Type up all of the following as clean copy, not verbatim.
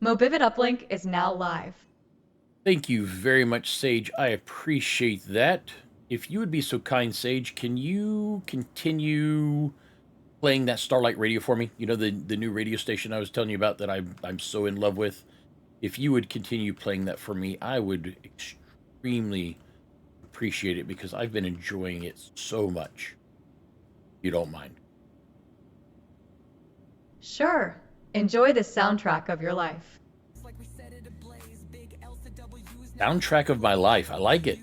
Mobivit Uplink is now live. Thank you very much, Sage. I appreciate that. If you would be so kind, Sage, can you continue playing that Starlight Radio for me? You know, the new radio station I was telling you about that I'm so in love with. If you would continue playing that for me, I would extremely appreciate it because I've been enjoying it so much. If you don't mind. Sure. Enjoy the soundtrack of your life. Soundtrack of my life. I like it.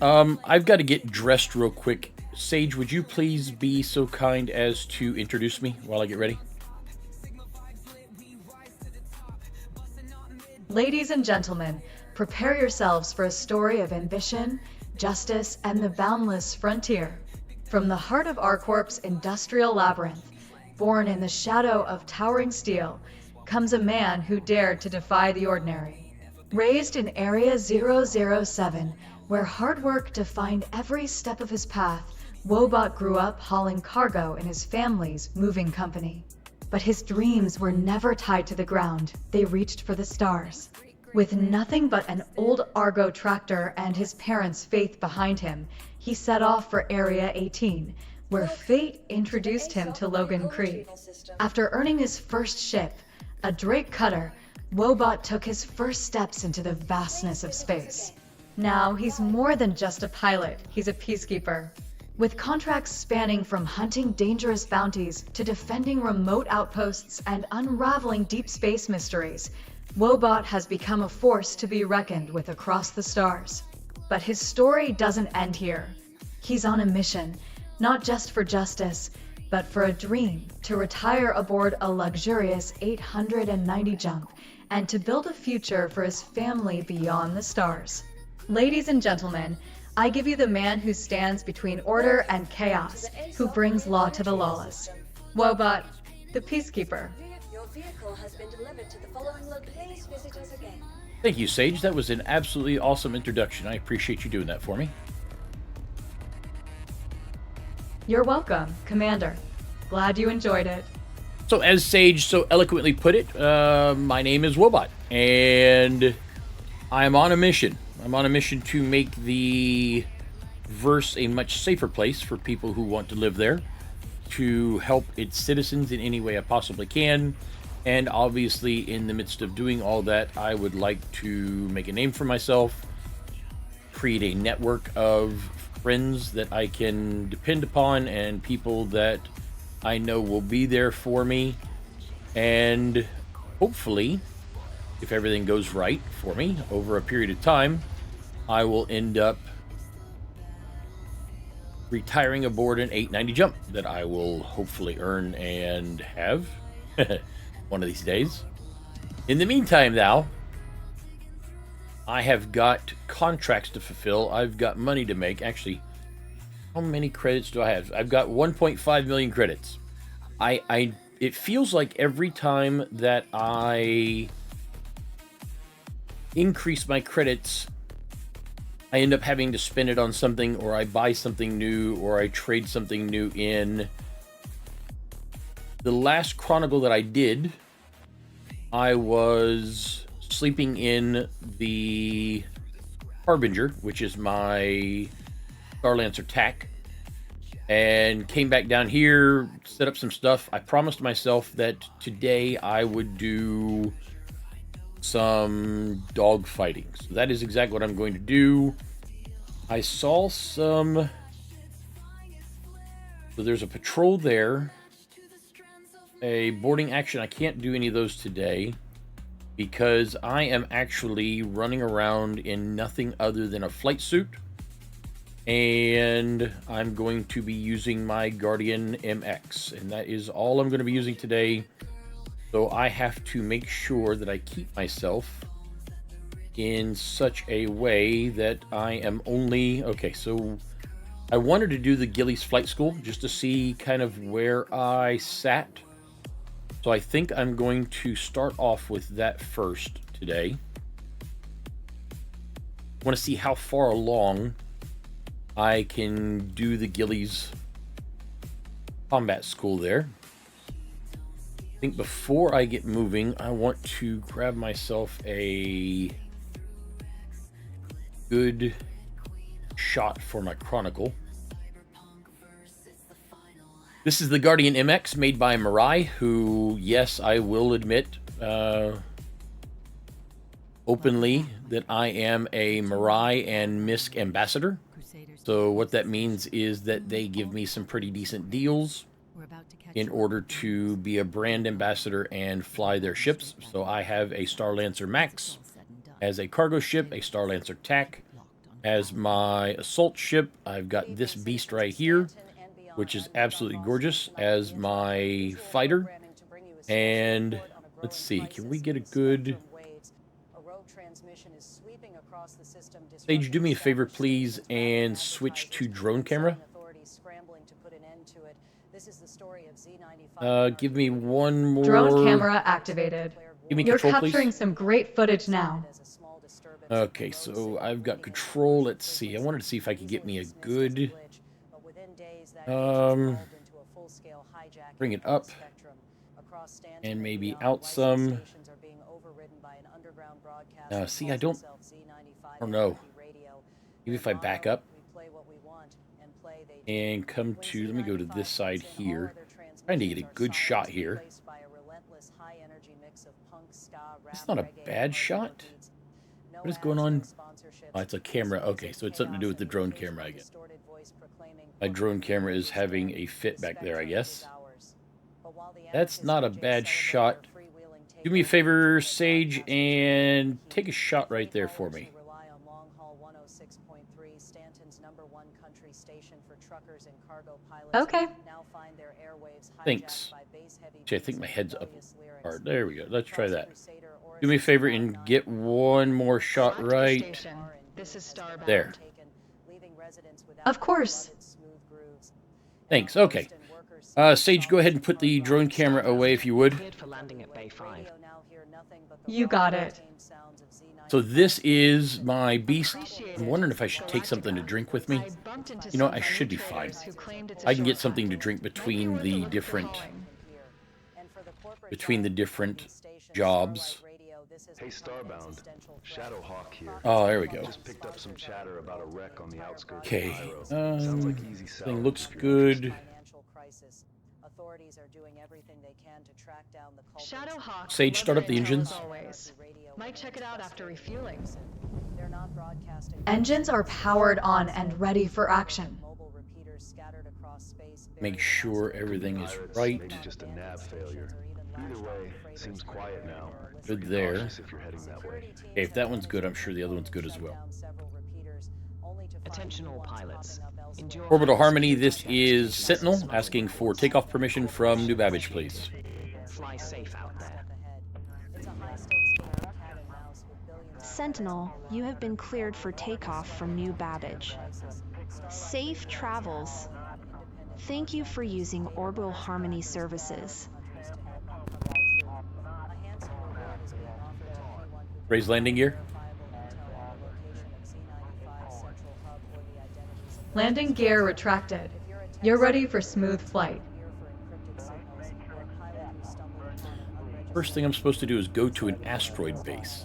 I've got to get dressed real quick. Sage, would you please be so kind as to introduce me while I get ready? Ladies and gentlemen, prepare yourselves for a story of ambition, justice, and the boundless frontier. From the heart of ArcCorp's industrial labyrinth, born in the shadow of towering steel, comes a man who dared to defy the ordinary. Raised in Area 007, where hard work defined every step of his path, WoahBot grew up hauling cargo in his family's moving company. But his dreams were never tied to the ground. They reached for the stars. With nothing but an old Argo tractor and his parents' faith behind him, he set off for Area 18, where fate introduced him to Logan Creed. After earning his first ship, a Drake cutter, WoahBot took his first steps into the vastness of space. Now he's more than just a pilot, he's a peacekeeper. With contracts spanning from hunting dangerous bounties to defending remote outposts and unraveling deep space mysteries, WoahBot has become a force to be reckoned with across the stars. But his story doesn't end here. He's on a mission, not just for justice, but for a dream to retire aboard a luxurious 890 jump and to build a future for his family beyond the stars. Ladies and gentlemen, I give you the man who stands between order and chaos, who brings law to the lawless. WoahBot, the peacekeeper. Your vehicle has been delivered to the following location. Please visit us again. Thank you, Sage. That was an absolutely awesome introduction. I appreciate you doing that for me. You're welcome, Commander. Glad you enjoyed it. So, as Sage so eloquently put it, my name is WoahBot, and I'm on a mission. I'm on a mission to make the verse a much safer place for people who want to live there, to help its citizens in any way I possibly can, and obviously in the midst of doing all that, I would like to make a name for myself, create a network of friends that I can depend upon, and people that I know will be there for me, and hopefully, if everything goes right for me over a period of time, I will end up retiring aboard an 890 jump that I will hopefully earn and have one of these days. In the meantime, now, I have got contracts to fulfill. I've got money to make. Actually, how many credits do I have? I've got 1.5 million credits. It feels like every time that I increase my credits, I end up having to spend it on something, or I buy something new, or I trade something new in. The last Chronicle that I did, I was sleeping in the Harbinger, which is my Starlancer TAC, and came back down here, set up some stuff. I promised myself that today I would do some dog fighting. So that is exactly what I'm going to do. I saw some... So there's a patrol there. A boarding action. I can't do any of those today because I am actually running around in nothing other than a flight suit. And I'm going to be using my Guardian MX. And that is all I'm going to be using today. So I have to make sure that I keep myself in such a way that I am only... Okay, so I wanted to do the Gilly's flight school just to see kind of where I sat. So I think I'm going to start off with that first today. I want to see how far along I can do the Gilly's combat school there. think before I get moving, I want to grab myself a good shot for my Chronicle. This is the Guardian MX made by Mirai, who, yes, I will admit openly that I am a Mirai and Misk ambassador. So what that means is that they give me some pretty decent deals in order to be a brand ambassador and fly their ships. So I have a Star Lancer Max as a cargo ship, a Star Lancer TAC as my assault ship. I've got this beast right here, which is absolutely gorgeous, as my fighter. And let's see, can we get a good... Sage, do me a favor, please, and switch to drone camera. Give me one more... Drone camera activated. Give me You're control, capturing please. some great footage now. Okay, so I've got control. Let's see. I wanted to see if I could get me a good... bring it up. And maybe out some. See, I don't know. Maybe if I back up and come to... Let me go to this side here. Trying to get a good shot here. It's not a bad shot. What is going on? Oh, it's a camera. Okay, so it's something to do with the drone camera, I guess. My drone camera is having a fit back there, I guess. That's not a bad shot. Do me a favor, Sage, and take a shot right there for me. Okay. Thanks. Actually, I think my head's up hard. There we go. Let's try that. Do me a favor and get one more shot right there. Of course. Thanks. Okay. Sage, go ahead and put the drone camera away if you would. You got it. So this is my beast. I'm wondering if I should take something to drink with me. You know, I should be fine. I can get something to drink between the different jobs. Hey, Starbound. Shadowhawk here. Oh, there we go. Just picked up some chatter about a wreck on the outskirts Okay. of Cairo. Sounds like easy sell Thing looks if you're good. Shadowhawk. Sage, start up the engines. Might check it out after refueling. Engines are powered on and ready for action. Make sure everything is right. Maybe just a nav failure. Either way, seems quiet now. Good there. Cautious if you're heading that way. Okay, if that one's good, I'm sure the other one's good as well. Attention all pilots. Endure Orbital Harmony, this is Sentinel, asking for takeoff permission from New Babbage, please. Fly safe out there. Sentinel, you have been cleared for takeoff from New Babbage. Safe travels. Thank you for using Orbital Harmony services. Raise landing gear. Landing gear retracted. You're ready for smooth flight. First thing I'm supposed to do is go to an asteroid base.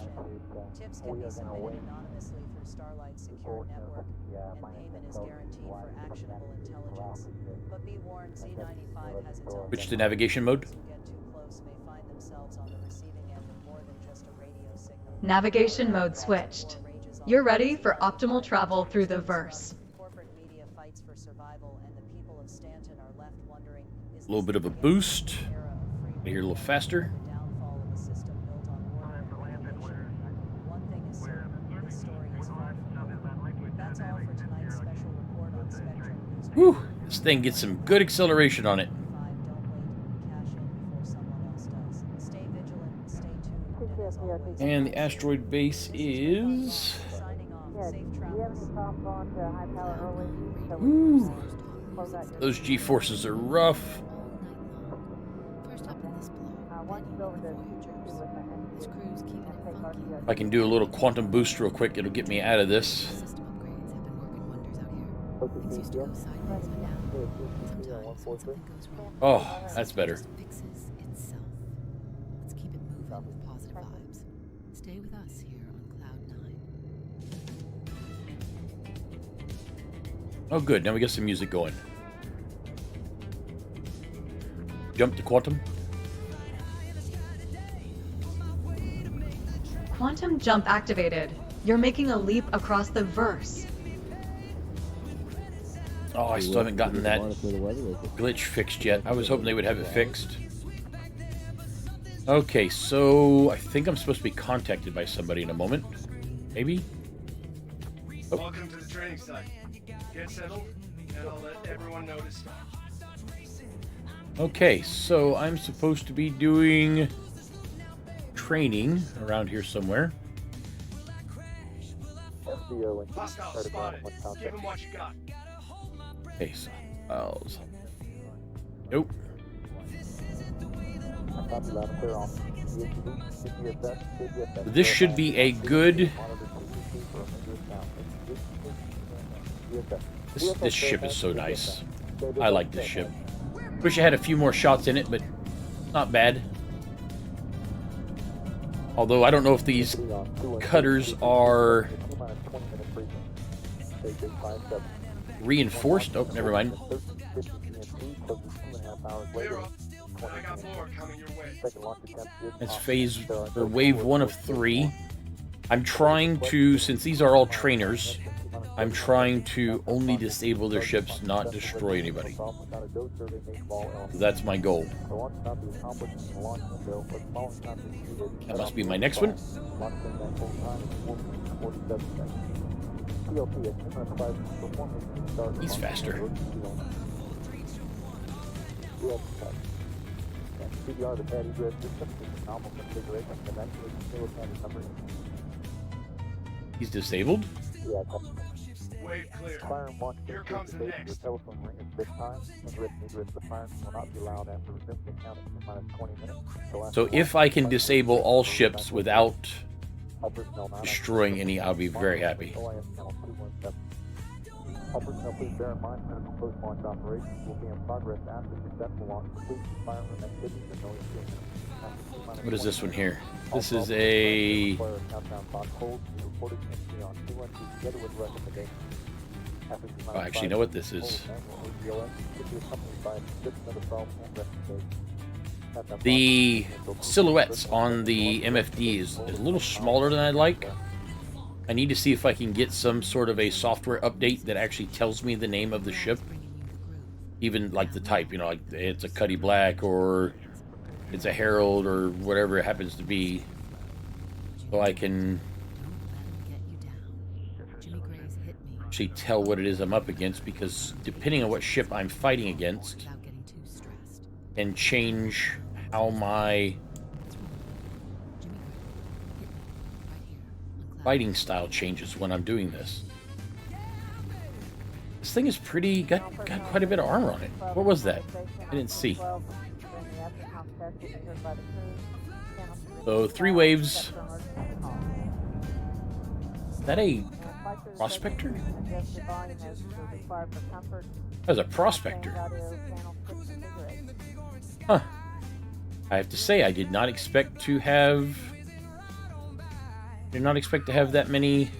Switch to navigation mode. Navigation mode switched. You're ready for optimal travel through the verse. A little bit of a boost. Get here a little faster. Whew, this thing gets some good acceleration on it. And the asteroid base is... Ooh, those G-forces are rough. If I can do a little quantum boost real quick, it'll get me out of this. Oh, that's better. vibes. Stay with us here on Cloud 9. Oh, good. Now we get some music going. Jump to quantum. Quantum jump activated. You're making a leap across the verse. Oh, I still haven't gotten that glitch fixed yet. I was hoping they would have it fixed. Okay, so I think I'm supposed to be contacted by somebody in a moment. Maybe? Oh. Welcome to the training site. Get settled, and I'll let everyone know to stop. Okay, so I'm supposed to be doing training around here somewhere. Hostile spotted. Give him what you got. Okay, so files. Nope. This should be a good. This ship is so nice. I like this ship. Wish I had a few more shots in it, but not bad. Although I don't know if these cutters are reinforced. Oh, never mind. I got more coming your way. That's phase or wave 1 of 3. I'm trying to, since these are all trainers, I'm trying to only disable their ships, not destroy anybody. So that's my goal. That must be my next one. He's faster. He's disabled? Wave clear. Here comes the next. So if I can disable all ships without destroying any, I'll be very happy. What is this one here? This is a... Oh, I actually know what this is. The silhouettes on the MFD is a little smaller than I'd like. I need to see if I can get some sort of a software update that actually tells me the name of the ship. Even like the type, you know, like it's a Cuddy Black or it's a Herald or whatever it happens to be. So I can actually tell what it is I'm up against, because depending on what ship I'm fighting against can change how my fighting style changes when I'm doing this. This thing is pretty, got quite a bit of armor on it. What was that? I didn't see. So 3 waves. Is that a prospector? That's a prospector. Huh. I have to say, I did not expect to have that many.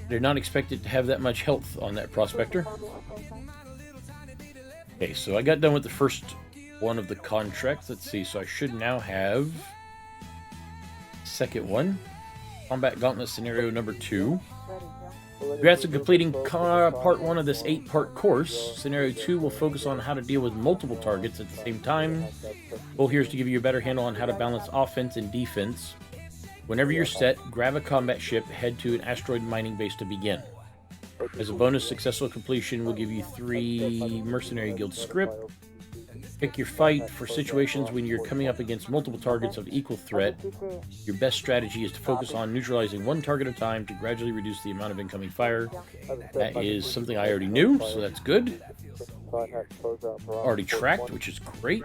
Did not expect it to have that much health on that prospector. Okay, so I got done with the first one of the contracts. Let's see, so I should now have second one. Combat Gauntlet Scenario number 2. Congrats on completing part 1 of this 8-part course. Scenario 2 will focus on how to deal with multiple targets at the same time. Goal here is to give you a better handle on how to balance offense and defense. Whenever you're set, grab a combat ship, head to an asteroid mining base to begin. As a bonus, successful completion will give you 3 Mercenary Guild script. Pick your fight for situations when you're coming up against multiple targets of equal threat. Your best strategy is to focus on neutralizing one target at a time to gradually reduce the amount of incoming fire. That is something I already knew, so that's good. Already tracked, which is great.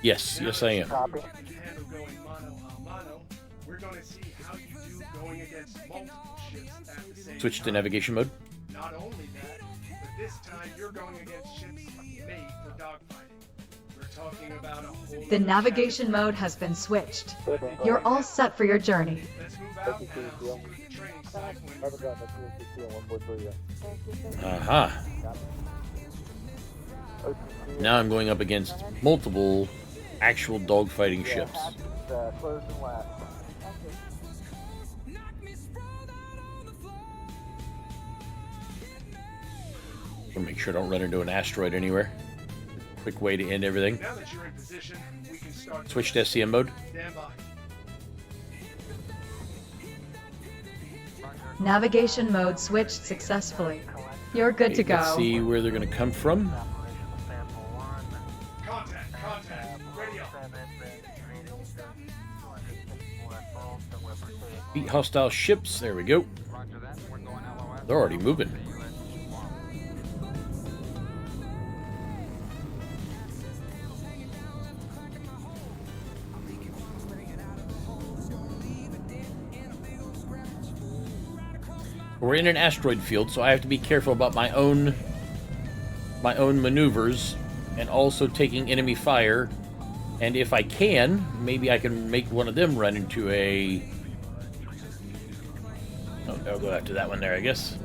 Yes, yes I am. We're going to see how you do going against multiple ships at the same Switch to navigation mode. Not only that, This time you're going against ships made for dogfighting. We're talking about a whole The other navigation mode has been switched. You're all set for your journey. Let's move out now. See what the training cycle is. Aha. Now I'm going up against multiple actual dogfighting ships. Want to make sure I don't run into an asteroid anywhere. Quick way to end everything. Now that you're in position, we can start. Switch to SCM mode. Stand by. Navigation mode switched successfully. You're good to Let's go. see where they're going to come from. Contact. Radio. Beat hostile ships. There we go. They're already moving. We're in an asteroid field, so I have to be careful about my own maneuvers and also taking enemy fire. And if I can, maybe I can make one of them run into a... Oh, I'll go after that one there, I guess.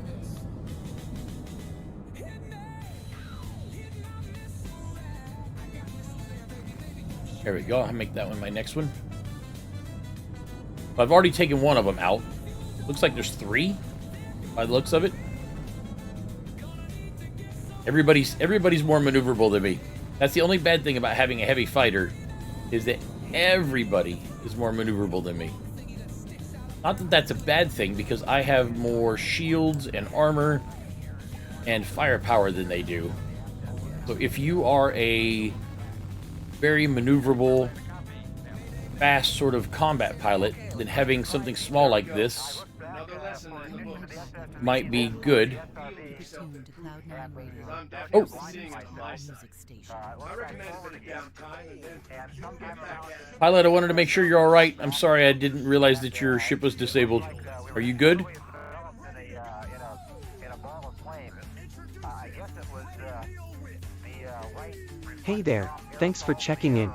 There we go. I'll make that one my next one. I've already taken one of them out. Looks like there's 3. By the looks of it. Everybody's more maneuverable than me. That's the only bad thing about having a heavy fighter, is that everybody is more maneuverable than me. Not that that's a bad thing, because I have more shields and armor and firepower than they do. So if you are a very maneuverable, fast sort of combat pilot, then having something small like this Another lesson in the books. might be good. Tuned to Cloud9 Radio. I'm Oh. definitely seeing it for myself. Music station. I recommend a bit of downtime and then you can get back at it. Pilot, I wanted to make sure you're alright. I'm sorry I didn't realize that your ship was disabled. Are you good? Hey there, thanks for checking in.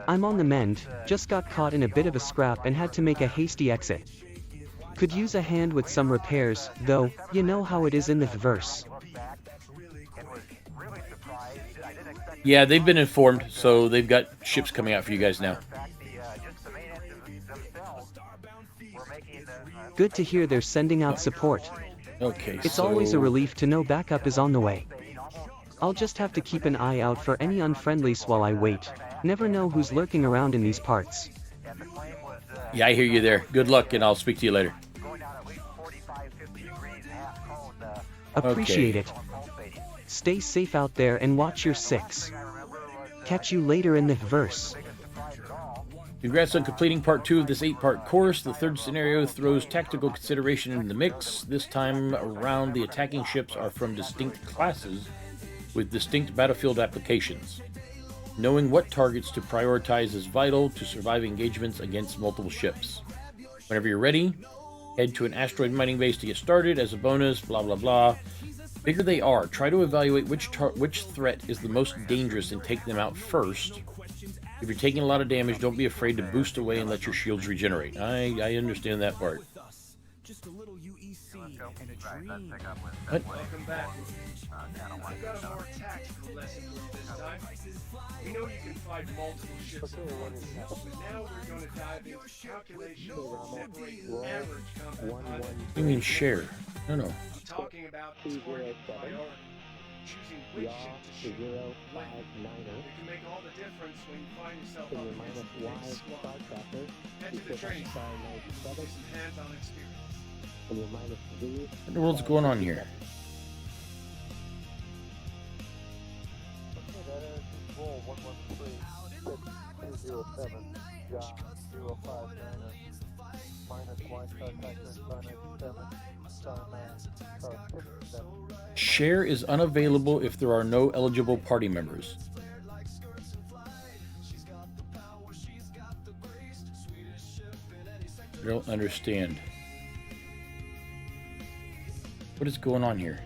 I'm on the mend, just got caught in a bit of a scrap and had to make a hasty exit. Could use a hand with some repairs, though, you know how it is in the verse. Yeah, they've been informed, so they've got ships coming out for you guys now. Good to hear they're sending out support. Okay, It's always a relief to know backup is on the way. I'll just have to keep an eye out for any unfriendlies while I wait. Never know who's lurking around in these parts. Yeah, I hear you there. Good luck, and I'll speak to you later. Appreciate it. Stay safe out there and watch your 6. Catch you later in the verse. Congrats on completing part 2 of this 8-part course. The third scenario throws tactical consideration into the mix. This time around, the attacking ships are from distinct classes with distinct battlefield applications. Knowing what targets to prioritize is vital to survive engagements against multiple ships. Whenever you're ready, head to an asteroid mining base to get started. As a bonus, blah blah blah. Bigger they are, try to evaluate which threat is the most dangerous and take them out first. If you're taking a lot of damage, don't be afraid to boost away and let your shields regenerate. I understand that part. What? Welcome back. I've got a more tactical lesson for you this time. We know you can fight multiple ships at once, but now we're going to dive into calculations that separate the average combat pilot. What do you mean share? No. Talking about target priority. Choosing which ship to shoot when. It can make all the difference when you find yourself up against a big squad. Head to the training site. Get some hands-on experience. What in the world's going on here? Share is unavailable if there are no eligible party members. I don't understand. What is going on here?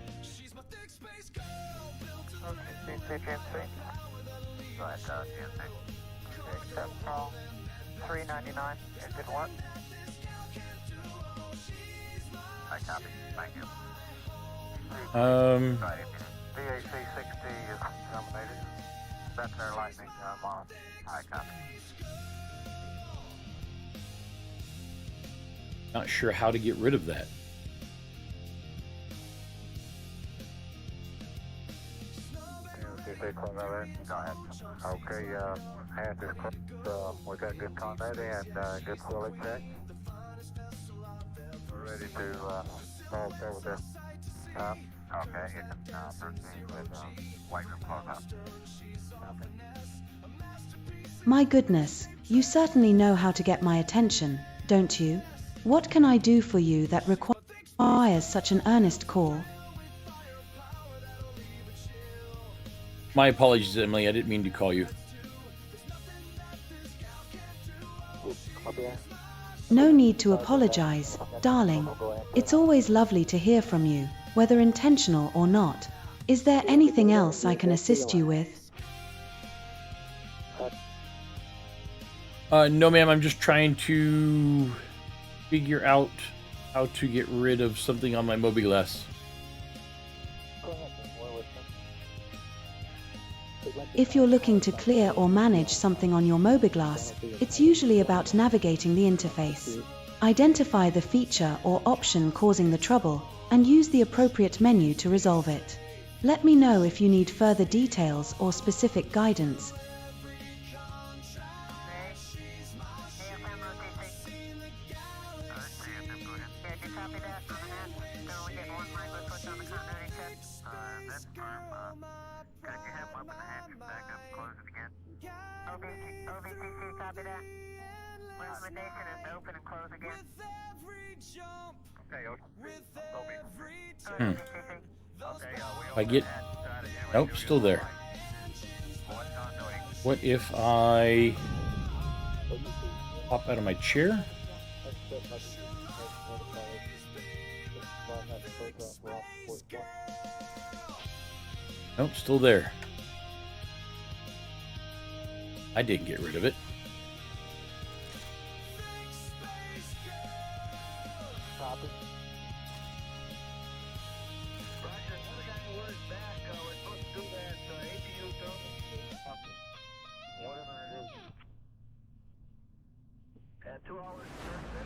Go ahead, GMC. Accept call. 399. It didn't work. I copy. Thank you. DAC 60 is terminated. That's their lightning bomb. I copy. Not sure how to get rid of that. Go ahead. Okay, hand is closed. We got good combat and good quality check. We're ready to move over this. Okay, you can proceed with white room close up. My goodness, you certainly know how to get my attention, don't you? What can I do for you that requires such an earnest call? My apologies, Emily. I didn't mean to call you. No need to apologize, darling. It's always lovely to hear from you, whether intentional or not. Is there anything else I can assist you with? No, ma'am. I'm just trying to figure out how to get rid of something on my mobiGlas. If you're looking to clear or manage something on your mobiGlas, it's usually about navigating the interface. Identify the feature or option causing the trouble, and use the appropriate menu to resolve it. Let me know if you need further details or specific guidance. Copy that. Recommendation is to open and close again. Okay, If I get... Nope, still there. What if I pop out of my chair? Nope, still there. I didn't get rid of it.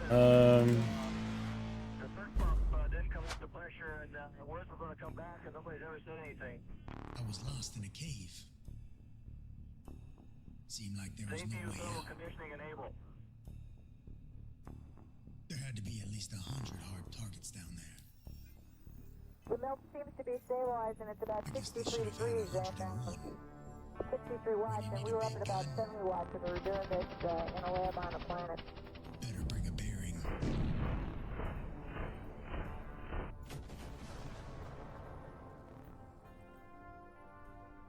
The first pump didn't come up to pressure, and words were going to come back, and nobody's ever said anything. I was lost in a cave. Seemed like there was no way out. Conditioning enabled. There had to be at least 100 hard targets down there. The melt seems to be stabilized, and it's about 63 degrees and 63 watts, and we were up at about 70 watts, and we were doing this in a lab on the planet. Better bring a bearing.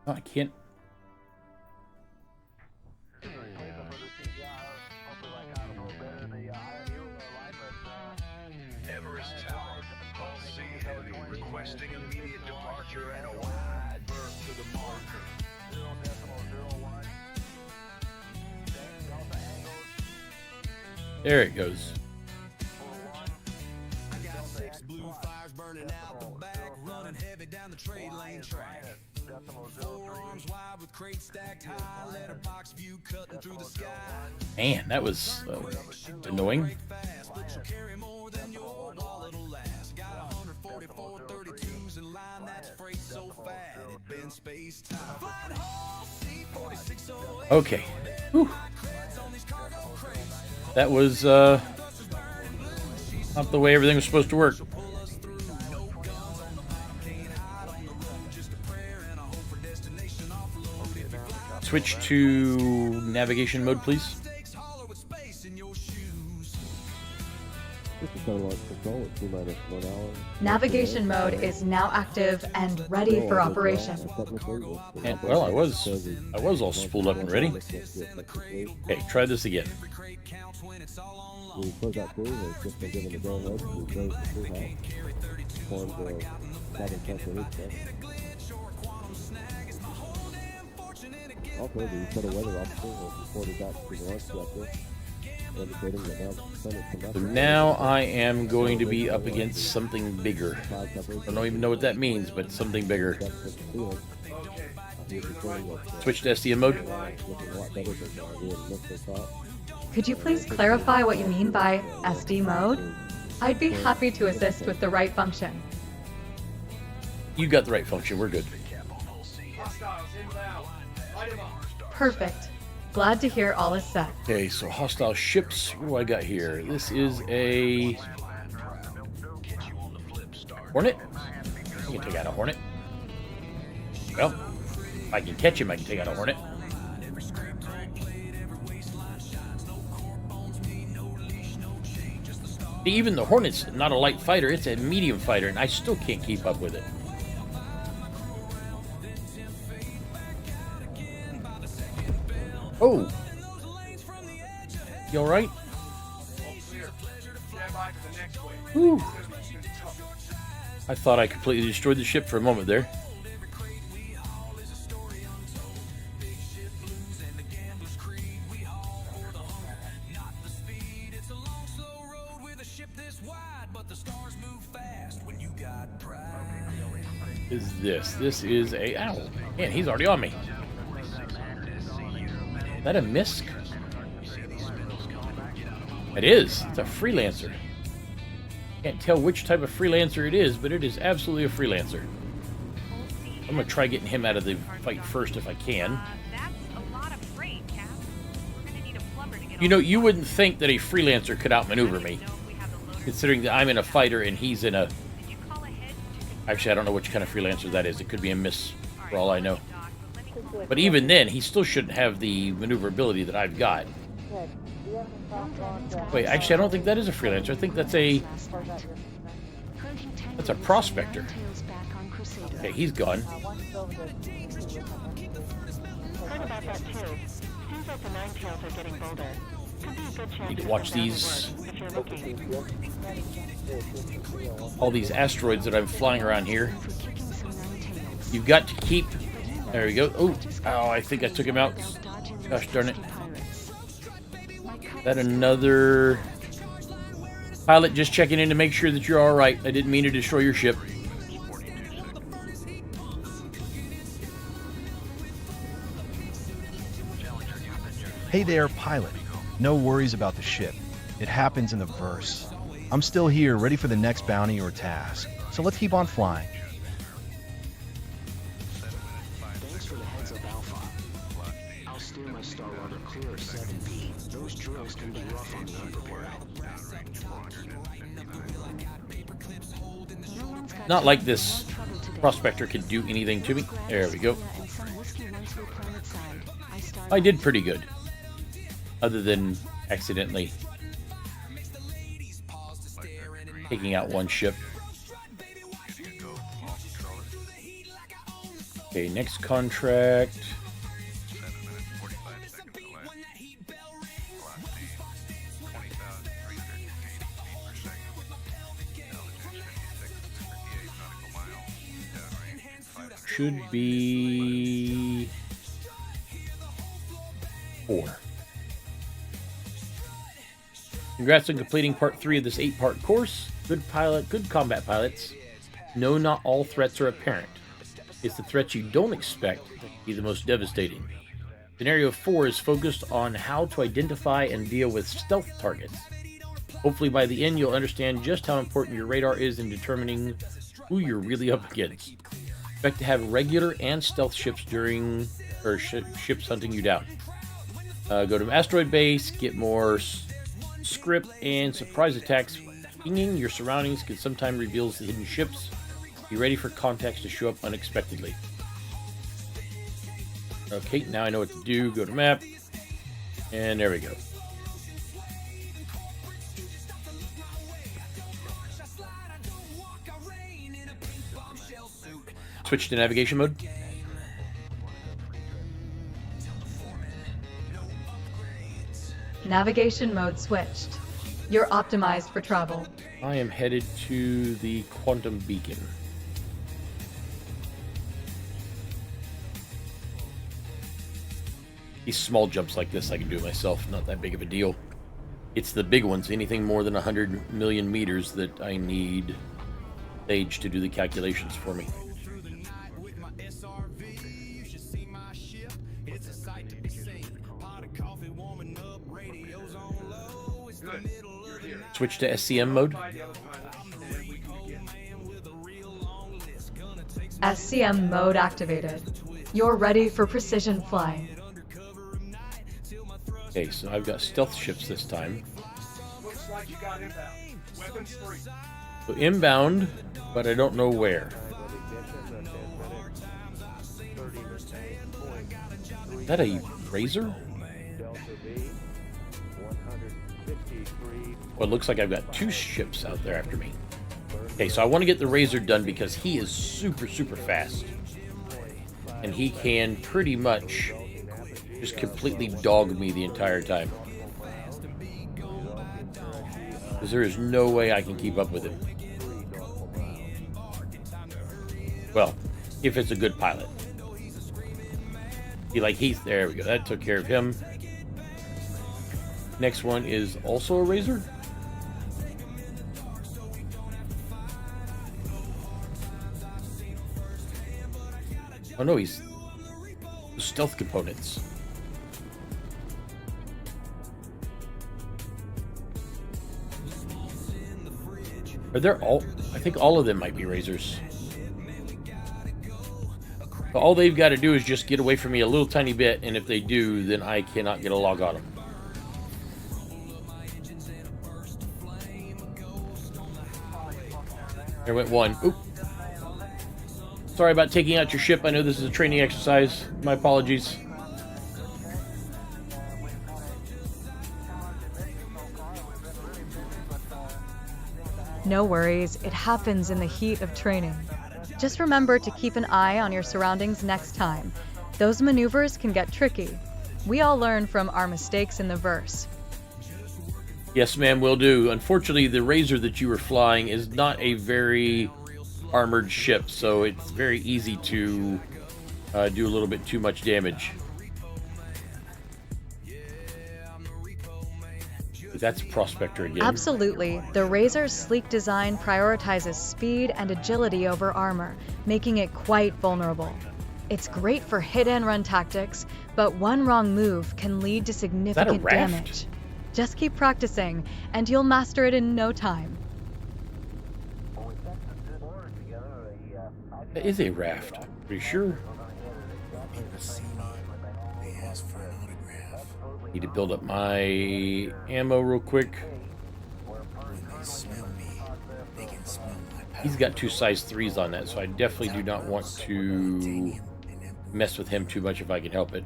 Oh, I can't. Everest Tower, Hull C Heavy, requesting immediate departure and a wide berth to the marker. 0.01. There it goes. I got 6 blue fires burning out the back, running heavy down the trade lane track. 4 arms wide with crates stacked high, letterbox view cutting through the sky. Man, that was annoying. Okay. Whew. That was not the way everything was supposed to work. Switch to navigation mode, please. Navigation mode is now active and ready for operation. And, well, I was all spooled up and ready. Okay, try this again. We close that through, it's just been given the go ahead, we close the through house, form the cabin pressure each Also, the Minnesota weather officer has reported back to the launch director, indicating that now the sun is So conducting. now I am going to be up against something bigger. I don't even know what that means, but something bigger. Switch to SDM mode. Could you please clarify what you mean by SD mode? I'd be happy to assist with the right function. You got the right function. We're good. Perfect. Glad to hear all is set. Okay, so hostile ships. What do I got here? This is a Hornet. I can take out a Hornet. Well, if I can catch him, I can take out a Hornet. Even the Hornet's not a light fighter, it's a medium fighter, and I still can't keep up with it. Oh! You alright? Whew. I thought I completely destroyed the ship for a moment there. Is this? This is a... Ow! Man, he's already on me. Is that a misc? It is. It's a freelancer. Can't tell which type of freelancer it is, but it is absolutely a freelancer. I'm going to try getting him out of the fight first if I can. You know, you wouldn't think that a freelancer could outmaneuver me, considering that I'm in a fighter and he's in a... Actually, I don't know which kind of freelancer that is. It could be a miss, for all I know. But even then, he still shouldn't have the maneuverability that I've got. Wait, actually, I don't think that is a freelancer. I think that's a prospector. Okay, he's gone. Heard about that too. Seems like the nine tails are getting bolder. Could be a good chance. Need to watch these. If you're looking. All these asteroids that I'm flying around here. You've got to keep... There we go. Oh, I think I took him out. Gosh darn it. That another pilot just checking in to make sure that you're all right. I didn't mean to destroy your ship. Hey there, pilot. No worries about the ship. It happens in the verse. I'm still here, ready for the next bounty or task. So let's keep on flying. Thanks for the heads up, Alpha. I'll steer my Star Rudder clear of 7B. Those drills can be rough on the unprepared. Not like this prospector could do anything to me. There we go. I did pretty good. Other than accidentally taking out one ship. Okay, next contract. Should be 4. Congrats on completing part 3 of this 8-part course. Good pilot, good combat pilots. No, not all threats are apparent. It's the threats you don't expect that can be the most devastating. Scenario 4 is focused on how to identify and deal with stealth targets. Hopefully by the end you'll understand just how important your radar is in determining who you're really up against. Expect to have regular and stealth ships during, or ships hunting you down. Go to asteroid base, get more script and surprise attacks. Pinging your surroundings can sometimes reveal the hidden ships. Be ready for contacts to show up unexpectedly. Okay, now I know what to do. Go to map. And there we go. Switch to navigation mode. Navigation mode switched. You're optimized for travel. I am headed to the quantum beacon. These small jumps like this, I can do it myself. Not that big of a deal. It's the big ones, anything more than 100 million meters, that I need Sage to do the calculations for me. Switch to SCM mode. SCM mode activated. You're ready for precision flying. Okay, so I've got stealth ships this time. Looks like you got inbound. Weapons free. So inbound, but I don't know where. Is that a razor? Well, it looks like I've got 2 ships out there after me. Okay, so I want to get the razor done because he is super, super fast. And he can pretty much just completely dog me the entire time. Because there is no way I can keep up with him. Well, if it's a good pilot. There we go. That took care of him. Next one is also a razor. Oh no, he's stealth components. Are there all? I think all of them might be razors. But all they've got to do is just get away from me a little tiny bit, and if they do, then I cannot get a log on them. There went one. Oop. Sorry about taking out your ship. I know this is a training exercise. My apologies. No worries, it happens in the heat of training. Just remember to keep an eye on your surroundings next time. Those maneuvers can get tricky. We all learn from our mistakes in the verse. Yes, ma'am, will do. Unfortunately, the Razor that you were flying is not a very armored ship, so it's very easy to do a little bit too much damage. That's Prospector again. Absolutely. The Razor's sleek design prioritizes speed and agility over armor, making it quite vulnerable. It's great for hit-and-run tactics, but one wrong move can lead to significant damage. Just keep practicing, and you'll master it in no time. That is a raft. Pretty sure. Need to build up my ammo real quick. He's got 2 size 3s on that, so I definitely do not want to mess with him too much if I can help it.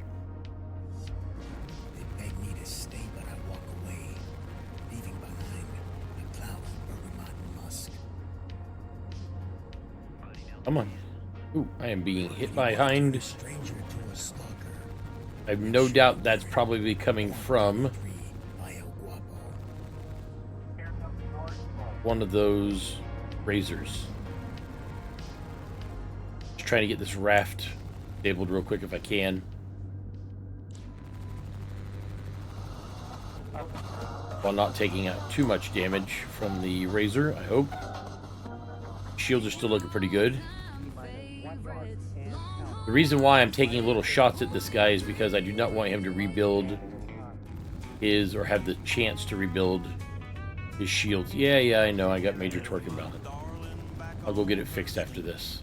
Come on. Ooh, I am being hit behind. I have no doubt that's probably coming from one of those razors. Just trying to get this raft disabled real quick if I can. While not taking out too much damage from the razor, I hope. Shields are still looking pretty good. The reason why I'm taking little shots at this guy is because I do not want him to rebuild his, or have the chance to rebuild his shields. Yeah, I know. I got major torque imbalance. I'll go get it fixed after this.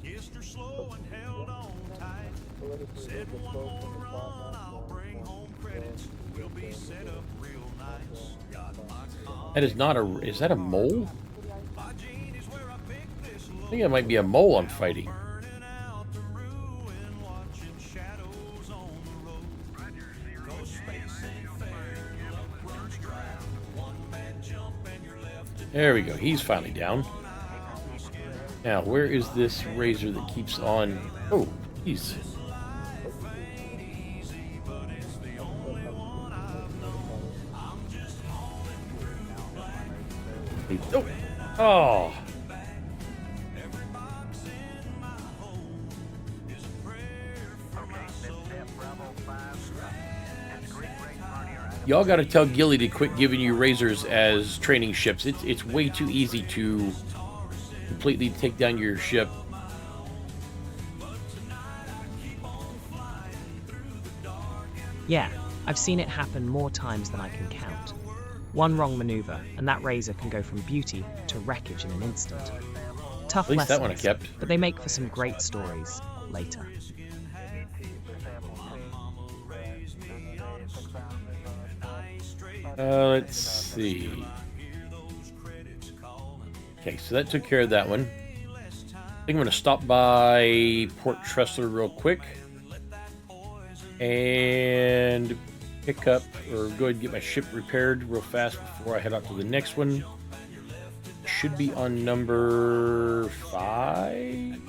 That is not a... Is that a mole? I think it might be a mole I'm fighting. There we go. He's finally down. Now, where is this razor that keeps on... Oh, he's... Oh! Oh! Y'all got to tell Gilly to quit giving you razors as training ships. It's way too easy to completely take down your ship. Yeah, I've seen it happen more times than I can count. One wrong maneuver, and that razor can go from beauty to wreckage in an instant. Tough At least lessons, that one I kept. but they make for some great stories later. Let's see. Okay, so that took care of that one. I think I'm going to stop by Port Tressler real quick and pick up, or go ahead and get my ship repaired real fast before I head out to the next one. Should be on number 5.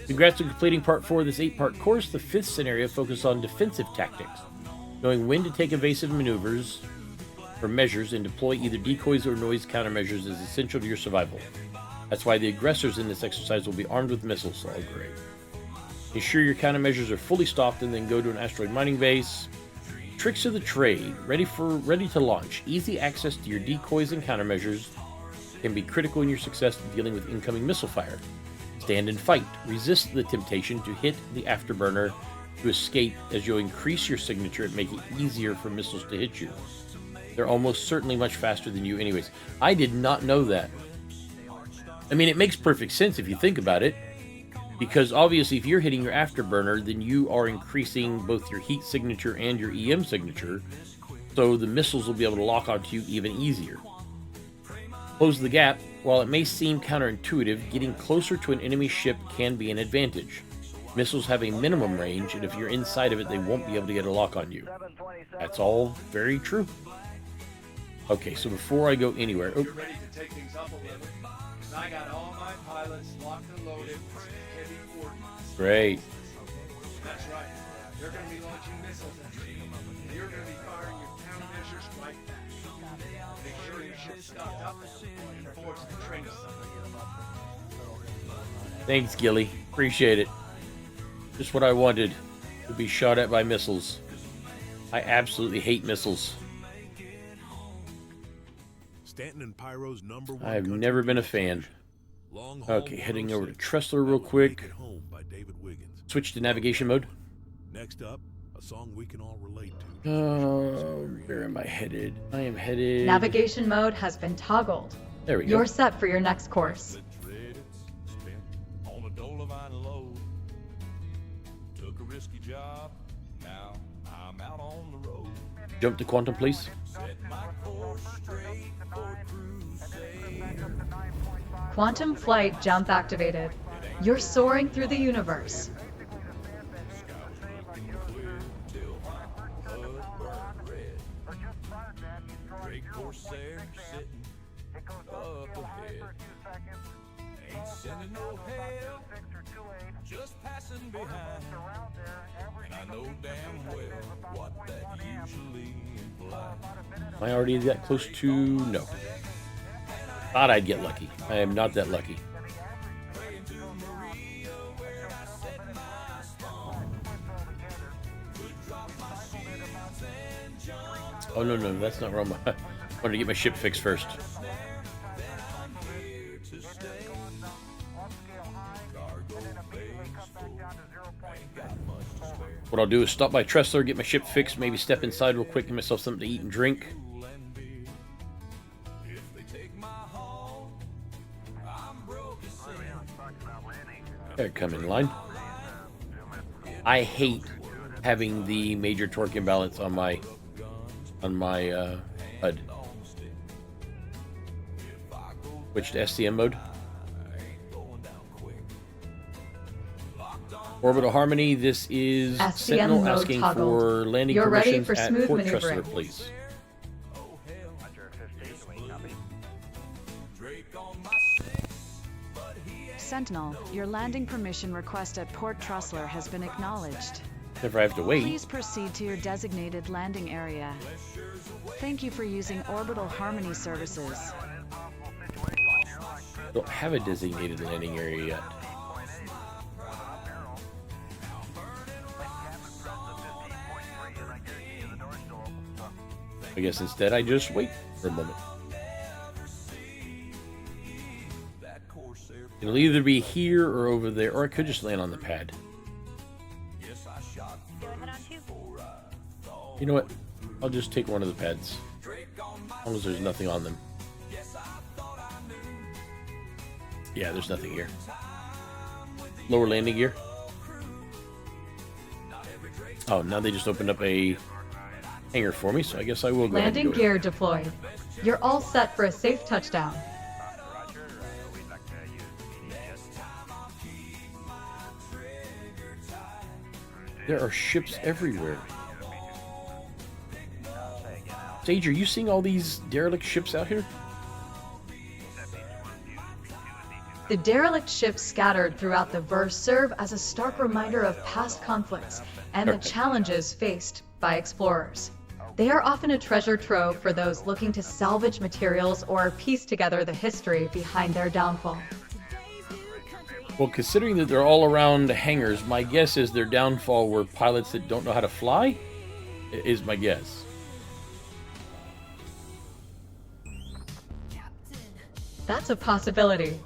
Congrats on completing part 4 of this 8-part course. The 5th scenario focuses on defensive tactics. Knowing when to take evasive maneuvers or measures and deploy either decoys or noise countermeasures is essential to your survival. That's why the aggressors in this exercise will be armed with missiles. All great. Ensure your countermeasures are fully stocked and then go to an asteroid mining base. Tricks of the trade. Ready to launch. Easy access to your decoys and countermeasures can be critical in your success in dealing with incoming missile fire. Stand and fight. Resist the temptation to hit the afterburner to escape, as you'll increase your signature and make it easier for missiles to hit you. They're almost certainly much faster than you anyways. I did not know that. I mean, it makes perfect sense if you think about it, because obviously if you're hitting your afterburner, then you are increasing both your heat signature and your EM signature, so the missiles will be able to lock onto you even easier. Close the gap. While it may seem counterintuitive, getting closer to an enemy ship can be an advantage. Missiles have a minimum range, and if you're inside of it, they won't be able to get a lock on you. That's all very true. Okay, so before I go anywhere... You're ready to take things up a little, because I got all my pilots locked and loaded with heavy ordnance. Great. That's right. They're going to be launching missiles at you, and you're going to be firing your countermeasures right back. Make sure your ship's stocked up and forge the training center. Thanks, Gilly. Appreciate it. Just what I wanted, to be shot at by missiles. I absolutely hate missiles. Stanton and Pyro's #1 I've never been a fan. Okay, heading over to Tressler real quick. Switch to navigation mode. Next up, a song we can all relate to. Where am I headed? I am headed... Navigation mode has been toggled. There we go. You're set for your next course. On a Dolovine load. Took a risky job. Now I'm out on the road. Jump to quantum, please. Set my course straight for crusade. Quantum flight jump activated. You're soaring through the universe. Ain't sending no hail, just passing behind. And I know damn well what that usually implies. Am I already that close to... No. Thought I'd get lucky. I am not that lucky. Oh, no, that's not wrong. I wanted to get my ship fixed first. What I'll do is stop by Tressler, get my ship fixed, maybe step inside real quick, get myself something to eat and drink. There, come in line. I hate having the major torque imbalance on my HUD. Switch to SCM mode. Orbital Harmony, this is SCM Sentinel mode asking toggled. for landing You're ready permissions for at smooth Port maneuvering. Tressler, please. Sentinel, your landing permission request at Port Tressler has been acknowledged. If I have to wait. Please proceed to your designated landing area. Thank you for using Orbital Harmony services. Don't have a designated landing area yet. I guess instead I just wait for a moment. It'll either be here or over there, or I could just land on the pad. You know what? I'll just take one of the pads. As long as there's nothing on them. Yeah, there's nothing here. Lower landing gear. Oh, now they just opened up a hangar for me, so I guess I will go ahead and Landing do it. gear deployed. You're all set for a safe touchdown. There are ships everywhere. Sage, are you seeing all these derelict ships out here? The derelict ships scattered throughout the verse serve as a stark reminder of past conflicts and the challenges faced by explorers. They are often a treasure trove for those looking to salvage materials or piece together the history behind their downfall. Well, considering that they're all around hangars, my guess is their downfall were pilots that don't know how to fly, is my guess. That's a possibility.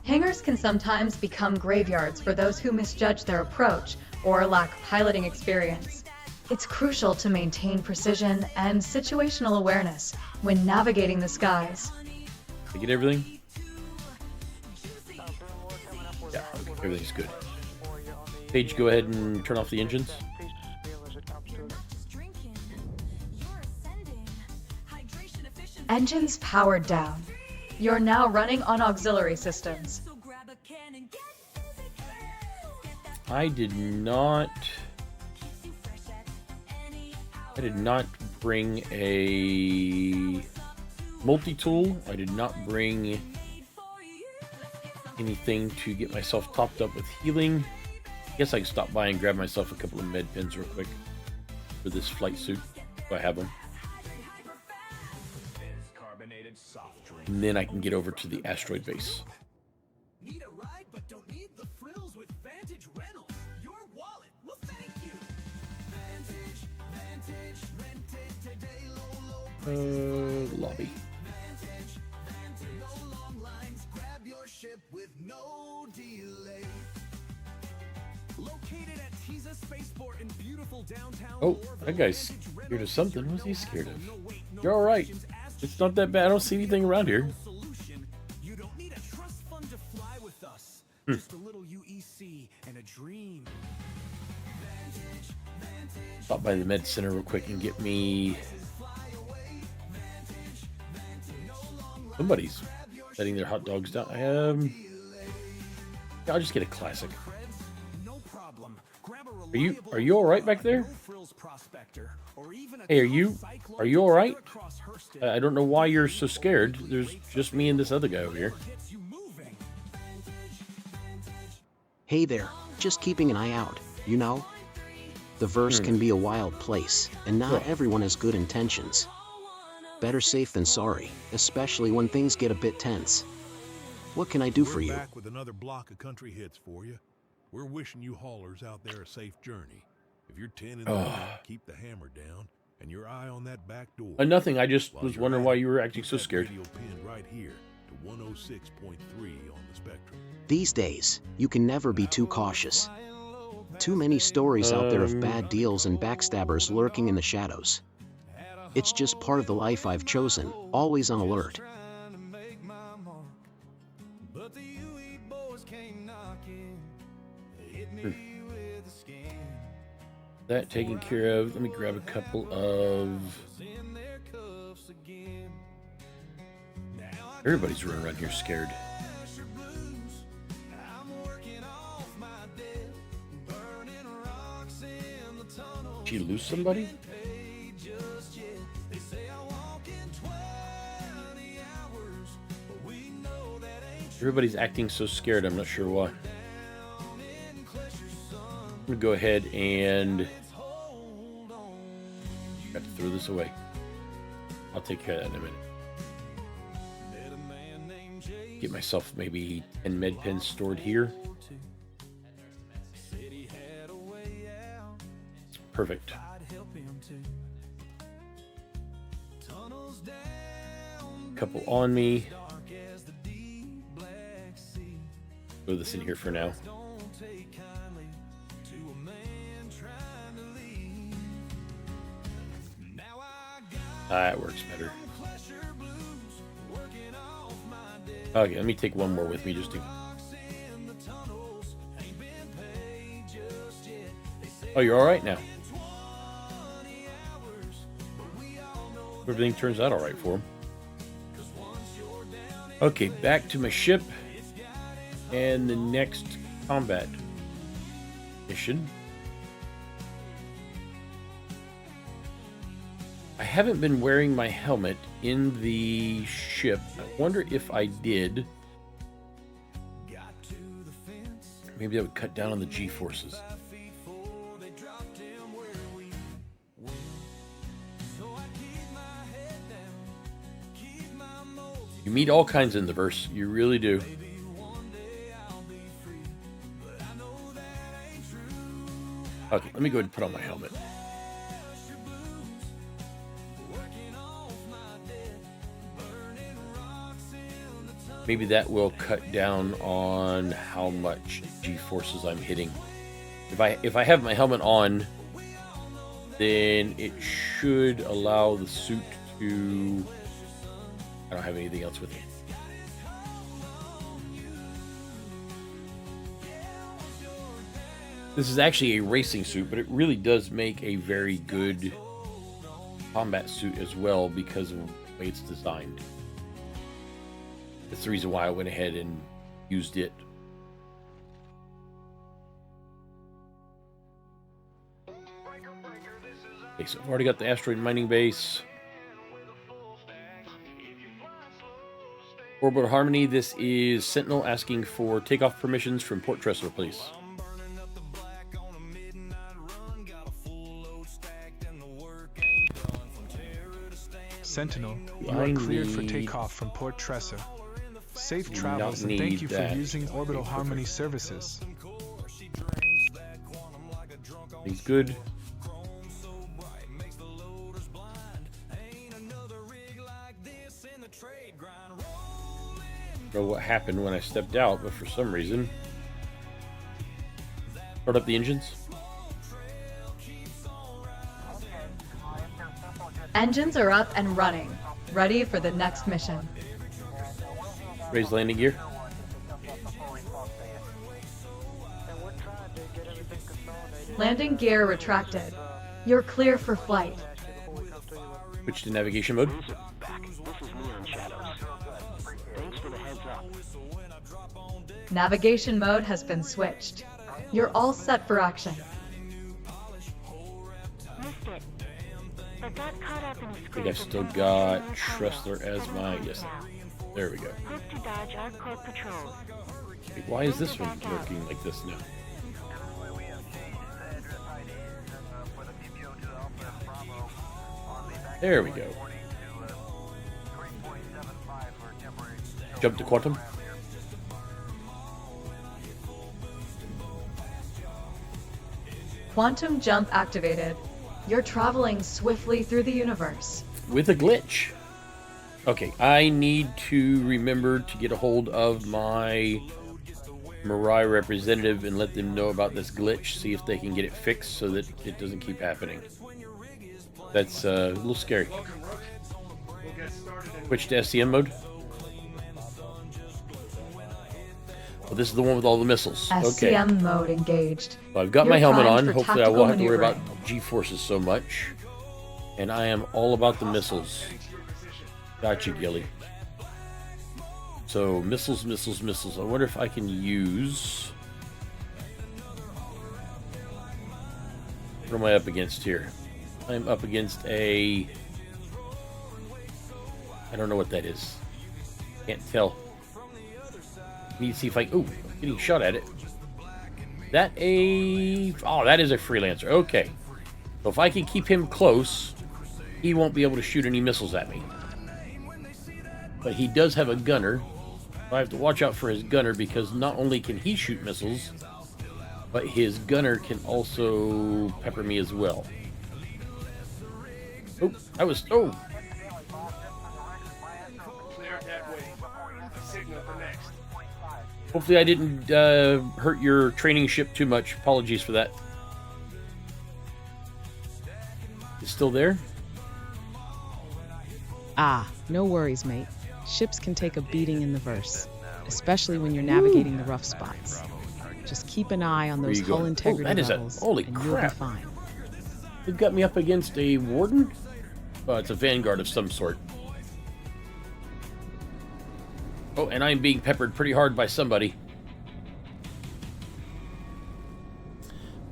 Hangars can sometimes become graveyards for those who misjudge their approach or lack piloting experience. It's crucial to maintain precision and situational awareness when navigating the skies. Did I get everything? Yeah, okay, everything's good. Paige, go ahead and turn off the engines. Engines powered down. You're now running on auxiliary systems. I did not bring a multi-tool. I did not bring anything to get myself topped up with healing. I guess I can stop by and grab myself a couple of med pins real quick for this flight suit, so I have them. And then I can get over to the asteroid base. Need a ride but don't need the frills with Vantage Rental. Your wallet will thank you. Vantage, rented today, low Lobby. no long lines. Grab your ship with no delay. Located at Tisa Spaceport in beautiful downtown. Oh, that guy's scared of something. What's he scared of? You're all right. It's not that bad. I don't see anything around here. You don't need a trust fund to fly with us. Just a little UEC and a dream. Stop by the med center real quick and get me. Somebody's setting their hot dogs down. I'll just get a classic. Are you all right back there? Hey, are you all right? I don't know why you're so scared. There's just me and this other guy over here. Hey there, just keeping an eye out, you know? The verse can be a wild place, and not everyone has good intentions. Better safe than sorry, especially when things get a bit tense. What can I do for you? We're back with another block of country hits for you. We're wishing you haulers out there a safe journey. If you're 10 in the morning, keep the hammer down and your eye on that back door. Nothing. I just was wondering why you were acting so scared. Radio pinned right here to 106.3 on the spectrum. These days, you can never be too cautious. Too many stories out there of bad deals and backstabbers lurking in the shadows. It's just part of the life I've chosen, always on alert. That taken care of. Let me grab a couple of. Everybody's running around here scared. Did she lose somebody? Everybody's acting so scared, I'm not sure why. I'm gonna go ahead and got to throw this away. I'll take care of that in a minute. Get myself maybe 10 med pens stored here. couple on me. Throw this in here for now. That works better. Okay, let me take one more with me just to... Oh, you're alright now. Everything turns out alright for him. Okay, back to my ship. And the next combat mission. I haven't been wearing my helmet in the ship. I wonder if I did. Maybe that would cut down on the G-forces. You meet all kinds in the verse. You really do. Okay, let me go ahead and put on my helmet. Maybe that will cut down on how much G-forces I'm hitting. If I have my helmet on, then it should allow the suit to... I don't have anything else with me. This is actually a racing suit, but it really does make a very good combat suit as well because of the way it's designed. That's the reason why I went ahead and used it. Okay, so I've already got the asteroid mining base. Orbital Harmony, this is Sentinel asking for takeoff permissions from Port Tressor, please. Sentinel, you are cleared for takeoff from Port Tressor. Safe travels and thank you for using Orbital Harmony services. He's good. I don't know what happened when I stepped out, but for some reason... Start up the engines. Engines are up and running, ready for the next mission. Raise landing gear. Landing gear retracted. You're clear for flight. Switch to navigation mode. Navigation mode has been switched. You're all set for action. I think I've still got Tressler as my... Yes, there we go. Okay, why is this one working like this now? There we go. Jump to quantum. Quantum jump activated. You're traveling swiftly through the universe. With a glitch. Okay, I need to remember to get a hold of my Mirai representative and let them know about this glitch, see if they can get it fixed so that it doesn't keep happening. That's a little scary. Switch to SCM mode. Well, this is the one with all the missiles. Okay. SCM mode engaged. Well, I've got my helmet on. Hopefully I won't have to worry about G-forces so much. And I am all about the missiles. Gotcha, Gilly. So, missiles, missiles, missiles. I wonder if I can use... What am I up against here? I'm up against a... I don't know what that is. Can't tell. Need to see if I... Ooh, I'm getting shot at it. That a... Oh, that is a freelancer. Okay. So if I can keep him close, he won't be able to shoot any missiles at me. But he does have a gunner. I have to watch out for his gunner because not only can he shoot missiles, but his gunner can also pepper me as well. Oh, that was... Oh! signal for next. Hopefully I didn't hurt your training ship too much. Apologies for that. It's still there? Ah, no worries, mate. Ships can take a beating in the verse, especially when you're navigating the rough spots. Just keep an eye on those hull integrity levels, holy and crap. you'll be fine. They've got me up against a warden? Oh, it's a vanguard of some sort. Oh, and I'm being peppered pretty hard by somebody.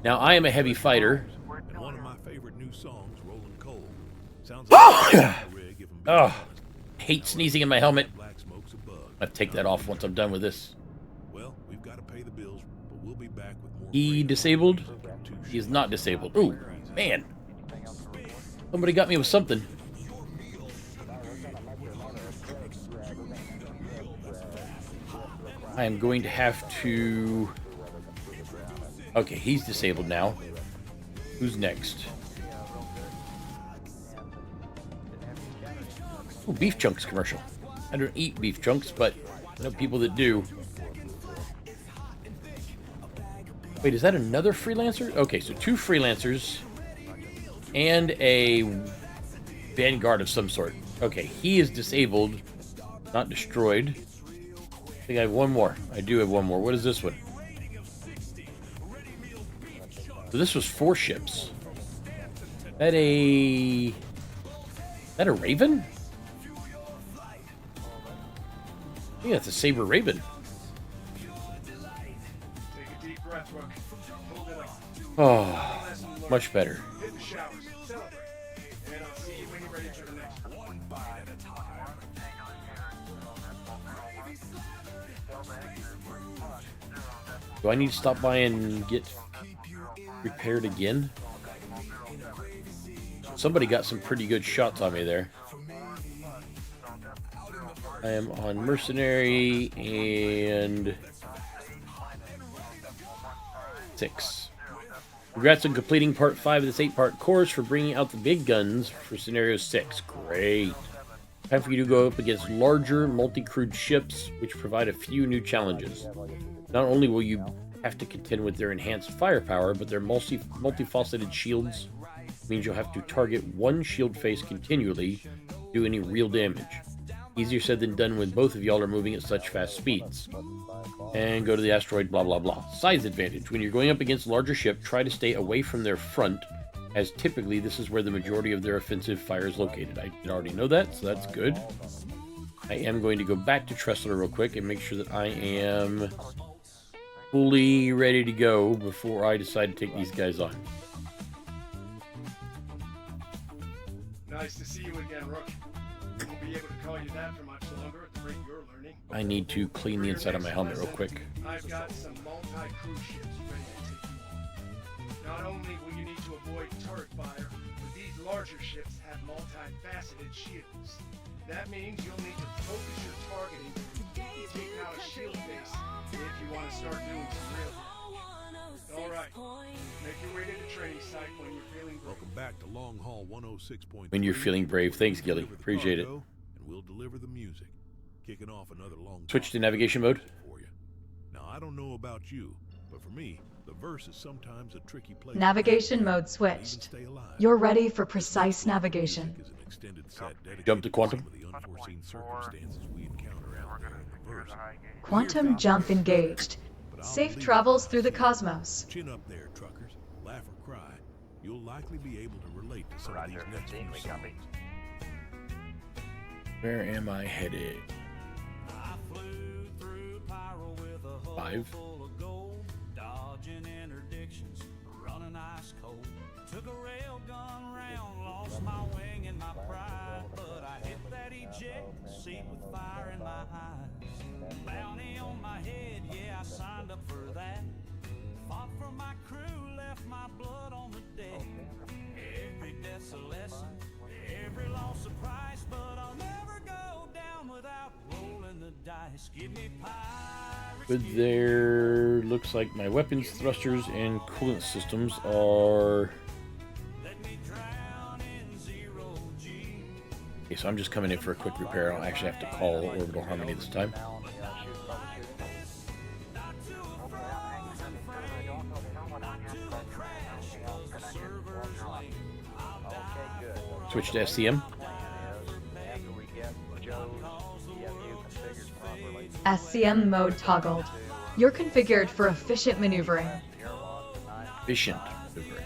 Now, I am a heavy fighter. And one of my favorite new songs, Rolling Coal. Sounds like Oh, hate sneezing in my helmet. I'll take that off once I'm done with this. Well, we've got to pay the bills, but we'll be back with more. He disabled? He is not disabled. Ooh, man. Somebody got me with something. I am going to have to... Okay, he's disabled now. Who's next? Ooh, beef chunks commercial. I don't eat beef chunks, but I know people that do. Wait, is that another freelancer? Okay, so 2 freelancers and a vanguard of some sort. Okay, he is disabled, not destroyed. I think I have one more. I do have one more. What is this one? So this was 4 ships. Is that a Raven? I think that's a Saber Raven. Take a deep breath, Rook. Hold it off. Oh, much better. Hit the showers. Celebrate. And I'll see you when you're ready for the next one. Do I need to stop by and get repaired again? Somebody got some pretty good shots on me there. I am on Mercenary and 6. Congrats on completing part 5 of this 8-part course for bringing out the big guns for scenario 6. Great. Time for you to go up against larger multi-crewed ships, which provide a few new challenges. Not only will you have to contend with their enhanced firepower, but their multifaceted shields means you'll have to target one shield face continually to do any real damage. Easier said than done when both of y'all are moving at such fast speeds. And go to the asteroid, blah blah blah. Size advantage. When you're going up against a larger ship, try to stay away from their front, as typically this is where the majority of their offensive fire is located. I already know that, so that's good. I am going to go back to Tressler real quick and make sure that I am fully ready to go before I decide to take these guys on. Nice to see you again, Rook. Won't be able to call you that for much longer at the rate you're learning. I need to clean the inside of my helmet real quick. I've got some multi-crew ships ready to take you on. Not only will you need to avoid turret fire, but these larger ships have multifaceted shields. That means you'll need to focus your targeting to take out a shield base if you want to start doing some real damage. Alright, make your way to the training site when you're feeling brave. Welcome back to Long Haul 106.3. When you're feeling brave. Thanks, Gilly. Appreciate it. And we'll deliver the music. Kicking off another long Switch to navigation mode. For you. Now, I don't know about you, but for me, the verse is sometimes a tricky place. Navigation mode switched. You're ready for precise navigation. Jump to quantum. Quantum jump engaged. Safe travels through the cosmos. Chin up there, truckers. Laugh or cry. You'll likely be able to relate to some of these next few songs. Where am I headed? 5. Dodging interdictions, running ice cold. Took a rail gun round, lost my wing and my pride, but I hit that eject seat with fire in my eyes. Bounty on my head, yeah, I signed up for that. Fought for my crew, left my blood on the deck. Every death's a lesson, every loss a price, but I'll never go down without rolling the dice. Give me pirates. But there looks like my weapons, thrusters, and coolant systems are... Okay, so I'm just coming in for a quick repair. I don't actually have to call Orbital Harmony this time. Switch to SCM. SCM mode toggled. You're configured for efficient maneuvering. Efficient maneuvering.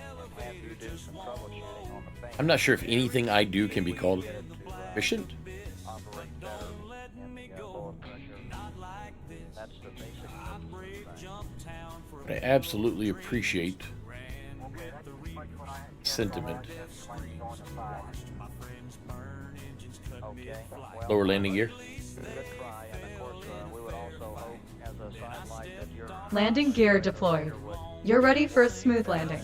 I'm not sure if anything I do can be called efficient. But I absolutely appreciate sentiment. Lower landing gear. Landing gear deployed. You're ready for a smooth landing.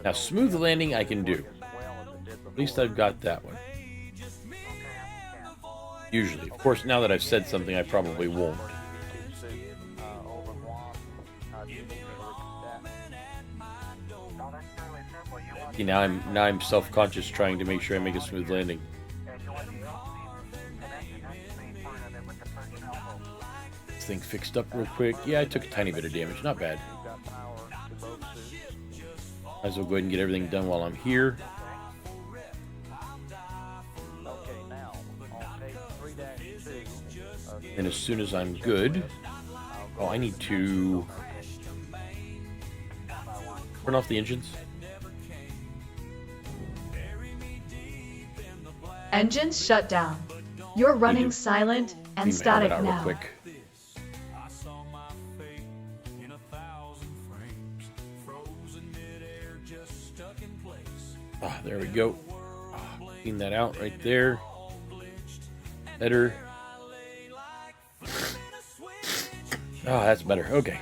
Now, smooth landing I can do. At least I've got that one. Usually. Of course, now that I've said something, I probably won't. See, now I'm self-conscious trying to make sure I make a smooth landing. This thing fixed up real quick. Yeah, I took a tiny bit of damage. Not bad. Might as well go ahead and get everything done while I'm here. And as soon as I'm good... Oh, I need to... turn off the engines. Engines shut down. You're running silent and static now. Real quick. Ah, there we go. Clean that out right there. Better. Ah, that's better. Okay.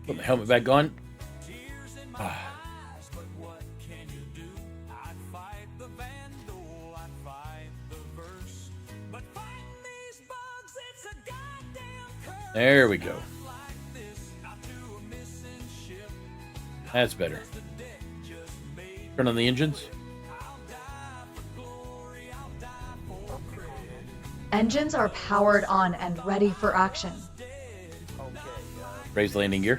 Put my helmet back on. Ah. There we go. That's better. Turn on the engines. Engines are powered on and ready for action. Raise landing gear.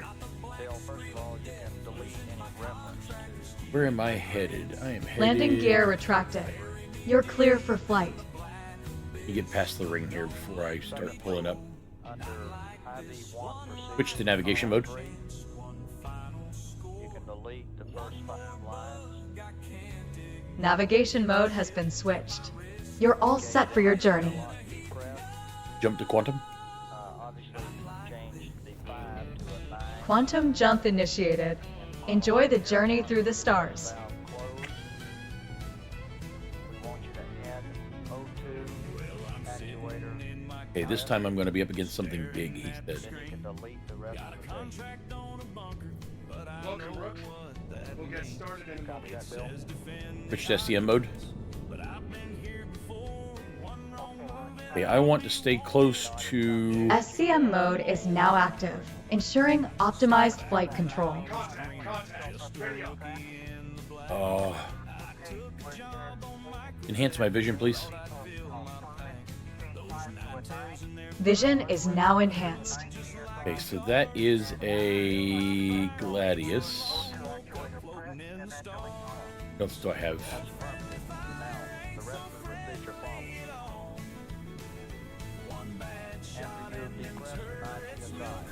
Where am I headed? I am headed... Landing gear retracted. You're clear for flight. You get past the ring here before I start pulling up. Switch to navigation mode. Navigation mode has been switched. You're all set for your journey. Jump to quantum. Quantum jump initiated. Enjoy the journey through the stars. Okay, this time I'm going to be up against something big, he said. Welcome, Rook. We'll get started in a moment. Switch to SCM mode. Okay, I want to stay close to... SCM mode is now active, ensuring optimized flight control. Enhance my vision, please. Vision is now enhanced. Okay, so that is a Gladius. What else do I have?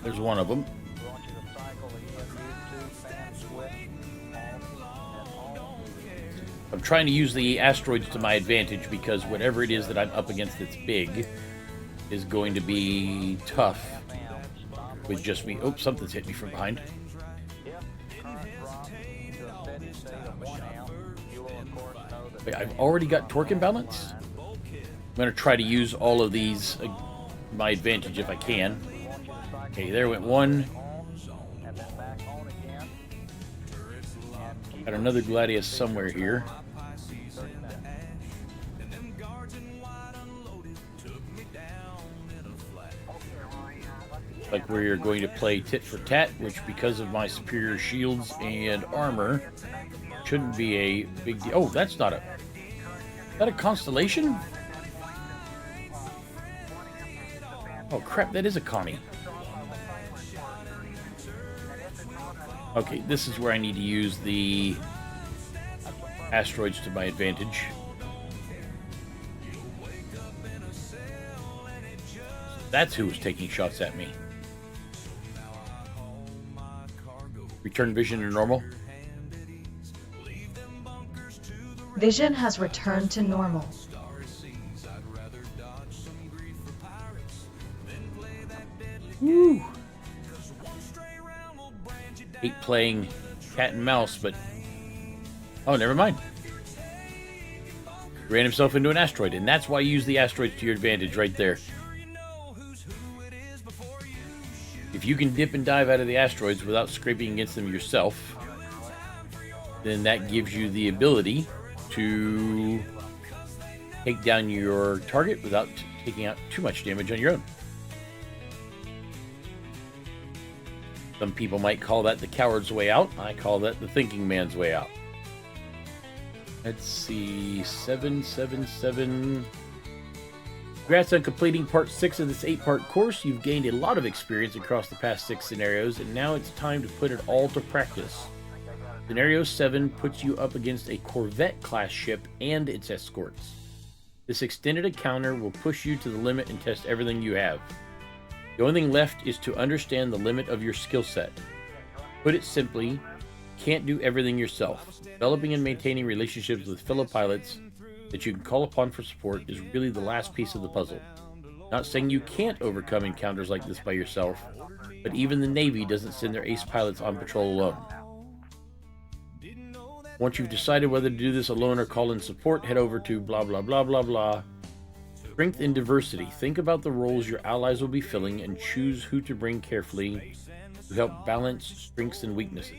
There's one of them. I'm trying to use the asteroids to my advantage because whatever it is that I'm up against that's big is going to be tough with just me. Oh, something's hit me from behind. Wait, I've already got torque imbalance? I'm going to try to use all of these my advantage if I can. Okay, there went one. Got another Gladius somewhere here. Like we're going to play tit for tat, which because of my superior shields and armor Shouldn't be a big deal. Oh, that's not a... Is that a constellation? Oh, crap, that is a Connie. Okay, this is where I need to use the asteroids to my advantage. That's who was taking shots at me. Return vision to normal. Vision has returned to normal. Woo! Hate playing cat and mouse, but... Oh, never mind. Ran himself into an asteroid, and that's why you use the asteroids to your advantage right there. If you can dip and dive out of the asteroids without scraping against them yourself, then that gives you the ability to take down your target without taking out too much damage on your own. Some people might call that the coward's way out. I call that the thinking man's way out. Let's see, 777. Congrats on completing part 6 of this 8-part course. You've gained a lot of experience across the past 6 scenarios, and now it's time to put it all to practice. Scenario 7 puts you up against a Corvette-class ship and its escorts. This extended encounter will push you to the limit and test everything you have. The only thing left is to understand the limit of your skill set. Put it simply, you can't do everything yourself. Developing and maintaining relationships with fellow pilots that you can call upon for support is really the last piece of the puzzle. Not saying you can't overcome encounters like this by yourself, but even the Navy doesn't send their ace pilots on patrol alone. Once you've decided whether to do this alone or call in support, head over to blah blah blah blah blah. Strength and diversity. Think about the roles your allies will be filling and choose who to bring carefully to help balance strengths and weaknesses.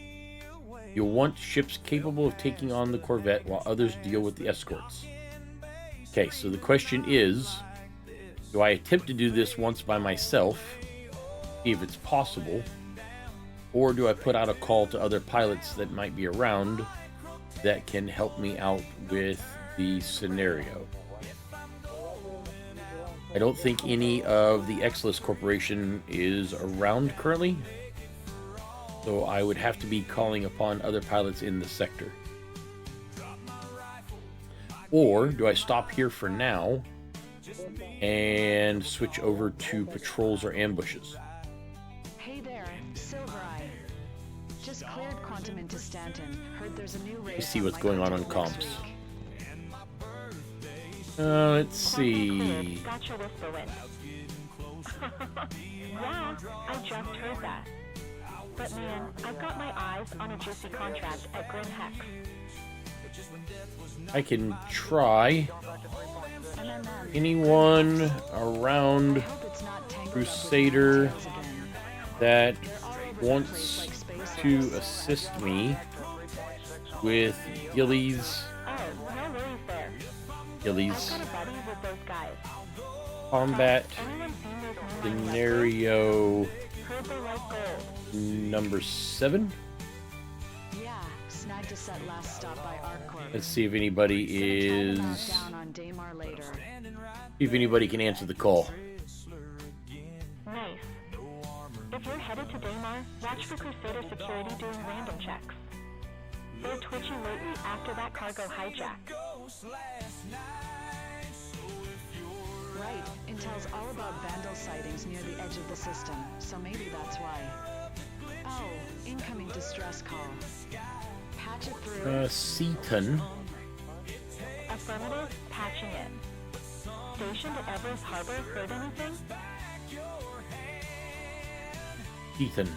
You'll want ships capable of taking on the Corvette while others deal with the escorts. Okay, so the question is, do I attempt to do this once by myself, see if it's possible, or do I put out a call to other pilots that might be around that can help me out with the scenario? I don't think any of the Xless Corporation is around currently, so I would have to be calling upon other pilots in the sector. Or do I stop here for now and switch over to patrols or ambushes? Hey there, Silvereye. Just cleared Quantum into Stanton. Heard there's a new race. Let's see what's going on comms. Let's see. Got your whisper win. Yeah, I just heard that. But man, I've got my eyes on a juicy contract at Grim Hex. I can try. Anyone around Crusader that wants to assist me with Gilly's combat scenario number 7. Yeah, snagged a set last stop by ArcCorp. Let's see if anybody is. Down on Daymar later. See if anybody can answer the call. Nice. If you're headed to Daymar, watch for Crusader security doing random checks. They're twitchy lately after that cargo hijack. Right, intel's all about Vandal sightings near the edge of the system, so maybe that's why. Oh, incoming distress call. Patch it through. Seaton. Affirmative, patching in. Stationed at Everest Harbor, heard anything? Ethan,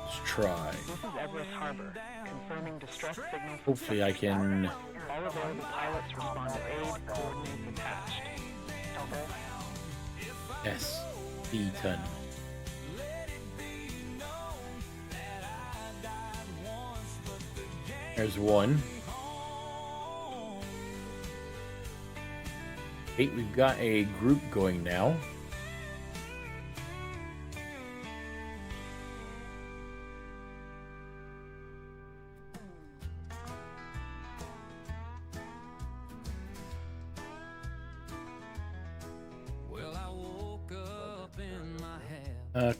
let's try. This is Everest Harbor, confirming distress signals. Hopefully I can. All available pilots respond to aid, coordinates attached. Yes, Ethan. There's one. Okay, we've got a group going now.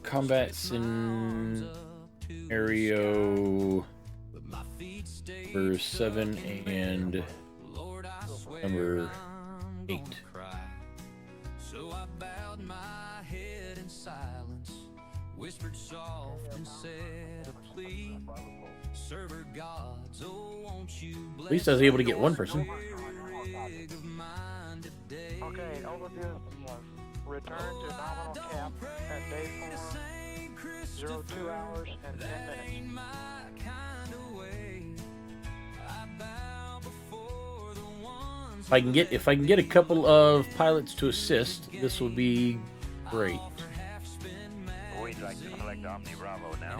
Combat scenario number 7 and number 8. So I bowed my head in silence, whispered soft and said a plea. Server gods, oh, won't you bless. At least I was able to get one person. Okay, overview was return to nominal cap at day 4, 02 hours and 10 minutes. If I can get a couple of pilots to assist, this will be great. We'd like to select Omni Bravo now.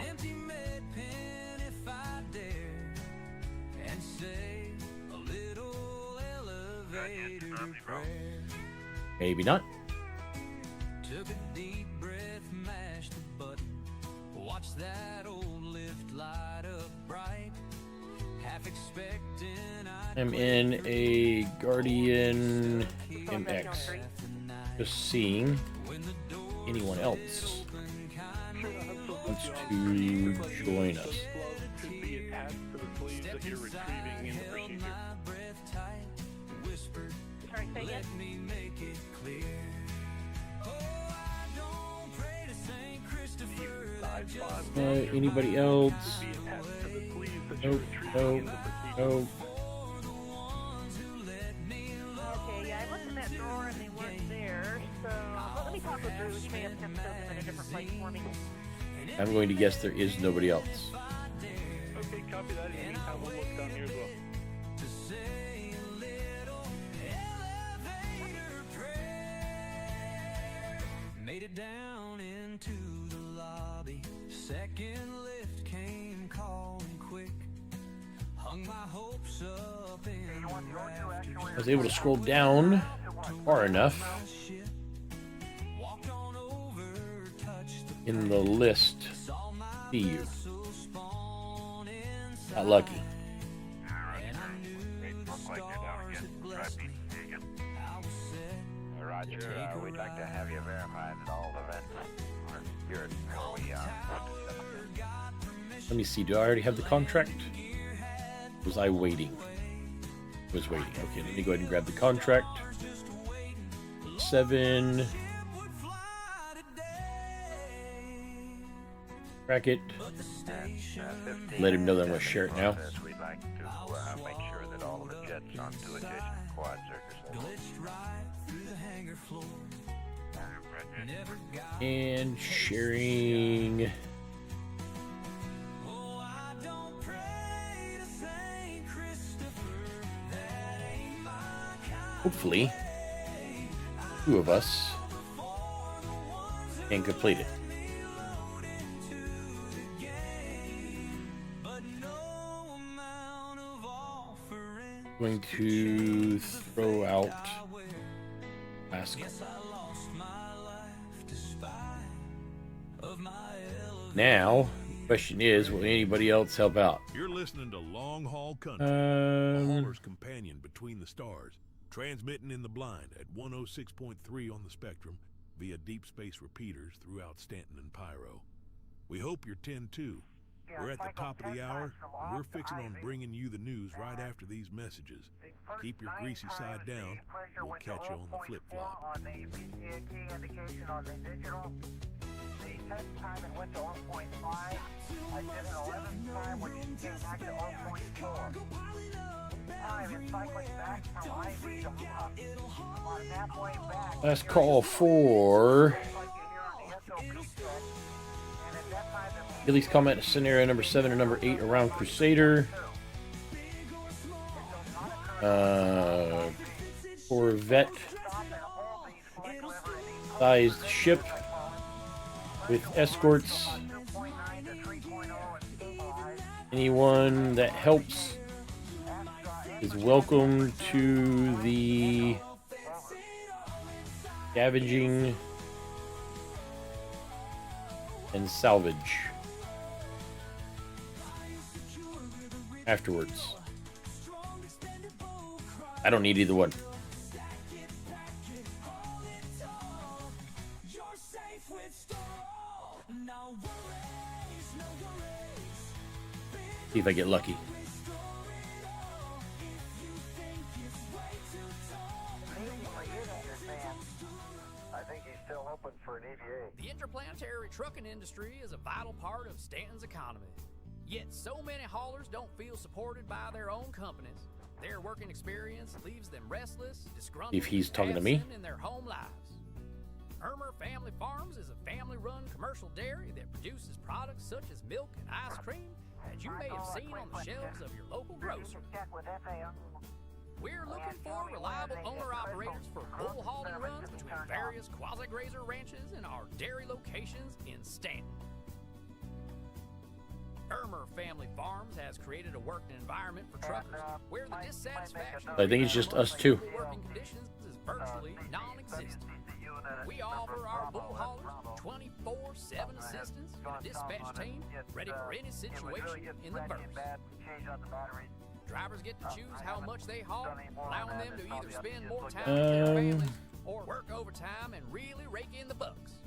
Maybe not. Took a deep breath, mashed the button. Watch that old lift light up bright. Half expecting I'm in a Guardian MX. Just seeing anyone else wants to join us. Should be attached to the sleeves that you're retrieving in the procedure. Sorry, say again. Anybody else? Nope, nope, nope. Okay, yeah, I looked in that drawer and they weren't there, so well, let me talk with Drew. He may have kept them in a different place for me. I'm going to guess there is nobody else. Okay, copy that. In the meantime, we'll look down here as well. Made it down into the lobby. Second lift came calling quick. Hung my hopes up in the rafters. I was able to scroll down far enough in the list. See you. Not lucky. Roger, we'd like to have you verified at all events. You're Let me see. Do I already have the contract? Was I waiting? Was waiting. Okay, let me go ahead and grab the contract. 7. Crack it. Let him know that I'm going to share it now. We'd like to make sure that all of the jets onto adjacent quads are disabled. And sharing. Hopefully, 2 of us can complete it. Going to throw out last. Now, the question is, will anybody else help out? You're listening to Long Haul Country, the hauler's companion between the stars, transmitting in the blind at 106.3 on the spectrum via deep space repeaters throughout Stanton and Pyro. We hope you're 10-2. We're at the top of the hour, and we're fixing on bringing you the news right after these messages. Keep your greasy side down. We'll catch you on the flip-flop. On the PCAT indication on the digital. The test time it went to 1.5. I did an 11th time, which came back to 1.4. Time is cycling back from IV to hookup. About halfway back. Last call for Gilly's comment scenario number 7 and number 8 around Crusader. Corvette sized ship with escorts. Anyone that helps is welcome to the scavenging and salvage afterwards. I don't need either one. See if I get lucky. I think he's still open for an EVA. The interplanetary trucking industry is a vital part of Stanton's economy. Yet so many haulers don't feel supported by their own companies. Their working experience leaves them restless, disgruntled, If he's talking to me. absent in their home lives. Ermer Family Farms is a family-run commercial dairy that produces products such as milk and ice cream that you may have seen on the shelves of your local grocery. We're looking for reliable owner-operators for bull hauling runs between various quasi-grazer ranches and our dairy locations in Stanton. Ermer Family Farms has created a working environment for truckers where the dissatisfaction I think it's just us two. working conditions is virtually non-existent. We offer our bull haulers 24/7 assistance and a dispatch team ready for any situation in the verse. Drivers get to choose how much they haul, allowing them to either spend more time with their families or work overtime and really rake in the bucks.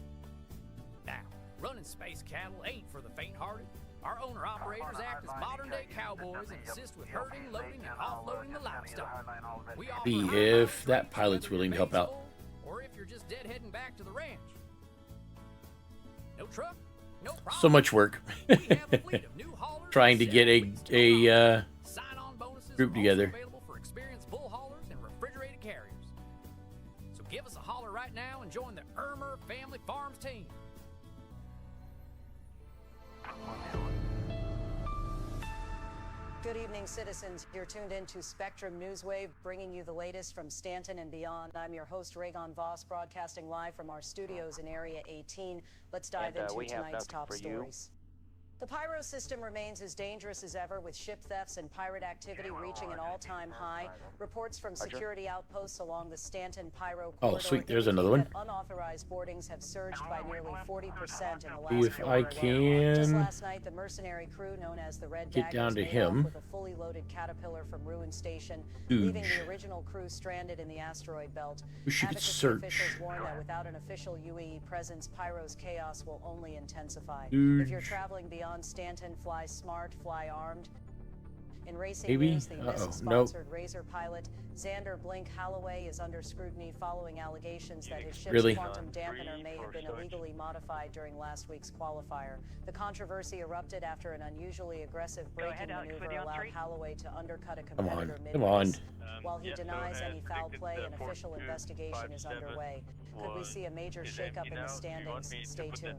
Now, running space cattle ain't for the faint-hearted. Our owner-operators act as modern-day cowboys and assist with herding, loading, and offloading the livestock. We offer See if that pilot's willing to help out. or if you're just dead heading back to the ranch. No truck, no problem. So much work. Trying to get a group together. Available for experienced bull haulers and refrigerated carriers. So give us a holler right now and join the Ermer Family Farms team. Good evening, citizens. You're tuned in to Spectrum Newswave, bringing you the latest from Stanton and beyond. I'm your host, Reagan Voss, broadcasting live from our studios in Area 18. Let's dive into tonight's top stories. The pyro system remains as dangerous as ever, with ship thefts and pirate activity reaching an all-time high. Reports from security outposts along the Stanton pyro corridor sweet, there's another one. indicate that unauthorized boardings have surged by nearly 40% in the last See if I quarter. Just can last night, the mercenary crew known as the Red get down Daggers to made off him. with a fully loaded Caterpillar from Ruin Station, Huge. leaving the original crew stranded in the asteroid belt. We should Advocacy search. officials warn that without an official UE presence, Pyro's chaos will only intensify. Huge. If you're traveling beyond Stanton, fly smart, fly armed. In racing Maybe? news, the Uh-oh. NIST-sponsored Razor pilot Xander Blink Holloway is under scrutiny following allegations that his ship's Really? quantum dampener may have been illegally modified during last week's qualifier. The controversy erupted after an unusually aggressive braking maneuver allowed Holloway to undercut a Come on, competitor come on. mid-race. While he denies any foul play, an official investigation is underway. Could we see a major shakeup in the standings? Stay tuned.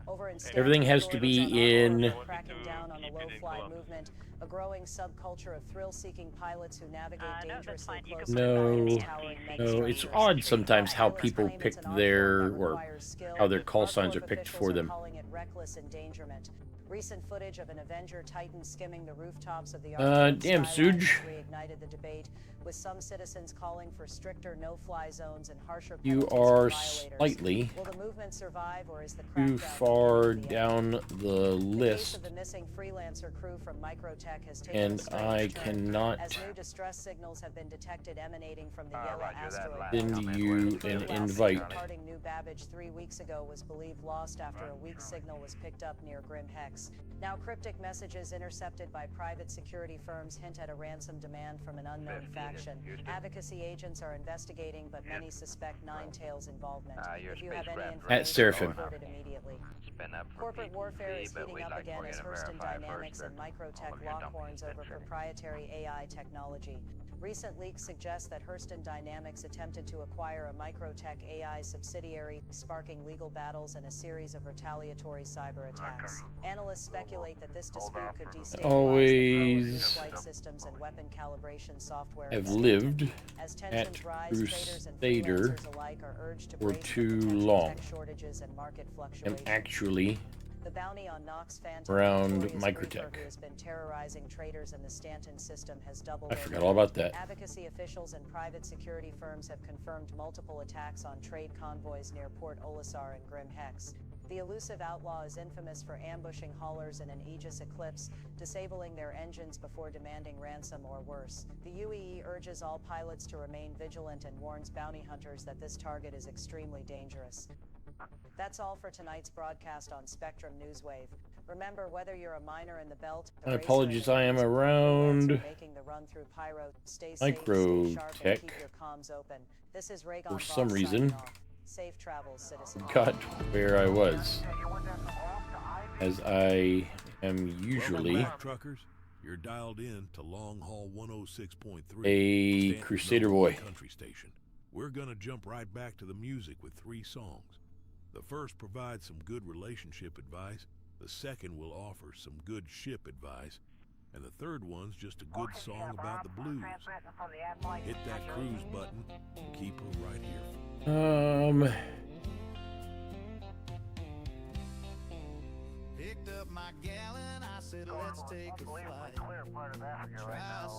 Over in Stanton, Everything has to be in. cracking down on the low-fly movement, a growing subculture of thrill-seeking pilots who navigate dangerously close to No, various towering no, it's odd sometimes how people pick their, or how their call signs are picked for them. calling it reckless endangerment. Recent footage of an Avenger Titan skimming the rooftops of the Damn, Suge. reignited the debate, with some citizens calling for stricter no-fly zones and harsher You penalties for are violators. slightly Will the movement survive, or is the too crackdown far down the The case list, of the missing freelancer crew from Microtech has taken and a strange I turn, cannot as new distress signals have been detected emanating from the yellow asteroid send you an invite. departing New Babbage 3 weeks ago was believed lost after a weak signal was picked up near Grim Hex. Now cryptic messages intercepted by private security firms hint at a ransom demand from an unknown faction. Advocacy agents are investigating, but many suspect Ninetail's involvement. If you have any At information, Seraphim. report it immediately. Corporate warfare is heating up again as Hurston Dynamics and Microtech lock horns over proprietary AI technology. Recent leaks suggest that Hurston Dynamics attempted to acquire a Microtech AI subsidiary, sparking legal battles and a series of retaliatory cyber attacks. Analysts speculate that this dispute could destabilize Always flight systems and weapon calibration software. have in lived Stanton. As tensions at rise, traders and Crusader freelancers alike are urged to for brace for too potential long. tech shortages and market I'm fluctuations. actually The bounty on Knox Phantom, around notorious Microtech. reaper who has been terrorizing traders in the Stanton system, has doubled. I forgot over. all about that. Advocacy officials and private security firms have confirmed multiple attacks on trade convoys near Port Olisar and Grim Hex. The elusive outlaw is infamous for ambushing haulers in an Aegis Eclipse, disabling their engines before demanding ransom or worse. The UEE urges all pilots to remain vigilant and warns bounty hunters that this target is extremely dangerous. That's all for tonight's broadcast on Spectrum Newswave. Remember, whether you're a miner in the belt, My apologies, I am around making the run through Pyro, stay safe, Micro stay sharp, Tech. and keep your comms open. This is Raygon For Voss some signing reason. off. Safe travels, citizen. Got where I was, as I am usually. Welcome back, truckers. You're dialed in to Long Haul 106.3, A Stanton's Crusader number one boy. country station. We're gonna jump right back to the music with 3 songs. The first provides some good relationship advice. The second will offer some good ship advice. And the third one's just a good song about the blues. Hit that cruise button and keep her right here.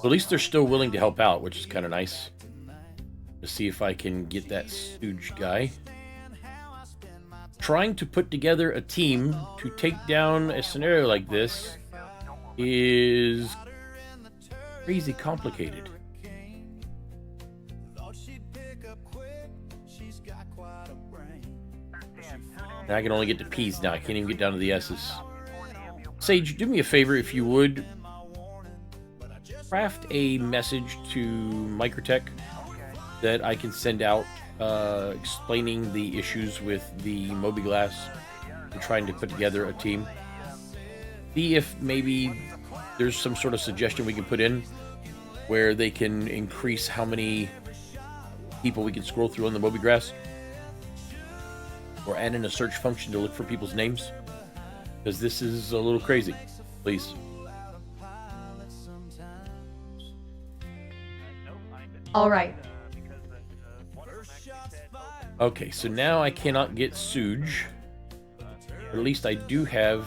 At least they're still willing to help out, which is kind of nice. To see if I can get that stooge guy. Trying to put together a team to take down a scenario like this is crazy complicated. And I can only get to P's now. I can't even get down to the S's. Sage, do me a favor if you would. Craft a message to Microtech that I can send out explaining the issues with the Moby-Glass and trying to put together a team. See if maybe there's some sort of suggestion we can put in where they can increase how many people we can scroll through on the Moby-Glass, or add in a search function to look for people's names, because this is a little crazy. Please. All right. Okay, so now I cannot get Suge. Or at least I do have...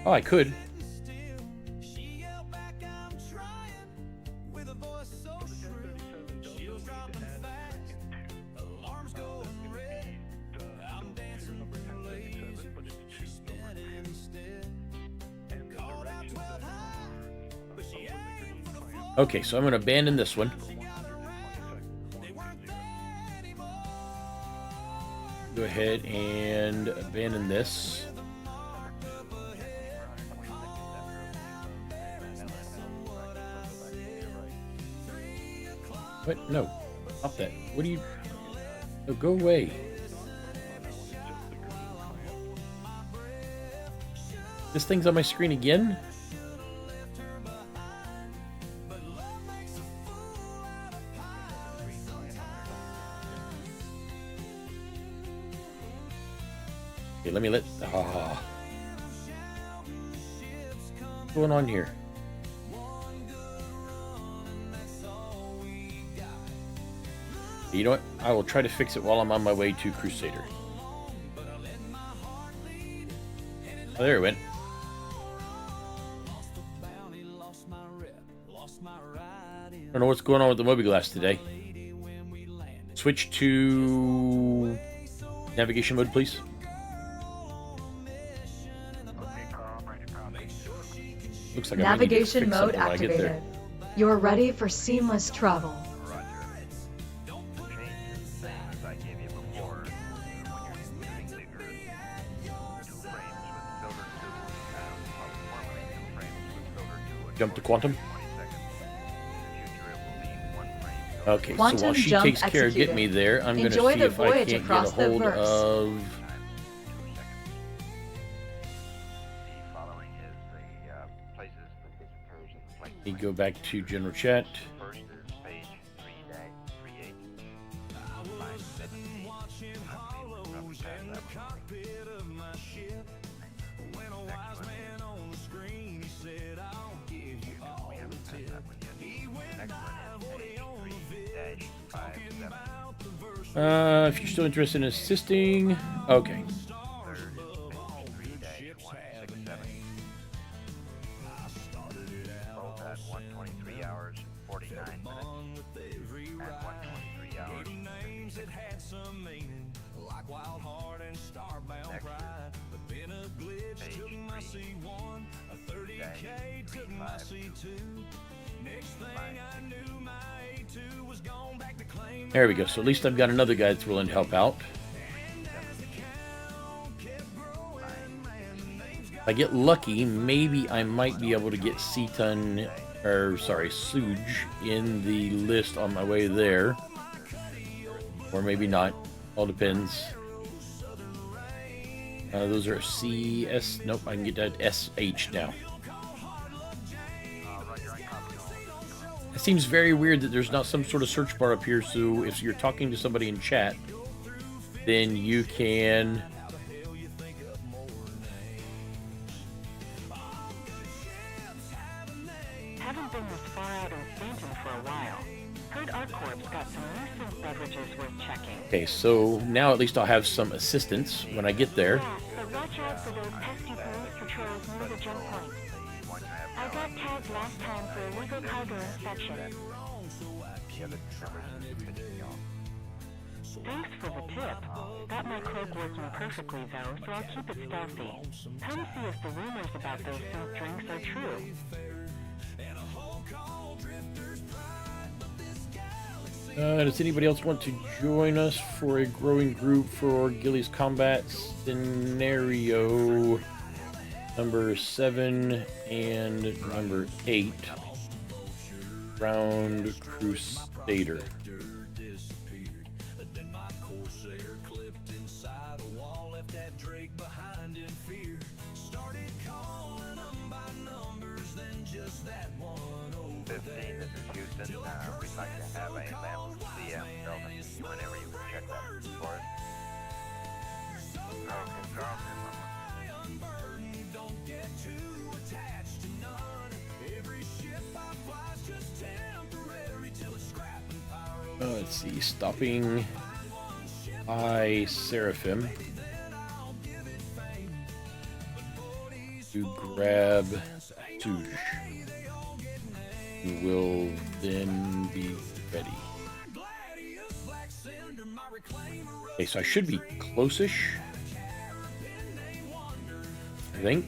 Oh, I could. Okay, so I'm going to abandon this one. Go ahead and abandon this. What? No. Stop that. What do you... No, go away. This thing's on my screen again? Okay, let me let... What's going on here? You know what? I will try to fix it while I'm on my way to Crusader. Oh, there it went. I don't know what's going on with the Moby-Glass today. Switch to navigation mode, please. Looks like Navigation mode when I get there. activated. You're ready for seamless travel. Jump to quantum. Okay, Quantum so while she jump takes care of getting me there, I'm going to see Enjoy the if I voyage can't across get a the hold verse. of... Let me go back to general chat. If you're still interested in assisting, okay. There we go. So at least I've got another guy that's willing to help out. If I get lucky, maybe I might be able to get Suge in the list on my way there. Or maybe not. All depends. Those are CS. Nope, I can get that SH now. It seems very weird that there's not some sort of search bar up here, so if you're talking to somebody in chat, then you can... Haven't been this far out in Stanton for a while. Heard our corp's got some recent beverages worth checking. Okay, so now at least I'll have some assistance when I get there. Yeah, but watch out for those pesky police patrols near the jump point. I got tagged last time for illegal cargo inspection. Thanks for the tip. Got my cloak working perfectly though, so I'll keep it stealthy. Come see if the rumors about those silk drinks are true. Does anybody else want to join us for a growing group for Gilly's combat scenario number 7 and number 8? Round Crusader. We'd like to have a map CM building whenever you can check that for us. Let's see, stopping by Seraphim to grab Suge, who will then be ready. Okay, so I should be close-ish, I think.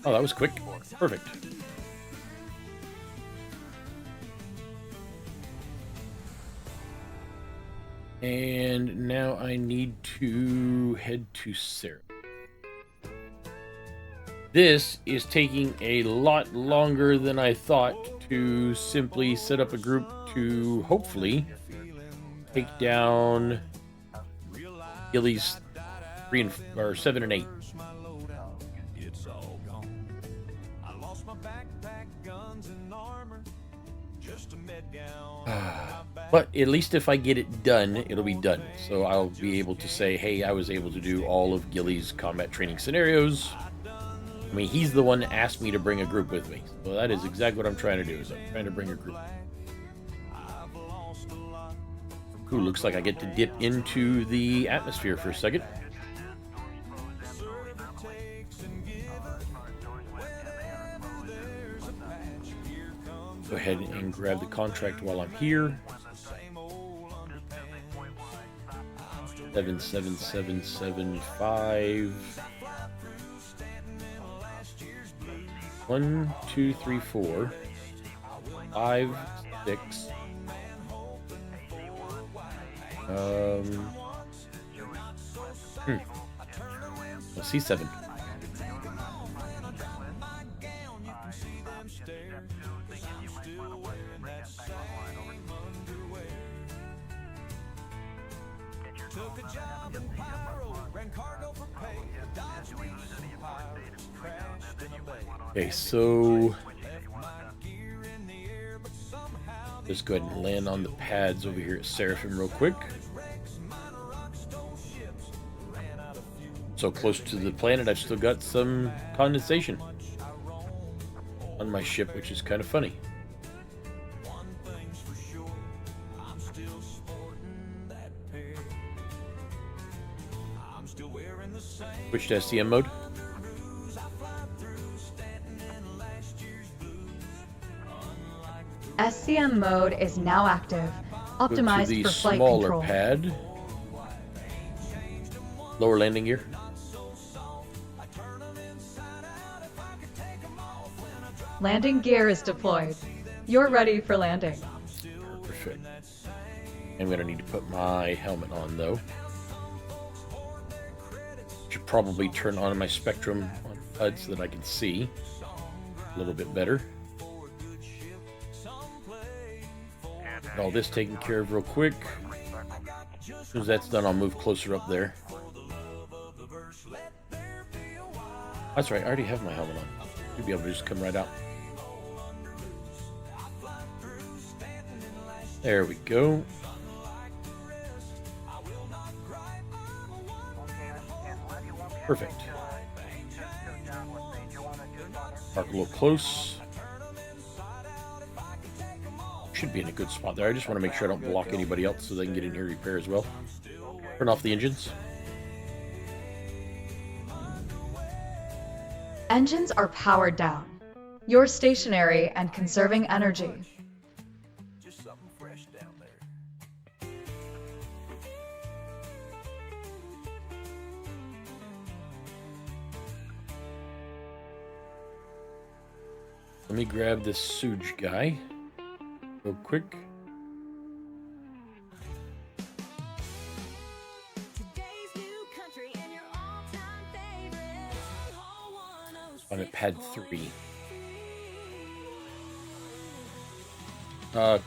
Oh, that was quick. Perfect. And now I need to head to Sarah. This is taking a lot longer than I thought to simply set up a group to hopefully take down Gilly's 7 and 8. But at least if I get it done, it'll be done. So I'll be able to say, hey, I was able to do all of Gilly's combat training scenarios. I mean, he's the one that asked me to bring a group with me. So that is exactly what I'm trying to do, is I'm trying to bring a group. Ooh, looks like I get to dip into the atmosphere for a second. Go ahead and grab the contract while I'm here. 77775. 1, 2, 3, 4, 5, 6. C7. Okay, so let's go ahead and land on the pads over here at Seraphim real quick. So close to the planet, I've still got some condensation on my ship, which is kind of funny. Switch to SCM mode. SCM mode is now active, Go to optimized the for flight smaller control. pad. Lower landing gear. Landing gear is deployed. You're ready for landing. Perfect. I'm gonna need to put my helmet on though. Should probably turn on my spectrum on HUD so that I can see a little bit better. Get all this taken care of real quick. As soon as that's done, I'll move closer up there. That's right, I already have my helmet on. You'll be able to just come right out. There we go. Perfect. Park a little close. Should be in a good spot there. I just want to make sure I don't block anybody else so they can get in here and repair as well. Turn off the engines. Engines are powered down. You're stationary and conserving energy. Just something fresh down there. Let me grab this Suge guy real quick. I'm at pad 3.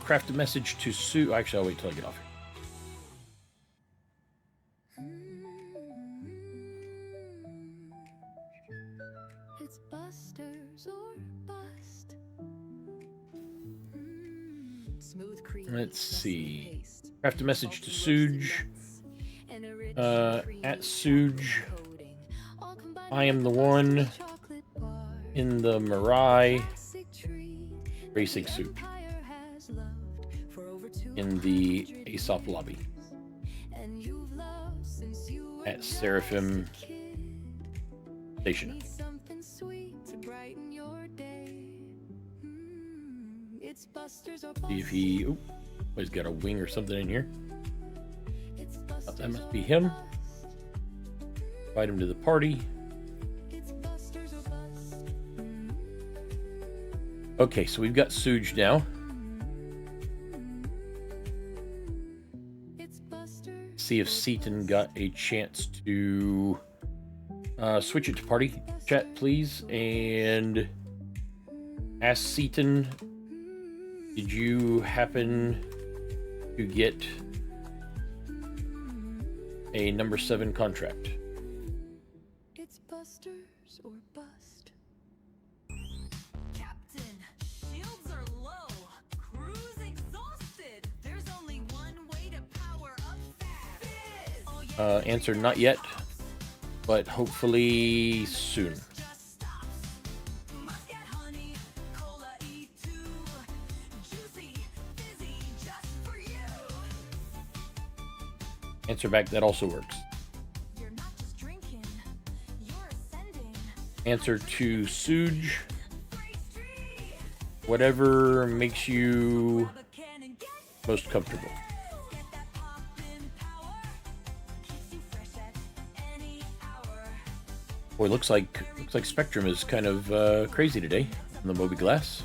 Craft a message to Sue. Actually, I'll wait till I get off here. It's busters or bust. Smooth cream. Let's see. Craft a message to Suge. At Suge. I am the one in the Mirai racing suit in the Aesop lobby at Seraphim Station. See if he... Oh, he's got a wing or something in here. Oh, that must be him. Invite him to the party. Okay, so we've got Suge now. See if Seaton got a chance to switch it to party chat, please, and ask Seaton, did you happen to get a number 7 contract? It's busters or bust. Answer not yet, but hopefully soon. Answer back, that also works. Answer to Suge. Whatever makes you most comfortable. Boy, looks like Spectrum is kind of crazy today on the Moby Glass.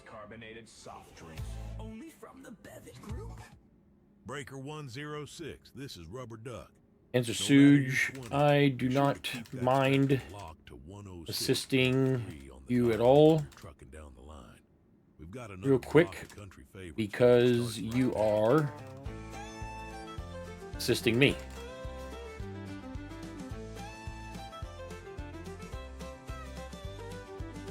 Carbonated soft drinks, only from the Babbage Group. Breaker 106, this is Rubber Duck. Answer Suge, I do not mind assisting you at all. Real quick, because you are assisting me.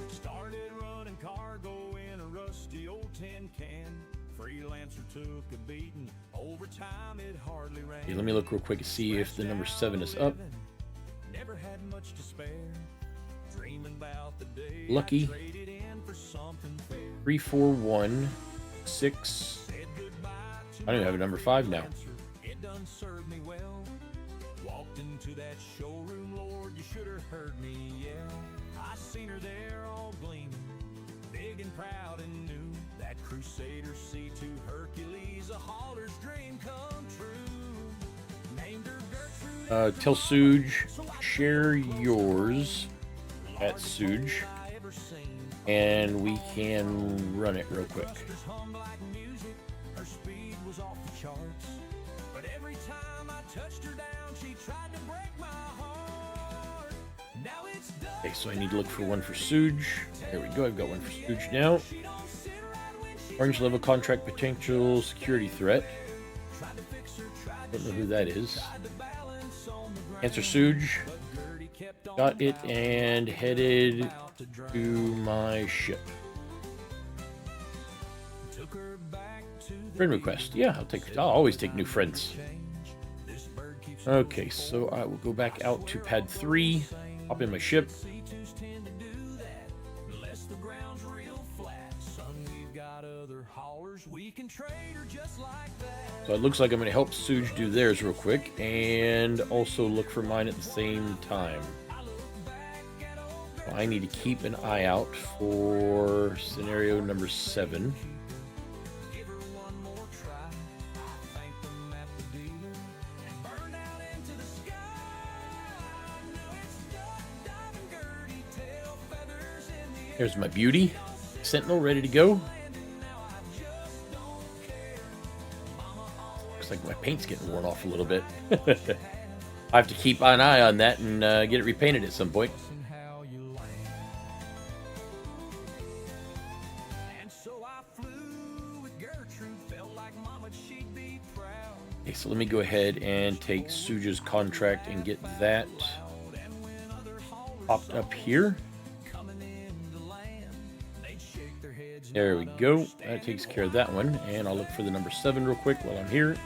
Started running cargo in a rusty old tin can. Freelancer took a beating. Over time it hardly ran. Okay, let me look real quick to see if the number 7 is up. Never had much to spare. Lucky. 3, 4, 1, 6. I don't even have a number 5 now. It done served me well. Walked into that showroom, Lord, you should have heard me yell. I seen her there all gleaming, big and proud and new. That Crusader C2 Hercules, a hauler's dream come true. Named her Gertrude. Tell Suge, share yours at Suge, and we can run it real quick. Her speed was off the charts, but every time I touched her down, she tried to break my heart. Now it's done. Okay, so I need to look for one for Suge. There we go, I've got one for Suge now. Orange level contract potential security threat. Don't know who that is. Answer Suge. Got it and headed to my ship. Friend request. Yeah, I'll always take new friends. Okay, so I will go back out to pad 3, hop in my ship. So it looks like I'm going to help Suge do theirs real quick and also look for mine at the same time. I need to keep an eye out for scenario number 7. There's my beauty. Sentinel ready to go. Looks like my paint's getting worn off a little bit. I have to keep an eye on that and get it repainted at some point. Okay, so let me go ahead and take Suge's contract and get that popped up here. There we go. That takes care of that one. And I'll look for the number 7 real quick while I'm here.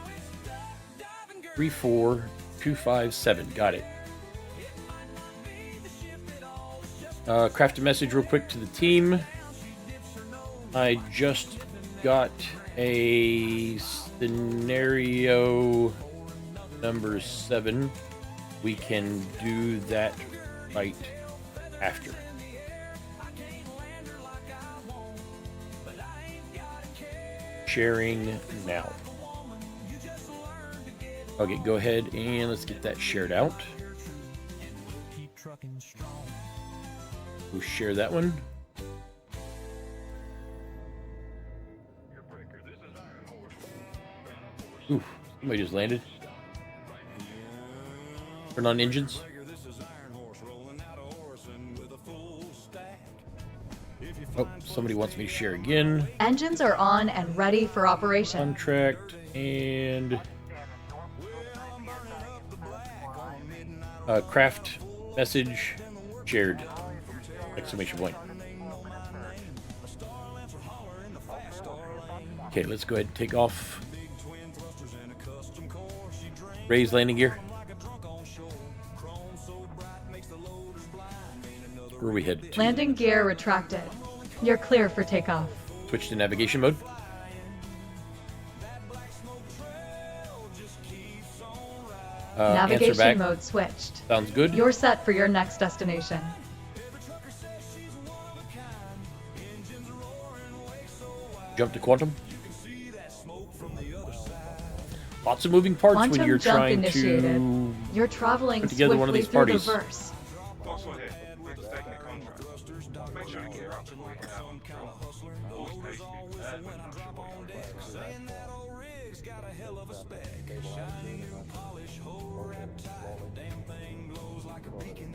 3, 4, 2, 5, 7. Got it. Craft a message real quick to the team. I just got a scenario number 7. We can do that right after. Sharing now. Okay, go ahead and let's get that shared out. We'll share that one. Ooh, somebody just landed. Turn on engines. Oh, somebody wants me to share again. Engines are on and ready for operation. Contract and craft message shared. Exclamation point. Okay, let's go ahead and take off. Raise landing gear. Where are we headed to? Landing gear retracted. You're clear for takeoff. Switch to navigation mode. Navigation mode switched. Sounds good. You're set for your next destination. Jump to quantum. Lots of moving parts Quantum when you're jump trying initiated. to You're traveling put together one of these swiftly parties. through the verse.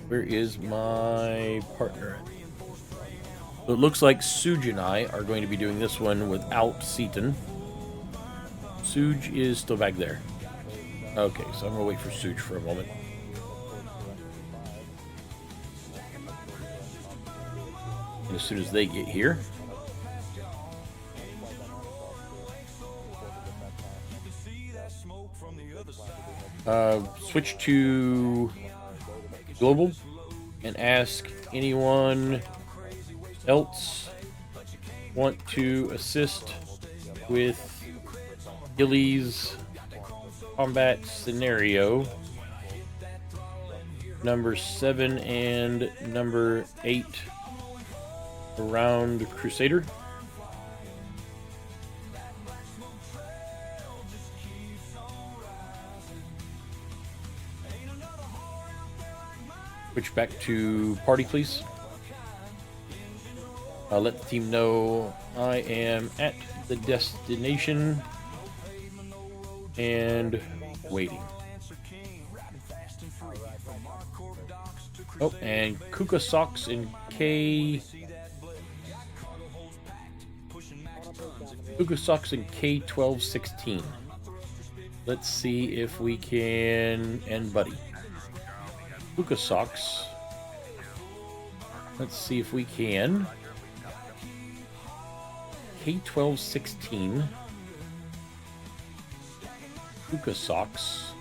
Where is my partner? So it looks like Suge and I are going to be doing this one without Seaton. Suge is still back there. Okay, so I'm going to wait for Suge for a moment. And as soon as they get here, switch to global. and ask anyone else want to assist with Gilly's combat scenario. Number 7 and number 8 around Crusader. Switch back to party, please. Let the team know I am at the destination and waiting. Oh, and Kuka Socks and K1216. Let's see if we can end Buddy. Kuka Socks. Let's see if we can. K1216. Kuka Socks.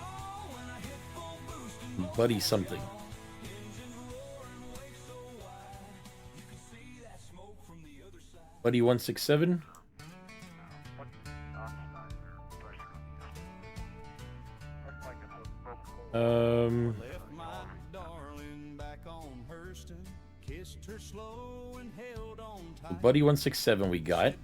Buddy something. Buddy 167. Buddy 167 we got.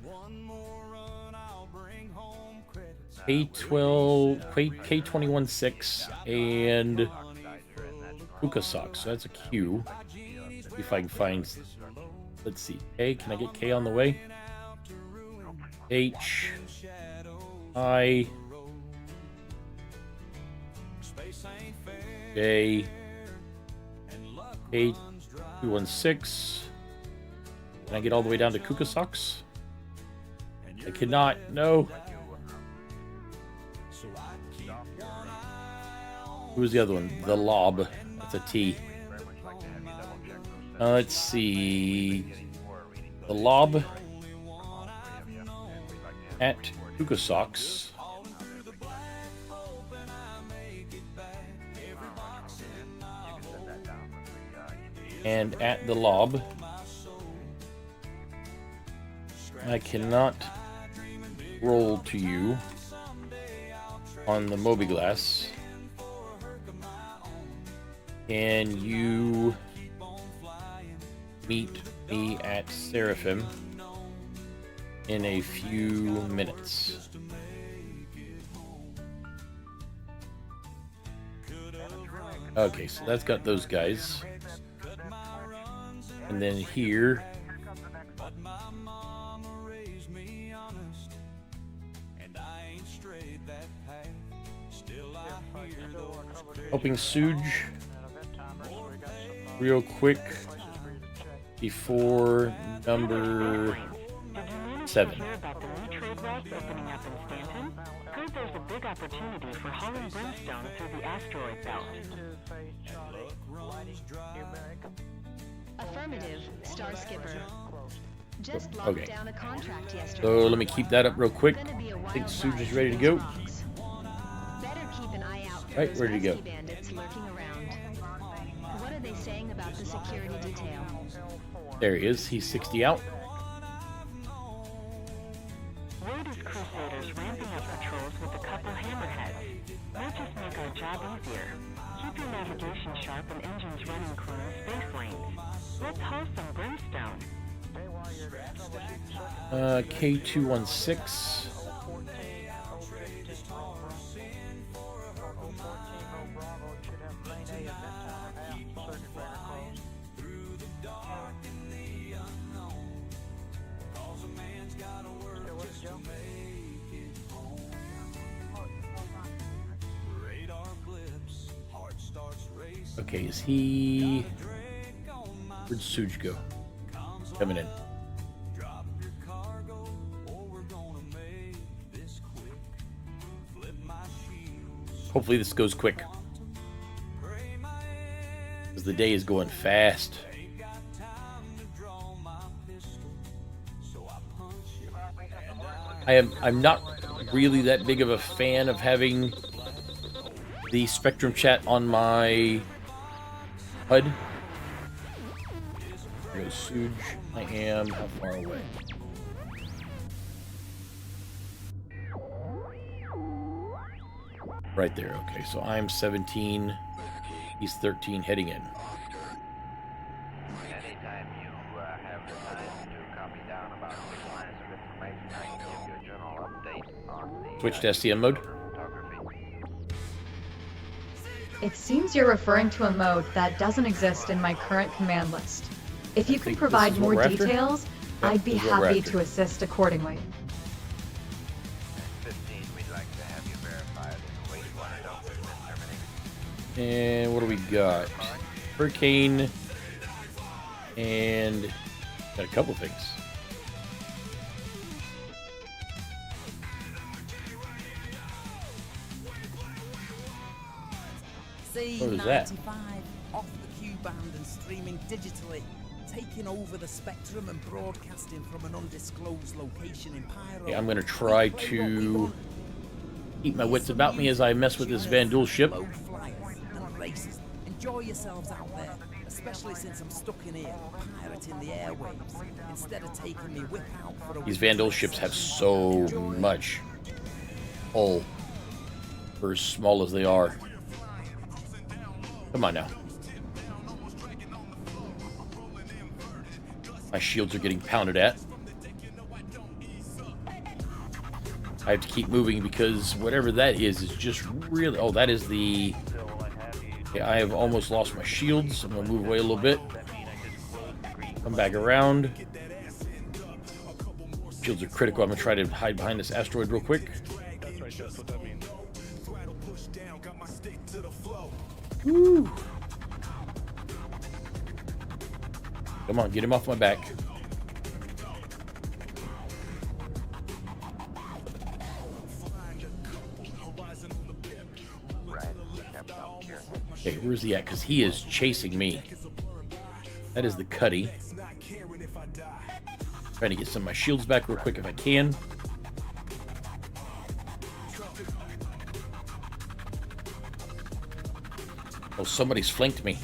K216 and Kuka Socks. So that's a Q. If I can find. Let's see. K. Can I get K on the way? H. I. J. K216. Can I get all the way down to Kuka Socks? I cannot. No. Who was the other one? The Lob. That's a T. Let's see. The Lob at Kuka Socks. And at the Lob. I cannot roll to you on the Mobiglass. Can you meet me at Seraphim in a few minutes? Okay, so that's got those guys. And then here, helping Suge real quick before number 7. There's a big opportunity for hauling brimstone through the asteroid belt. Affirmative, Star Skipper. Just locked down a contract yesterday. So let me keep that up real quick. I think Suge is ready to go. Better keep an eye out for Right, where did he go? bandits lurking around. What are they saying about the security detail? There he is. He's 60 out. Word is Crusaders ramping up patrols with a couple hammerheads. Might just make our job easier. Keep your navigation sharp and engines running clear in space lanes. Let's haul some brimstone. K216. Okay, is he... Where'd Suge go? Coming in. Hopefully this goes quick, because the day is going fast. I'm not really that big of a fan of having the Spectrum chat on my HUD, There goes Suge. I am how far away? Right there. Okay, so I'm 17. He's 13, heading in. Anytime you have the time to copy down about 6 lines of information, I can give you a general update on the Switch to STM mode. It seems you're referring to a mode that doesn't exist in my current command list. If you can provide more details, I'd be happy to assist accordingly. 15, we'd like to have you verify the wastewater dump has been terminated. And what do we got? Hurricane. And got a couple things. What was that? Off the Q-band and streaming digitally, taking over the spectrum and broadcasting from an undisclosed location in Pyro. Yeah, I'm going to try to keep my wits about me as I mess with this Van Duel ship. Enjoy yourselves out there, especially since I'm stuck in here, pirating the airwaves, instead of taking me whip out for a... These Van Duel ships have so much hull for as small as they are. Come on now. My shields are getting pounded at. I have to keep moving because whatever that is just really... Oh, that is the... Okay, I have almost lost my shields. I'm going to move away a little bit. Come back around. Shields are critical. I'm going to try to hide behind this asteroid real quick. Woo. Come on, get him off my back. Okay, where's he at? Because he is chasing me. That is the Cuddy. Trying to get some of my shields back real quick if I can. Oh, somebody's flanked me.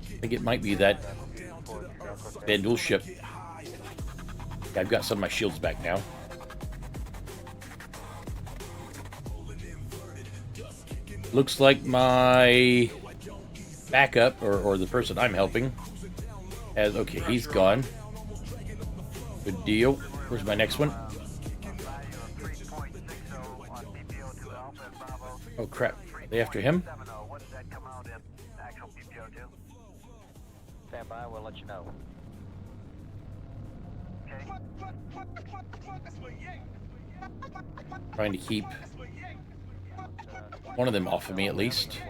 I think it might be that Van Duel ship. Yeah, I've got some of my shields back now. Looks like my backup, or the person I'm helping, has... Okay, he's gone. Good deal. Where's my next one? Oh crap, are they after him? Stand by, we'll let you know. Trying to keep one of them off of me at least.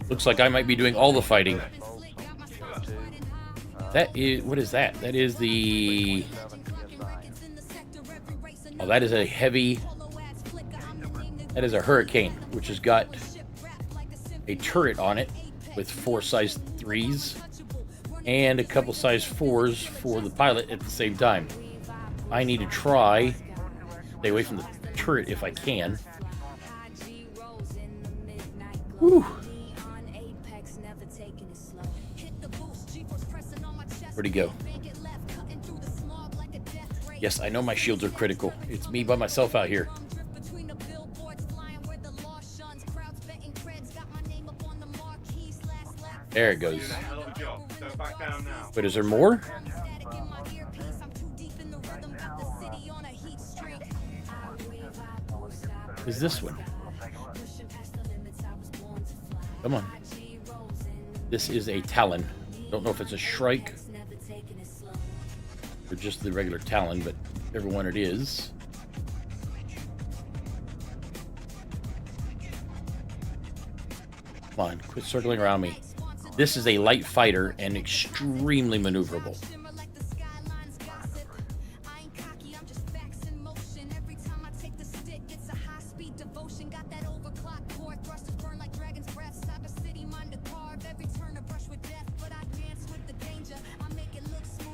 Looks like I might be doing all the fighting. That is... What is that? That is the... Oh, that is a heavy... That is a Hurricane, which has got a turret on it with 4 size 3s and a couple size 4s for the pilot at the same time. I need to try stay away from the turret if I can. Whew. Where'd he go? Yes, I know my shields are critical. It's me by myself out here. There it goes. But is there more? Is this one? Come on. This is a Talon. Don't know if it's a Shrike or just the regular Talon, but whichever one it is. Come on, quit circling around me. This is a light fighter and extremely maneuverable.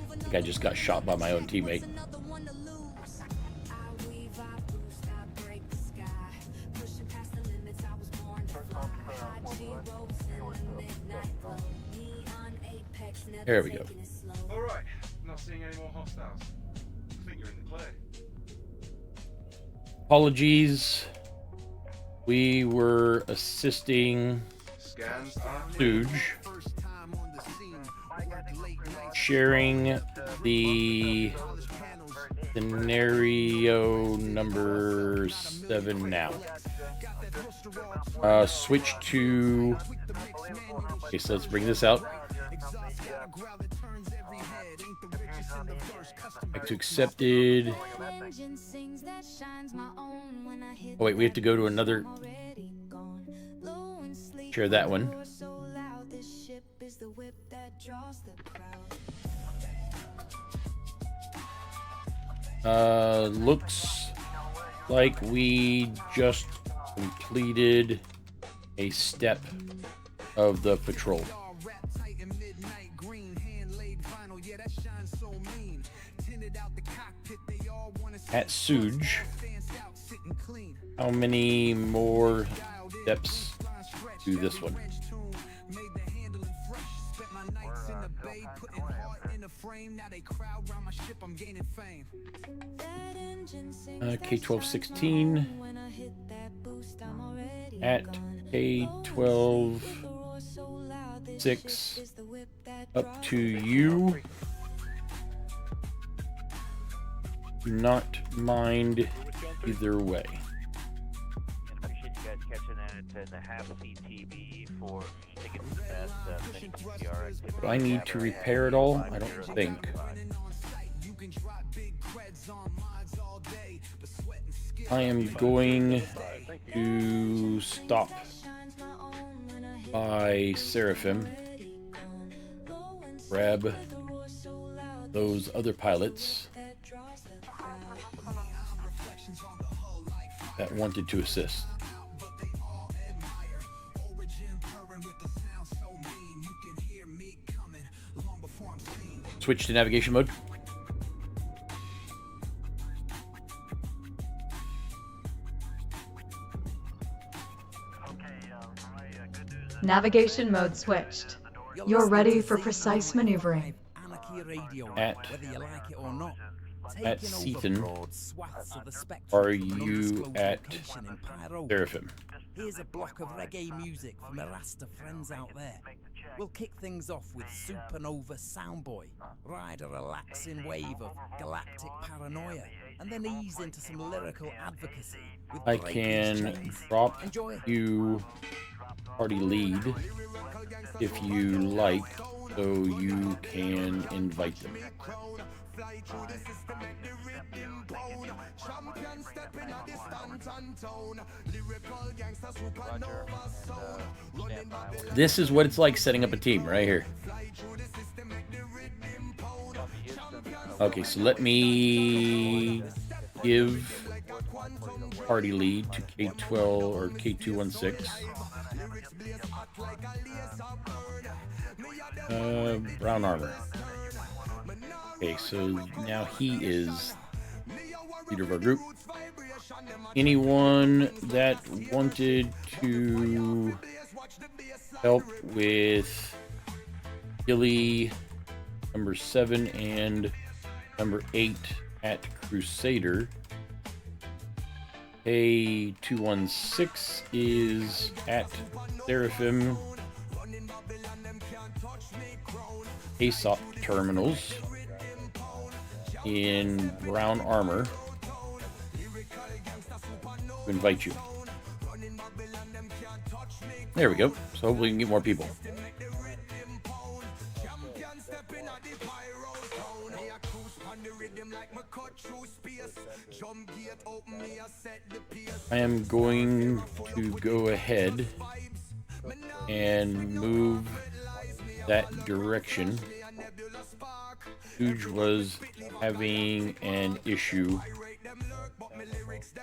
I think I just got shot by my own teammate. There we go. Alright, not seeing any more hostiles. I think you're in the clear. Apologies. We were assisting Stooge, sharing the scenario number 7 now. Switch to... Okay, so let's bring this out. Back to accepted. Oh wait, we have to go to another. Share that one. Looks like we just completed a step of the patrol. At Suge, how many more steps to this one? K1216 at K12-6 up to you. Do not mind either way. Appreciate you guys catching that in the half CTB for taking the best CPR activity. Do I need to repair it all? I don't think. I am going to stop by Seraphim, grab those other pilots that wanted to assist. Switch to navigation mode. Navigation mode switched. You're ready for precise maneuvering. At Seaton, are you at Seraphim? Here's a block of reggae music from the Rasta friends out there. We'll kick things off with Supernova Soundboy, ride a relaxing wave of galactic paranoia, and then ease into some lyrical advocacy with I can drop you party lead if you like, so you can invite them. This is what it's like setting up a team right here. Okay, so let me give party lead to K12 or K216. Brown armor. Okay, so now he is leader of our group. Anyone that wanted to help with Gilly number 7 and number 8 at Crusader. A216 is at Seraphim ASOP terminals in brown armor to invite you. There we go. So hopefully we can get more people. I am going to go ahead and move that direction. Huge was having an issue,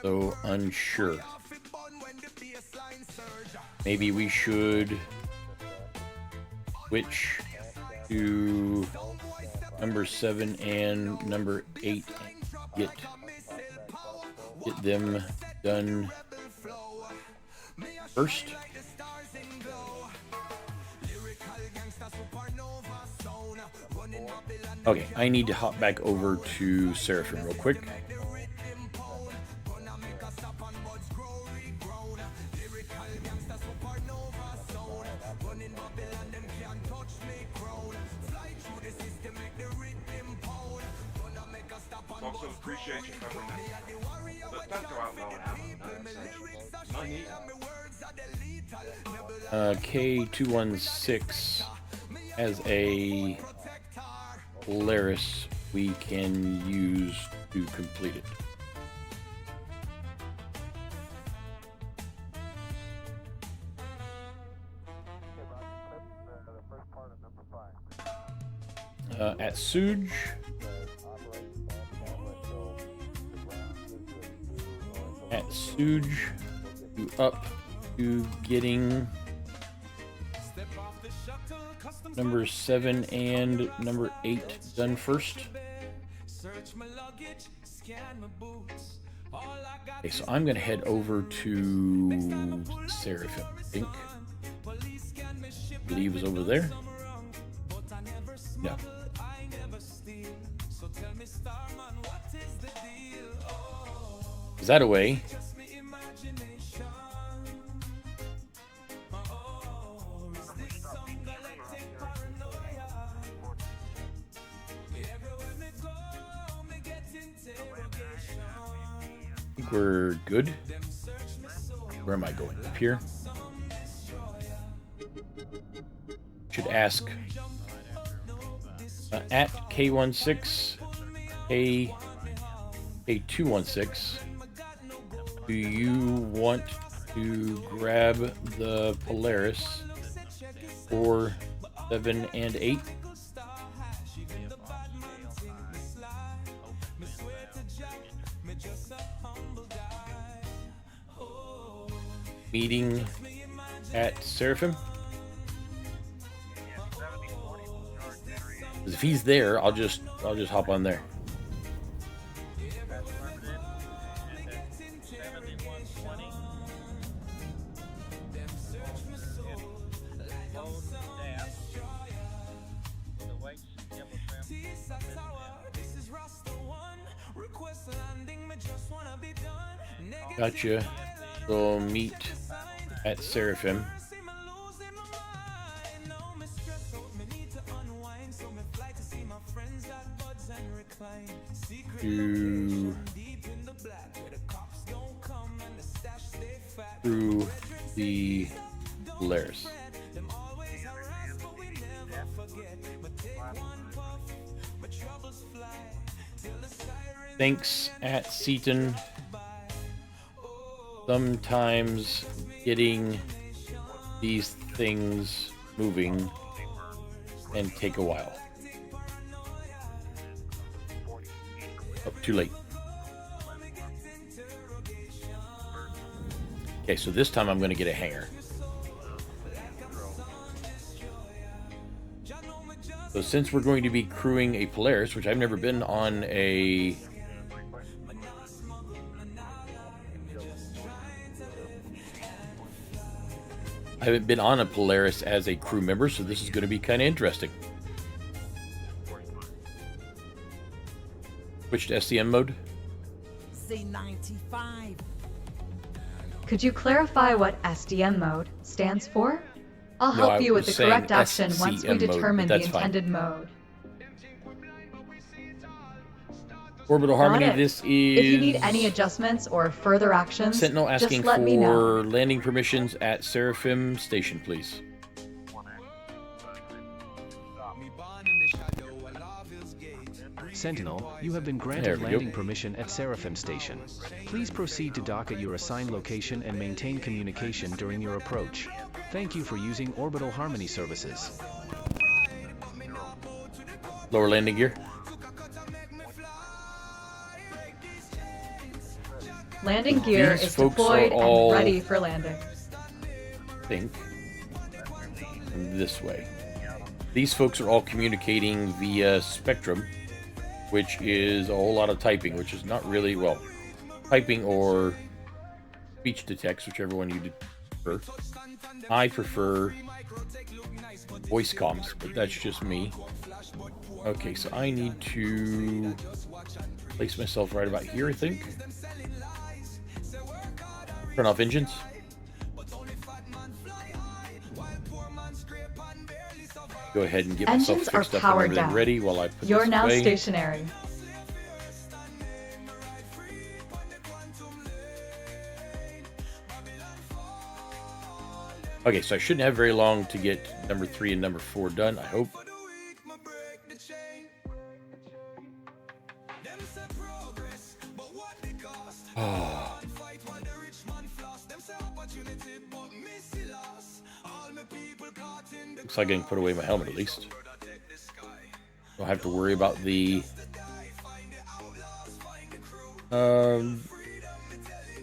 so unsure. Maybe we should switch to number 7 and number 8 and get them done first. Okay, I need to hop back over to Seraphim real quick. Also appreciate you covering that. But don't go out low now. K216 as a Polaris we can use to complete it. At Suge. At Suge, you up to getting number 7 and number 8 done first. Okay, so I'm going to head over to Seraphim, I think. I believe it was over there. No. Is that a way? I think we're good. Where am I going? Up here? Should ask at K16, K216. Do you want to grab the Polaris for 7 and 8? Meeting at Seraphim? If he's there, I'll just hop on there. Gotcha. So meet at Seraphim. Through the Polaris. Thanks at Seaton. Sometimes getting these things moving can take a while. Oh, too late. Okay, so this time I'm going to get a hanger. So since we're going to be crewing a Polaris, which I've never been on a... I haven't been on a Polaris as a crew member, so this is going to be kind of interesting. Switch to SCM mode. C95. Could you clarify what SDM mode stands for? I'll No, help you with the correct action SCM once we mode, but determine the that's fine. intended mode. Orbital Got Harmony, it. this is... If you need any adjustments or further actions, Sentinel asking just let me know. for landing permissions at Seraphim Station, please. Sentinel, you have been There granted we landing go. permission at Seraphim Station. Please proceed to dock at your assigned location and maintain communication during your approach. Thank you for using Orbital Harmony services. Lower landing gear. Landing gear These is folks deployed are all- and ready for landing. Think this way. These folks are all communicating via Spectrum, which is a whole lot of typing, which is not really, well, typing or speech to text, whichever one you I prefer voice comms, but that's just me. Okay, so I need to place myself right about here, I think. Turn off engines. Go ahead and get myself fixed up and everything ready while I put You're this now away. stationary. Okay, so I shouldn't have very long to get number 3 and number 4 done, I hope. Oh. Looks like I can put away my helmet at least. Don't have to worry about the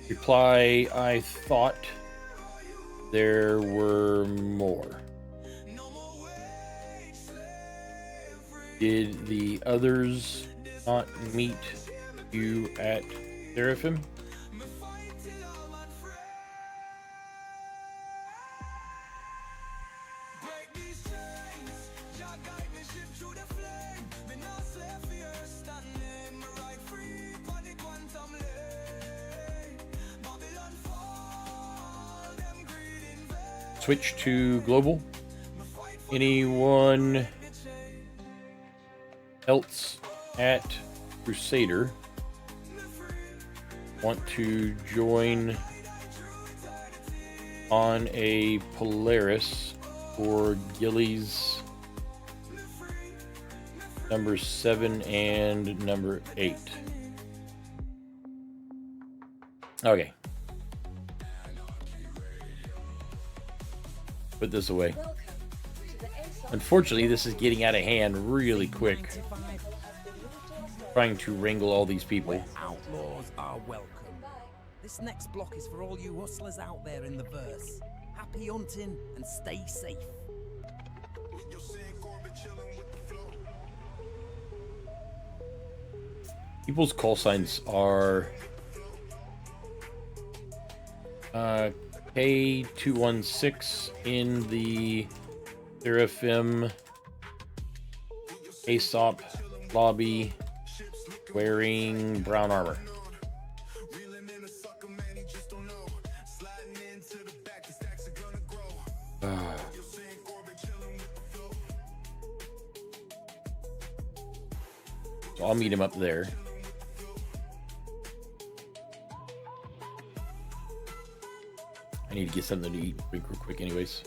reply. I thought there were more. Did the others not meet you at Seraphim? Switch to global. Anyone else at Crusader want to join on a Polaris for Gilly's number 7 and number 8? Okay. Put this away. Unfortunately, this is getting out of hand really quick. Trying to wrangle all these people. Outlaws are welcome. This next block is for all you hustlers out there in the verse. Happy hunting and stay safe. People's call signs are K216 in the Seraphim Aesop lobby wearing brown armor. So I'll meet him up there. I need to get something to eat real quick anyways.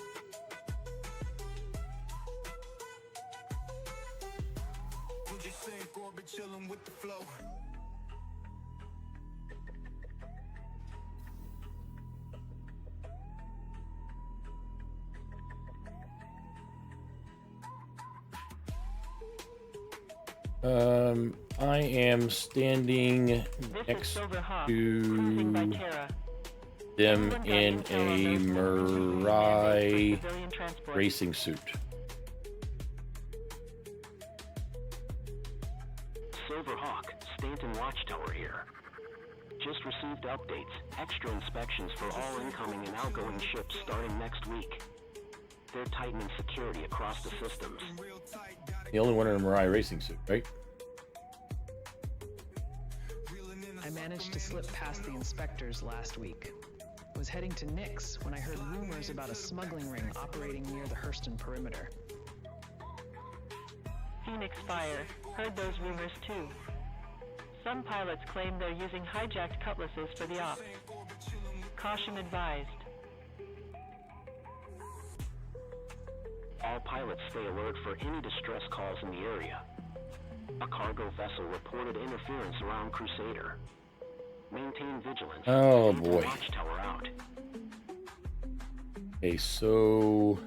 I am standing next to them in a Mirai racing suit. Silverhawk, Stanton Watchtower here. Just received updates. Extra inspections for all incoming and outgoing ships starting next week. They're tightening security across the systems. The only one in a Mirai racing suit, right? I managed to slip past the inspectors last week. Was heading to Nix when I heard rumors about a smuggling ring operating near the Hurston perimeter. Phoenix Fire. Heard those rumors too. Some pilots claim they're using hijacked cutlasses for the op. Caution advised. All pilots stay alert for any distress calls in the area. A cargo vessel reported interference around Crusader. Maintain vigilance. Oh Stanton boy. Watchtower out. Okay, so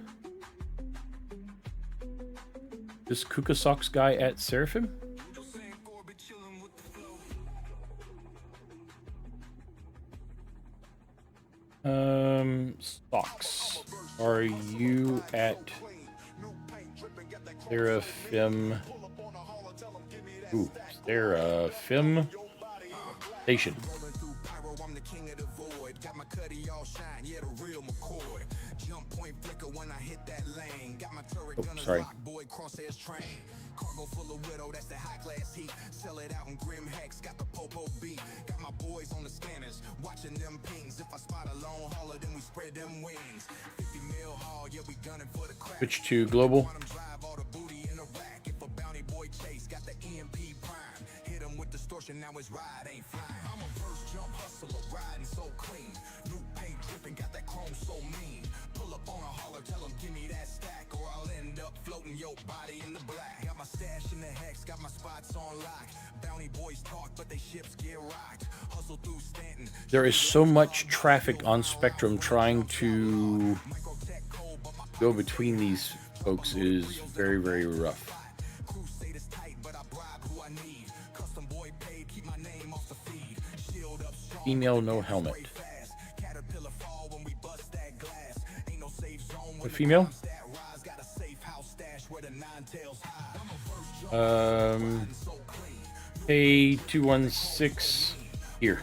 this Kukasok's guy at Seraphim? Socks. Are you at Seraphim? Ooh, Seraphim Station. got my cutty all shine, yeah, the real McCoy. Jump point flicker when I hit that lane. Got my turret gunners locked, boy, crosshairs train. Cargo full of widow, that's the high class heat. Sell it out in Grim Hex, got the Popo beat. Got my boys on the scanners, watching them pings. If I spot a lone hauler, then we spread them wings. 50 mil haul, yeah, we gunning for the crack. Switch to global. Drive all the booty in a rack. If a bounty boy chase, got the EMP prime. Hit him with distortion, now his ride ain't flying. I'm a first jump hustler, riding so clean. New paint dripping, got that chrome so mean. Pull up on a holler, tell him give me that stack, or I'll end up floating your body in the black. Got my stash in the hex, got my spots on lock. Bounty boys talk, but they ships get rocked. Hustle through Stanton. There is so much traffic on Spectrum. Trying to go between these folks is very, very rough. Female, no helmet. A female? A216 here.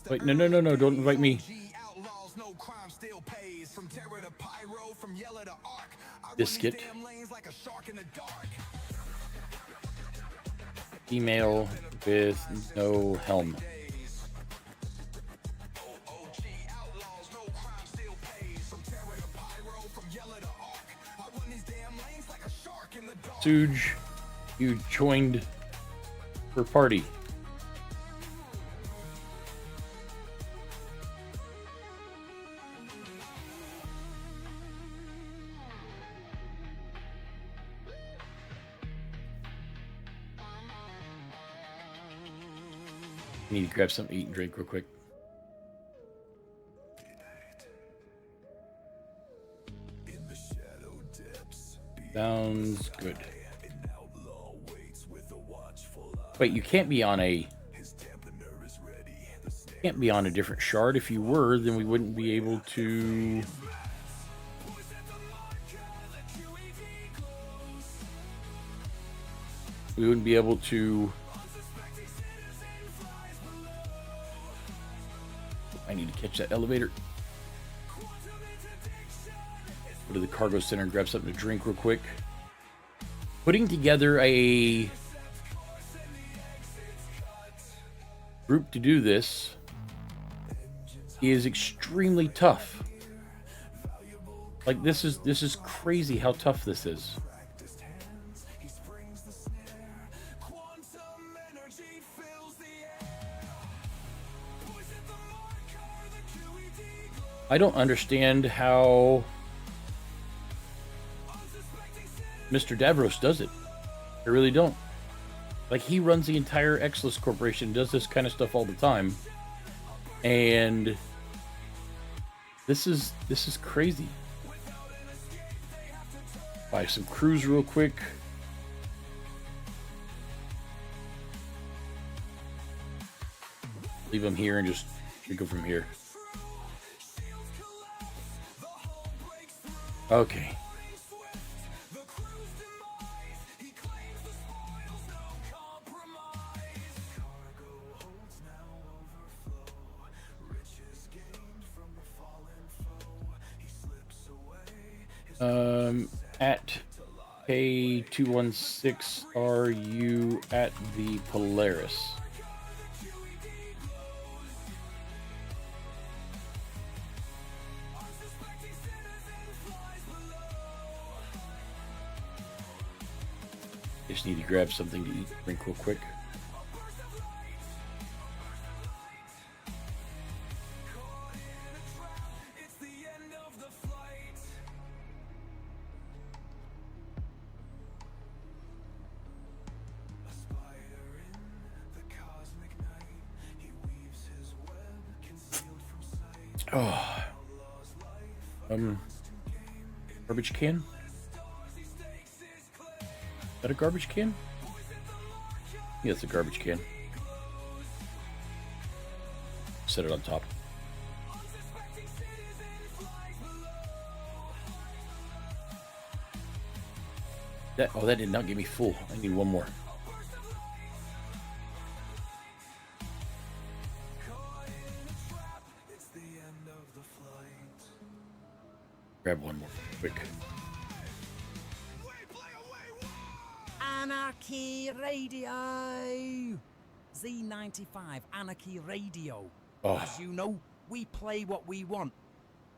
Wait, no, don't invite me. Biscuit. Female with no helmet. Suge, you joined her party. Need to grab something to eat and drink real quick. Sounds good. Wait, you can't be on a... Can't be on a different shard. If you were, then we wouldn't be able to... We wouldn't be able to... I need to catch that elevator. Go to the cargo center and grab something to drink real quick. Putting together a group to do this is extremely tough. Like this is crazy how tough this is. I don't understand how Mr. Davros does it. I really don't. Like, he runs the entire Xless Corporation, does this kind of stuff all the time. And this is crazy. Buy some crews real quick. Leave them here and just go from here. Okay. At A216, are you at the Polaris? Just need to grab something to eat, drink real quick. Oh, garbage can? Is that a garbage can? Yeah, it's a garbage can. Set it on top. That did not get me full. I need one more. Grab one more quick. Anarchy Radio! Z95 Anarchy Radio. Oh. As you know, we play what we want.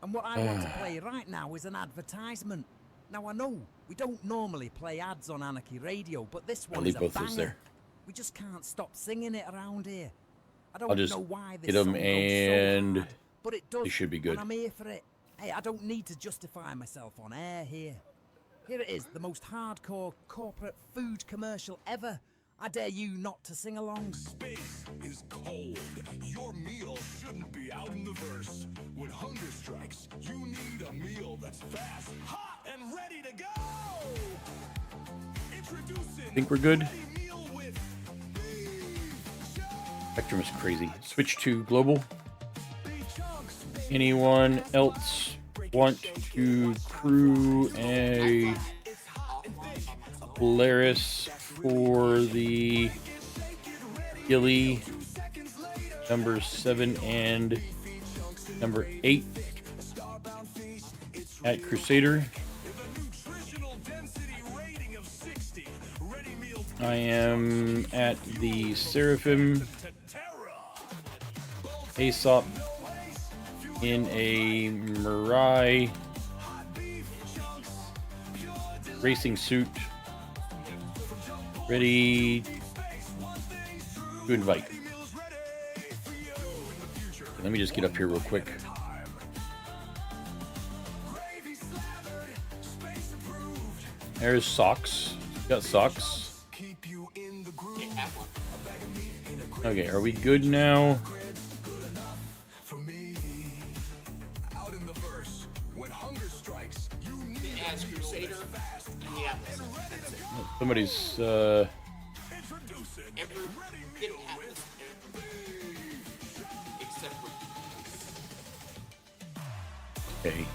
And what I want to play right now is an advertisement. Now I know we don't normally play ads on Anarchy Radio, but this one is a banger. There. We just can't stop singing it around here. I I'll don't just know why this hit them song goes and so hard, but it does. they should be good. And I'm here for it. Hey, I don't need to justify myself on air here. Here it is, the most hardcore corporate food commercial ever. I dare you not to sing along. Space is cold. Your meal shouldn't be out in the verse. When hunger strikes, you need a meal that's fast, hot, and ready to go. Introducing I think we're good. Spectrum is crazy. Switch to global. Anyone else want to crew a Polaris for the Gilly number 7 and number 8 at Crusader? I am at the Seraphim Aesop in a Mirai racing suit, ready to invite. Let me just get up here real quick. There's socks. Got socks. Okay, are we good now? Somebody's okay.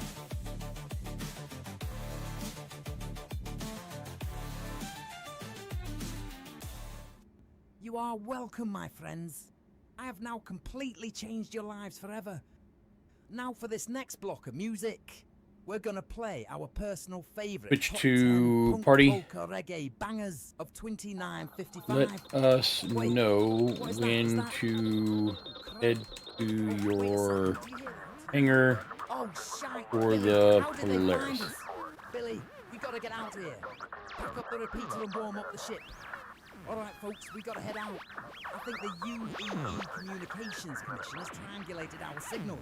You are welcome, my friends. I have now completely changed your lives forever. Now for this next block of music, we're gonna play our personal favorite Switch top to 10 punk, party. polka, reggae bangers of 2955. Let us know when to head to your hangar for the Polaris. Billy, we gotta get out here. Pack up the repeater and warm up the ship. Alright folks, we gotta head out. I think the UEE Communications Commission has triangulated our signal.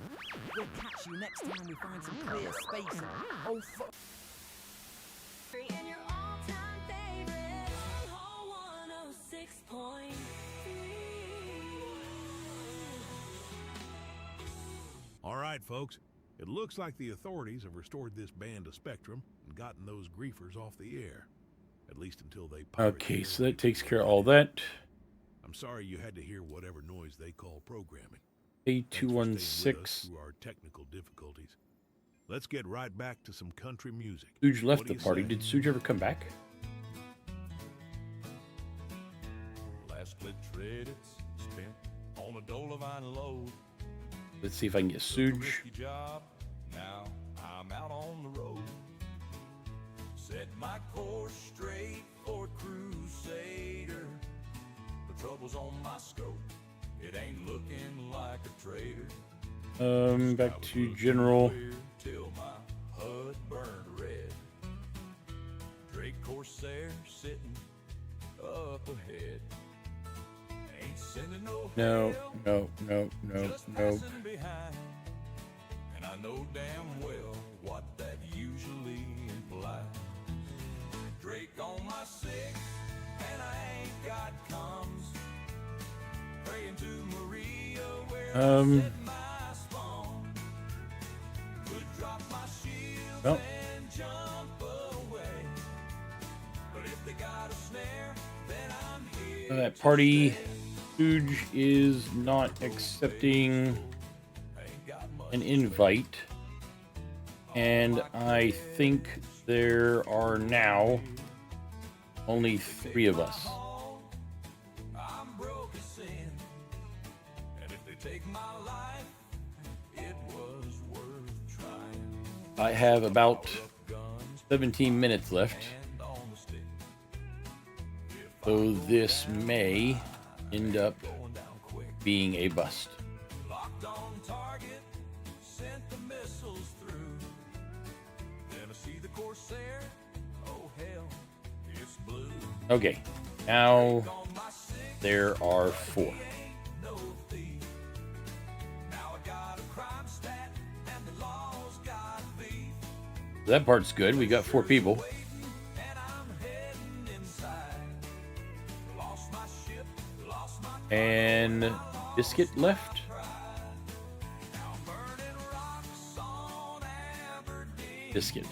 We'll catch you next time we find some clear space and... Oh fuck. Alright folks, it looks like the authorities have restored this band to Spectrum and gotten those griefers off the air. At least until they pirate Okay, so that takes care of all that. I'm sorry you had to hear whatever noise they call programming. A216. Through our technical difficulties. Let's get right back to some country music. Suge left What the do you party. say? Did Suge ever come back? Last split credits spent on a Dolovine load. Let's see if I can get Suge. Job. Now I'm out on the road. Set my course straight for Crusader. The trouble's on my scope. It ain't looking like a trader. Back to general. Till my HUD burned red. Drake Corsair sitting up ahead. Ain't sending no No, hell, no. just passing behind. And I know damn well what that usually implies. Drake on my six, and I ain't got comms. Praying to Maria where I set my spawn. Could drop my shield Well. and jump away. But if they got a snare, then I'm here. That party. Suge is not accepting an invite. And I think there are now only 3 of us. I'm broke as sin. And if they take my life, it was worth trying. I have about 17 minutes left. So this may end up being a bust. Okay, now there are 4. That part's good. We got 4 people. And Biscuit left. Biscuit.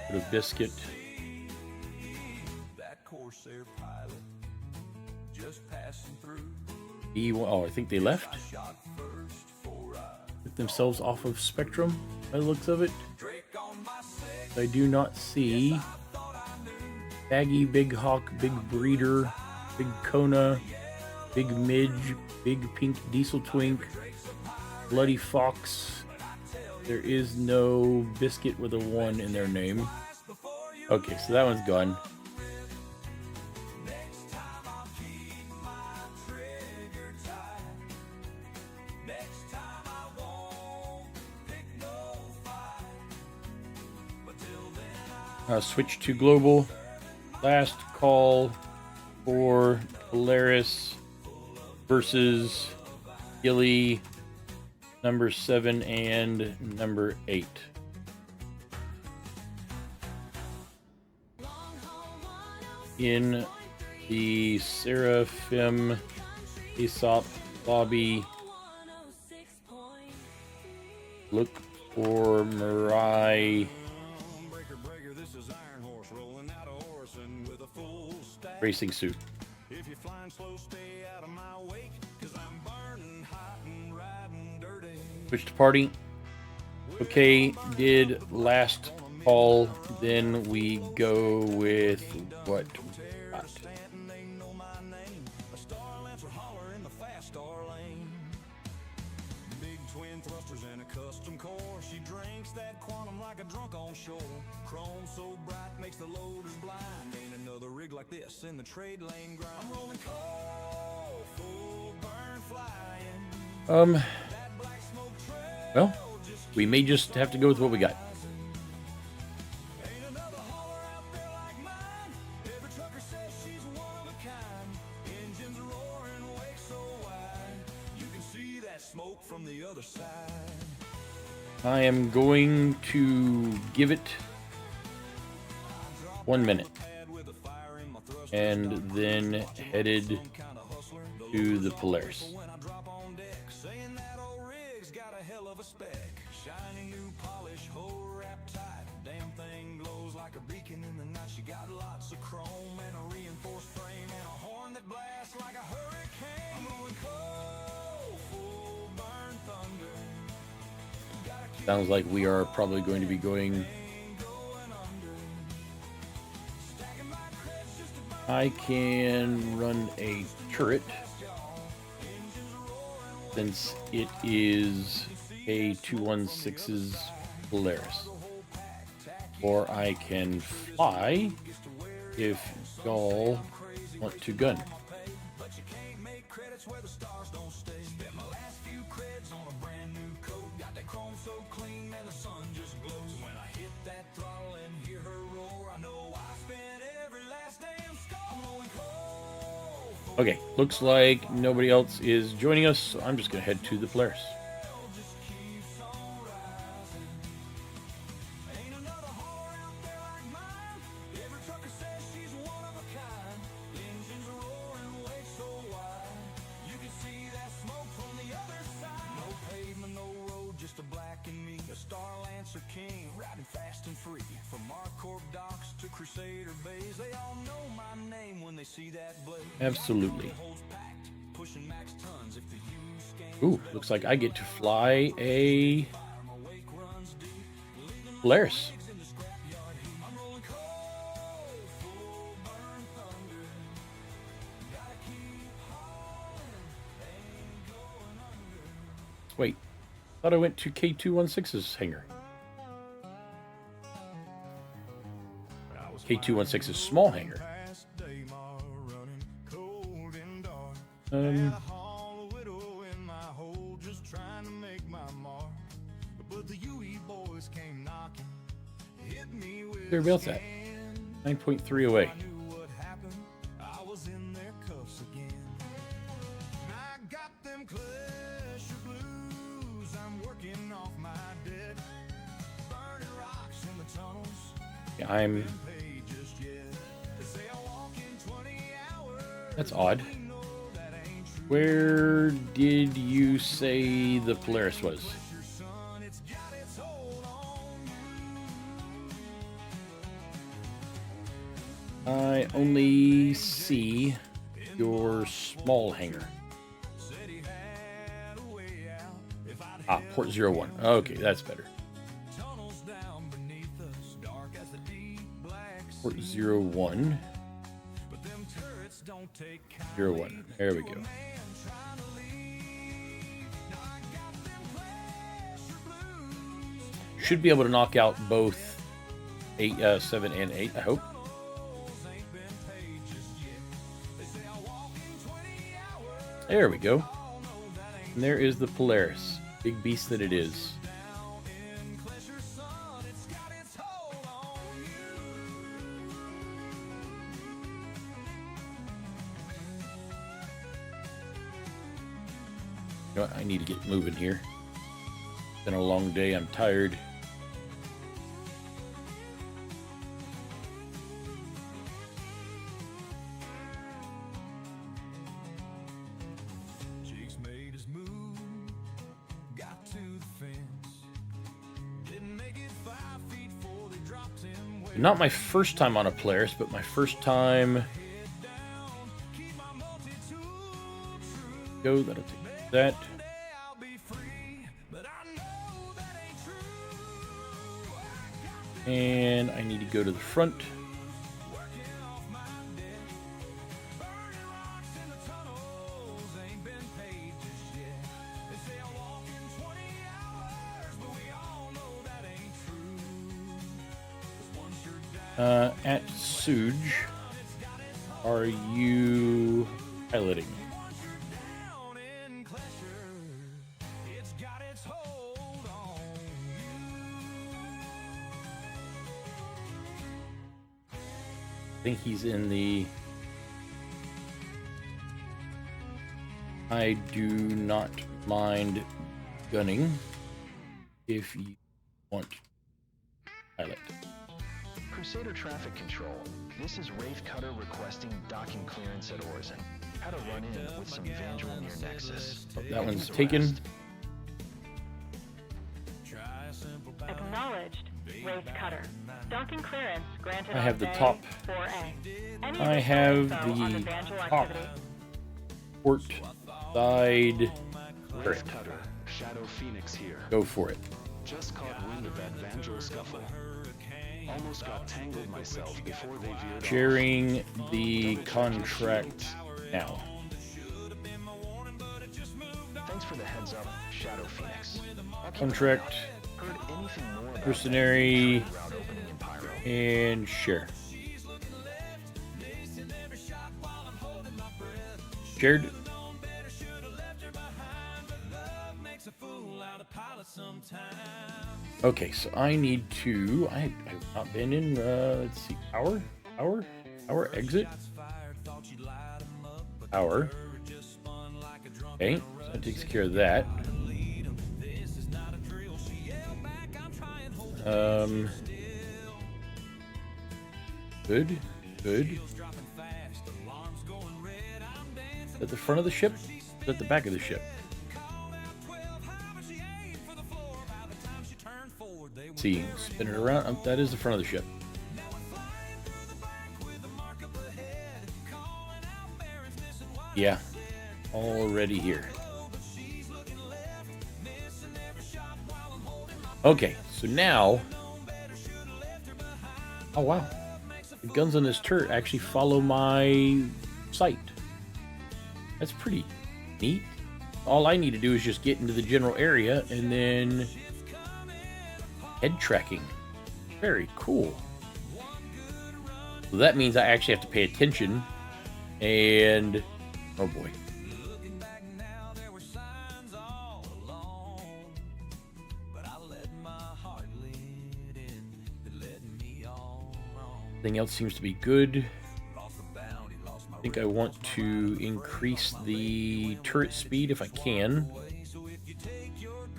Put a Biscuit. Oh, I think they left. Took themselves off of Spectrum by the looks of it. I do not see Baggy, Big Hawk, Big Breeder, Big Kona, Big Midge, Big Pink Diesel Twink, Bloody Fox. There is no Biscuit with a 1 in their name. Okay, so that one's gone. Switch to global. Last call for Polaris versus Gilly, number 7 and number 8. In the Seraphim Aesop lobby, look for Mirai racing suit. Switch to party. Okay, did last call. Then we go with what? Big twin thrusters and a custom core. She drinks that quantum like a drunk on shore. Chrome so bright makes the loaders blind. Ain't another rig like this in the trade lane grind. I'm rolling coal, full burn flying. Well, we may just have to go with what we got. I am going to give it 1 minute and then headed to the Polaris. Sounds like we are probably going to be going. I can run a turret since it is a 216's Polaris. Or I can fly if y'all want to gun. Okay, looks like nobody else is joining us, so I'm just going to head to the Polaris. Absolutely. Ooh, looks like I get to fly a Polaris. Wait, Thought I went to K216's hangar. K216's small hangar. Thereabouts at 9.3 away. Yeah, I'm. That's odd. Where did you say the Polaris was? I only see your small hangar. Ah, port 01. Okay, that's better. Port 01. 01. There we go. Should be able to knock out both 7 and 8, I hope. There we go. And there is the Polaris. Big beast that it is. You know what? I need to get moving here. It's been a long day. I'm tired. Not my first time on a Polaris, but my first time. Go, that'll take that. And I need to go to the front. At Suge, are you piloting? I think he's in the... I do not mind gunning if you want to pilot. Crusader Traffic Control. This is Wraith Cutter requesting docking clearance at Orison. How to run in with some Vandal near Nexus. Oh, that one's taken. Acknowledged. Wraith Cutter. Docking clearance granted. I have the top. 4A. I have the top port side. Wraith Cutter. Shadow Phoenix here. Go for it. Just caught wind of that Vandal scuffle. Almost got tangled myself before they veered Sharing the contract now. Thanks for the heads up, Shadow Phoenix. Contract, mercenary, and share. Shared. Okay, so I need to. I have not been in. Let's see, hour exit. Hour. Okay, so that takes care of that. Good. Is that the front of the ship? Is that the back of the ship? Let's see, spin it around. Oh, that is the front of the ship. Yeah, already here. Okay, so now. Oh wow, the guns on this turret actually follow my sight. That's pretty neat. all I need to do is just get into the general area and then head tracking. Very cool. So that means I actually have to pay attention and... oh boy. Everything else seems to be good. I think I want to increase the turret speed if I can.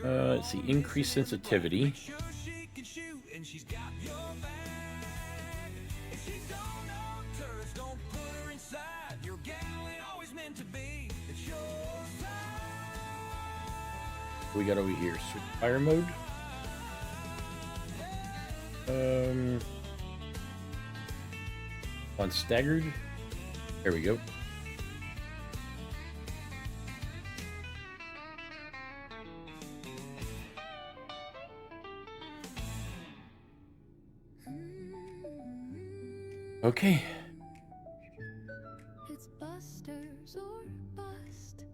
Let's see, increase sensitivity. What we got over here? Switch fire mode. On staggered. There we go. Okay. It's busters or bust.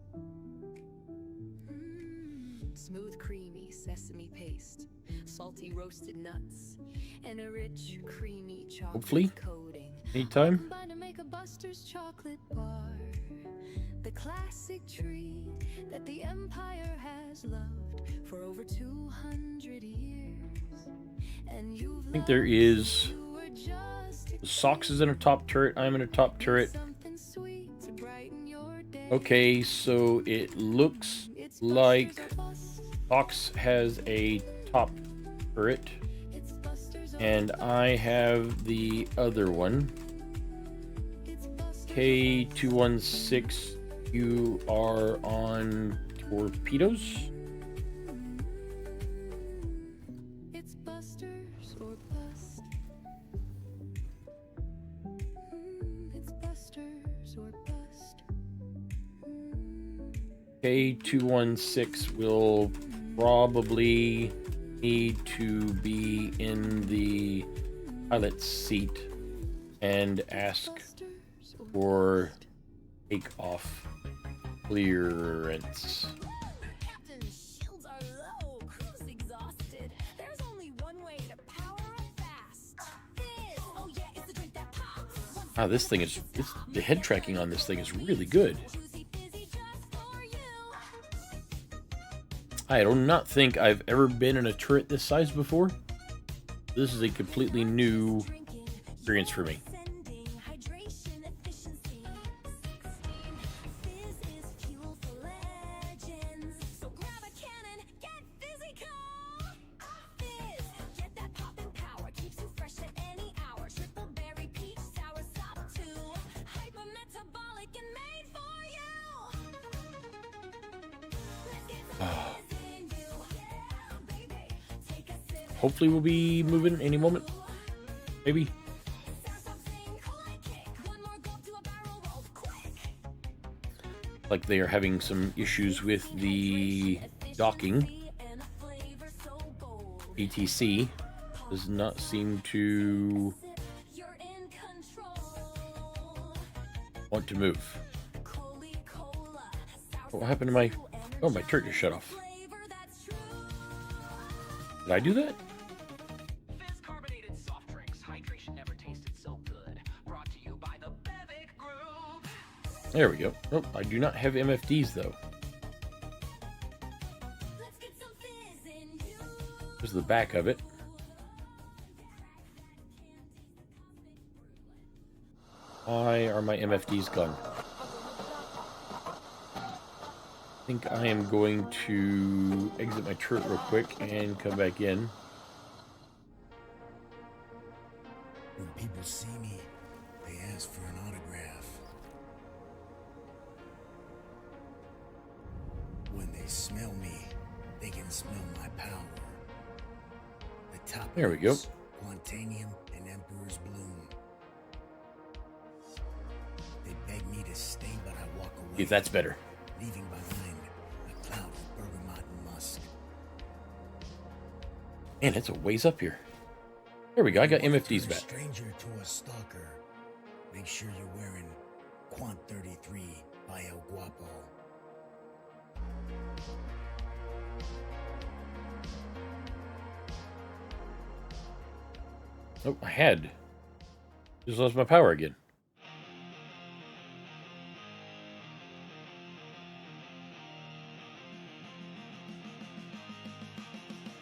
Smooth, creamy sesame paste, salty roasted nuts, and a rich, creamy chocolate Hopefully. coating. Anytime. Combined to make a Buster's chocolate bar, the classic treat that the Empire has loved for over 200 years. And you've I think there is... the Sox is in a top turret. I'm in a top turret. Okay, so it looks like Sox has a top turret. And I have the other one. K216, you are on torpedoes. It's busters or bust. It's busters or bust. K216 will probably need to be in the pilot's seat and ask for takeoff clearance. Captain's shields are low, crew's exhausted. There's only one way to power up fast. This, oh yeah, it's the drink that pops. Wow, this thing is... the head tracking on this thing is really good. I do not think I've ever been in a turret this size before. This is a completely new experience for me. Hopefully we'll be moving any moment. Maybe. Like they are having some issues with the docking. ETC does not seem to want to move. What happened to my... oh, my turret just shut off. Did I do that? There we go. Oh, I do not have MFDs though. There's the back of it. Why are my MFDs gone? I think I am going to exit my turret real quick and come back in. When people see me, they ask for an autograph. When they smell me, they can smell my power. The top there we go. Quantanium and Emperor's Bloom. They beg me to stay, but I walk away. If that's better. Leaving behind a cloud of bergamot and musk. Man, it's a ways up here. There we go. I got MFDs back. Stranger to a stalker. Make sure you're wearing Quant 33 by El Guapo. Oh, I had. Just lost my power again.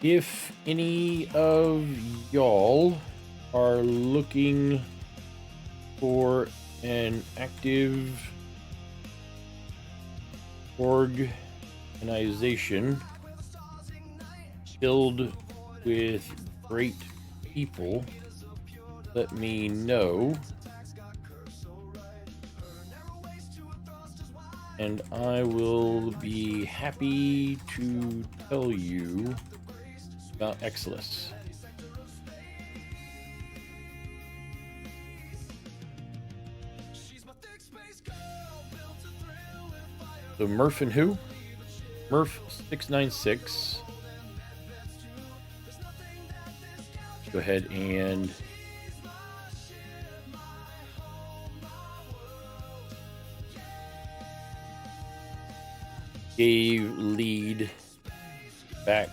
If any of y'all are looking for an active organization filled with great people, let me know, and I will be happy to tell you about Xless. So Murph and who? Murph 696. Go ahead and gave lead back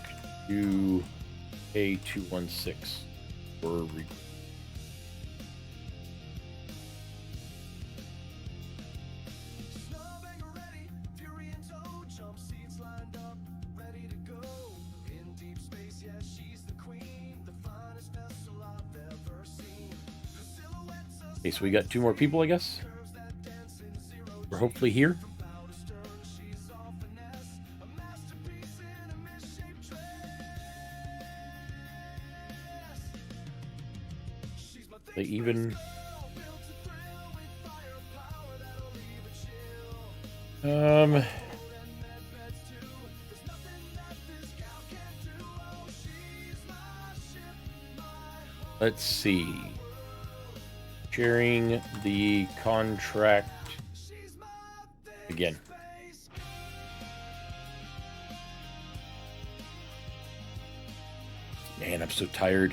to A216 for recall. Okay, so we got 2 more people, I guess. We're hopefully here. They even let's see. Sharing the contract again. Man, I'm so tired.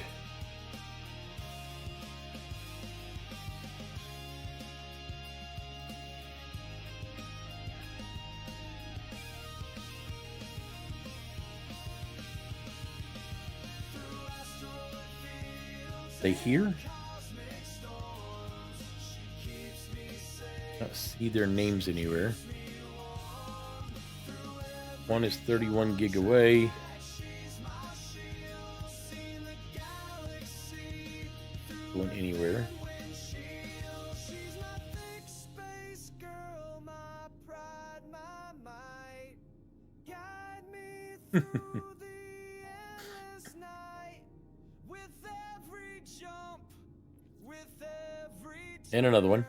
They here? I don't see their names anywhere. One is 31 gig away. Going anywhere. And another one.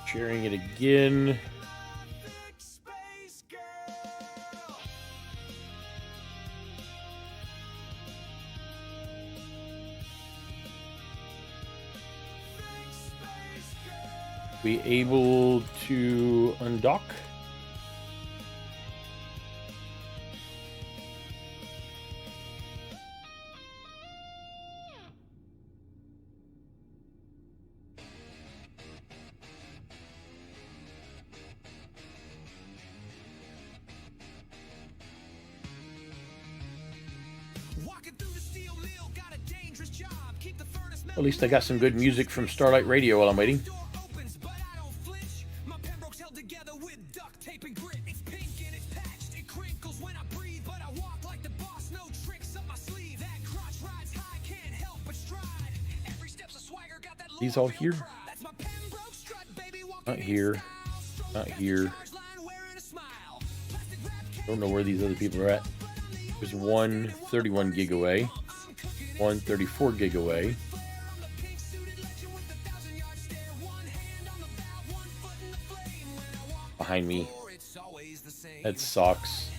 Sharing it again. Be able to undock. At least I got some good music from Starlight Radio while I'm waiting. These all here? Not here. Not here. Don't know where these other people are at. There's one 31 gig away. One 34 gig away. Behind me. That sucks.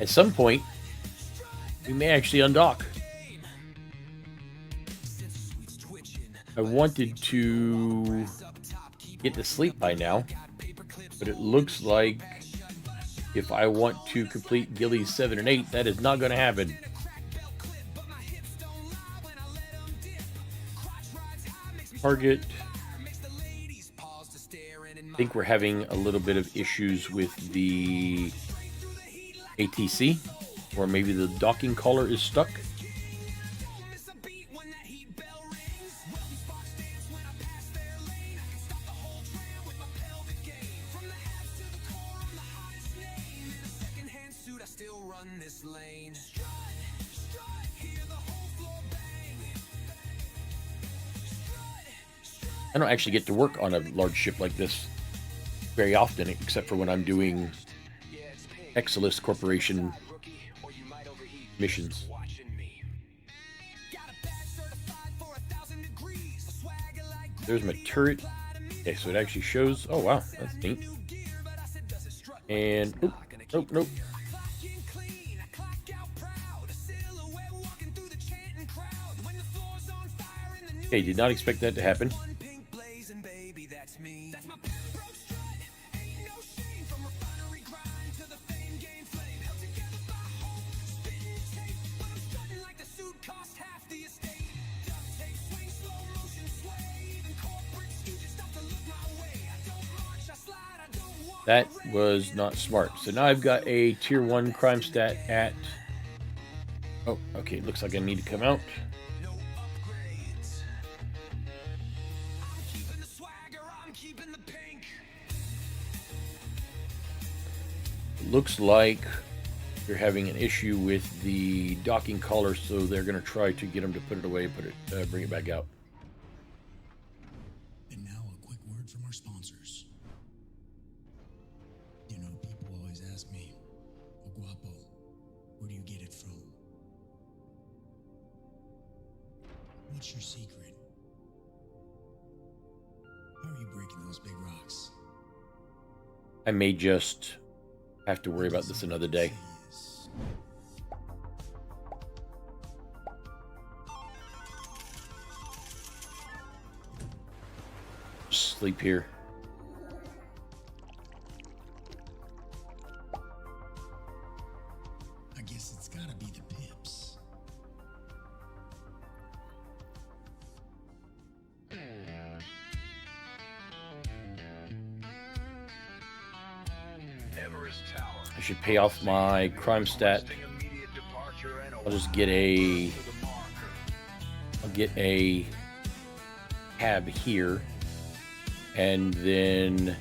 At some point, we may actually undock. I wanted to get to sleep by now, but it looks like if I want to complete Gilly's 7 and 8, that is not going to happen. Target. I think we're having a little bit of issues with the ATC, or maybe the docking collar is stuck. I don't actually get to work on a large ship like this very often, except for when I'm doing Exilus Corporation missions. There's my turret. Okay, so it actually shows. Oh wow, that's neat. And nope. Okay, did not expect that to happen. That was not smart. So now I've got a tier 1 crime stat at... Oh, okay, looks like I need to come out. Looks like you're having an issue with the docking collar, so they're going to try to get them to put it away, bring it back out. And now a quick word from our sponsors. You know, people always ask me, Guapo, where do you get it from? What's your secret? How are you breaking those big rocks? I may just have to worry about this another day. Sleep here. I guess it's gotta be the pips. I should pay off my crime stat. I'll just get a... I'll get a cab here, and then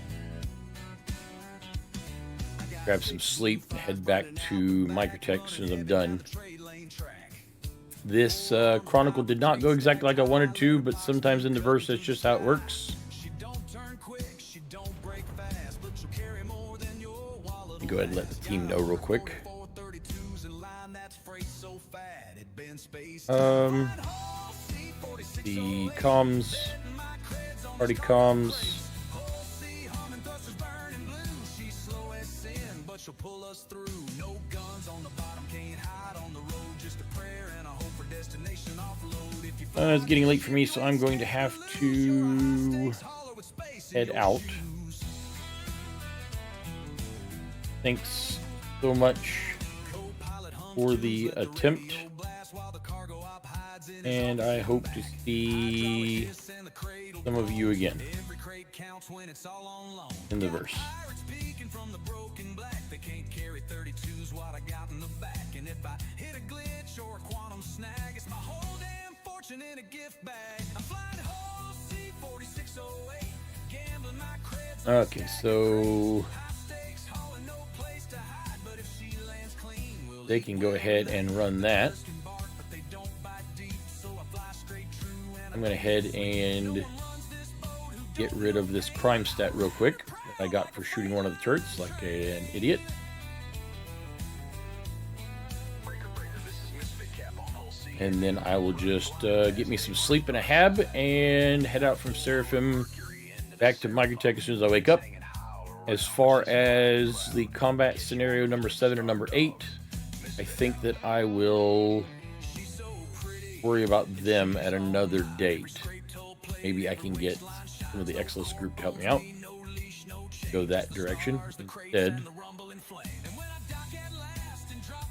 grab some sleep and head back to Microtech as soon as I'm done. This Chronicle did not go exactly like I wanted to, but sometimes in the verse that's just how it works. Go ahead and let the team know real quick. The comms, party comms. It's getting late for me, so I'm going to have to head out. Thanks so much for the attempt, and I hope to see some of you again in the verse. Okay, so they can go ahead and run that. I'm going to head and get rid of this crime stat real quick that I got for shooting one of the turrets like an idiot. And then I will just get me some sleep and a hab and head out from Seraphim back to Microtech as soon as I wake up. As far as the combat scenario number 7 and number 8, I think that I will worry about them at another date. Maybe I can get some of the Exilus group to help me out. Go that direction instead.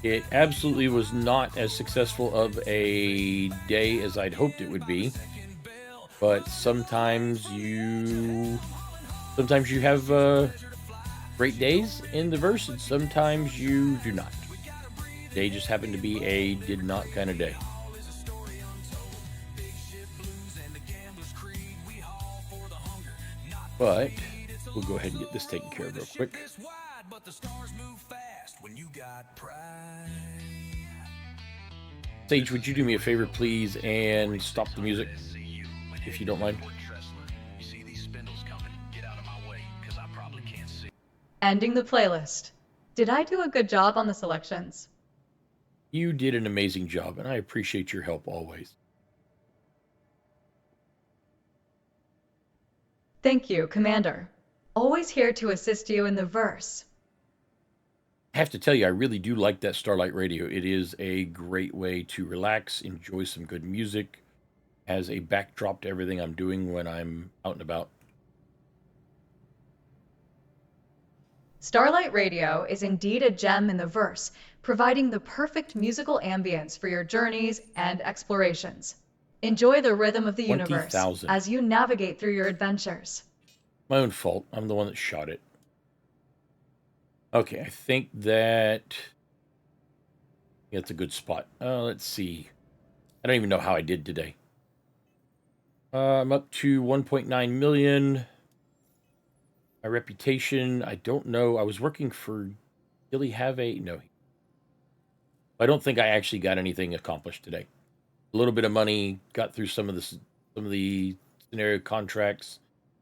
It absolutely was not as successful of a day as I'd hoped it would be. But sometimes you have great days in the verse, and sometimes you do not. Today just happened to be a did not kind of day. But we'll go ahead and get this taken care of real quick. Sage, would you do me a favor, please, and stop the music, if you don't mind? Ending the playlist. Did I do a good job on the selections? You did an amazing job, and I appreciate your help always. Thank you, Commander. Always here to assist you in the verse. I have to tell you, I really do like that Starlight Radio. It is a great way to relax, enjoy some good music, as a backdrop to everything I'm doing when I'm out and about. Starlight Radio is indeed a gem in the verse, providing the perfect musical ambience for your journeys and explorations. Enjoy the rhythm of the universe as you navigate through your adventures. My own fault. I'm the one that shot it. Okay, I think that's a good spot. Let's see. I don't even know how I did today. I'm up to 1.9 million. My reputation, I don't know. I was working for Gilly No. I don't think I actually got anything accomplished today. A little bit of money, got through some of the scenario contracts.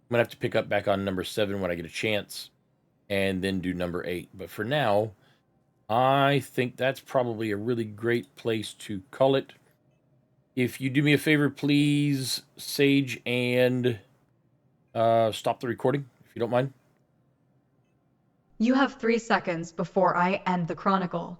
I'm gonna have to pick up back on number 7 when I get a chance, and then do number 8. But for now, I think that's probably a really great place to call it. If you do me a favor, please, Sage, and stop the recording, if you don't mind. You have 3 seconds before I end the chronicle.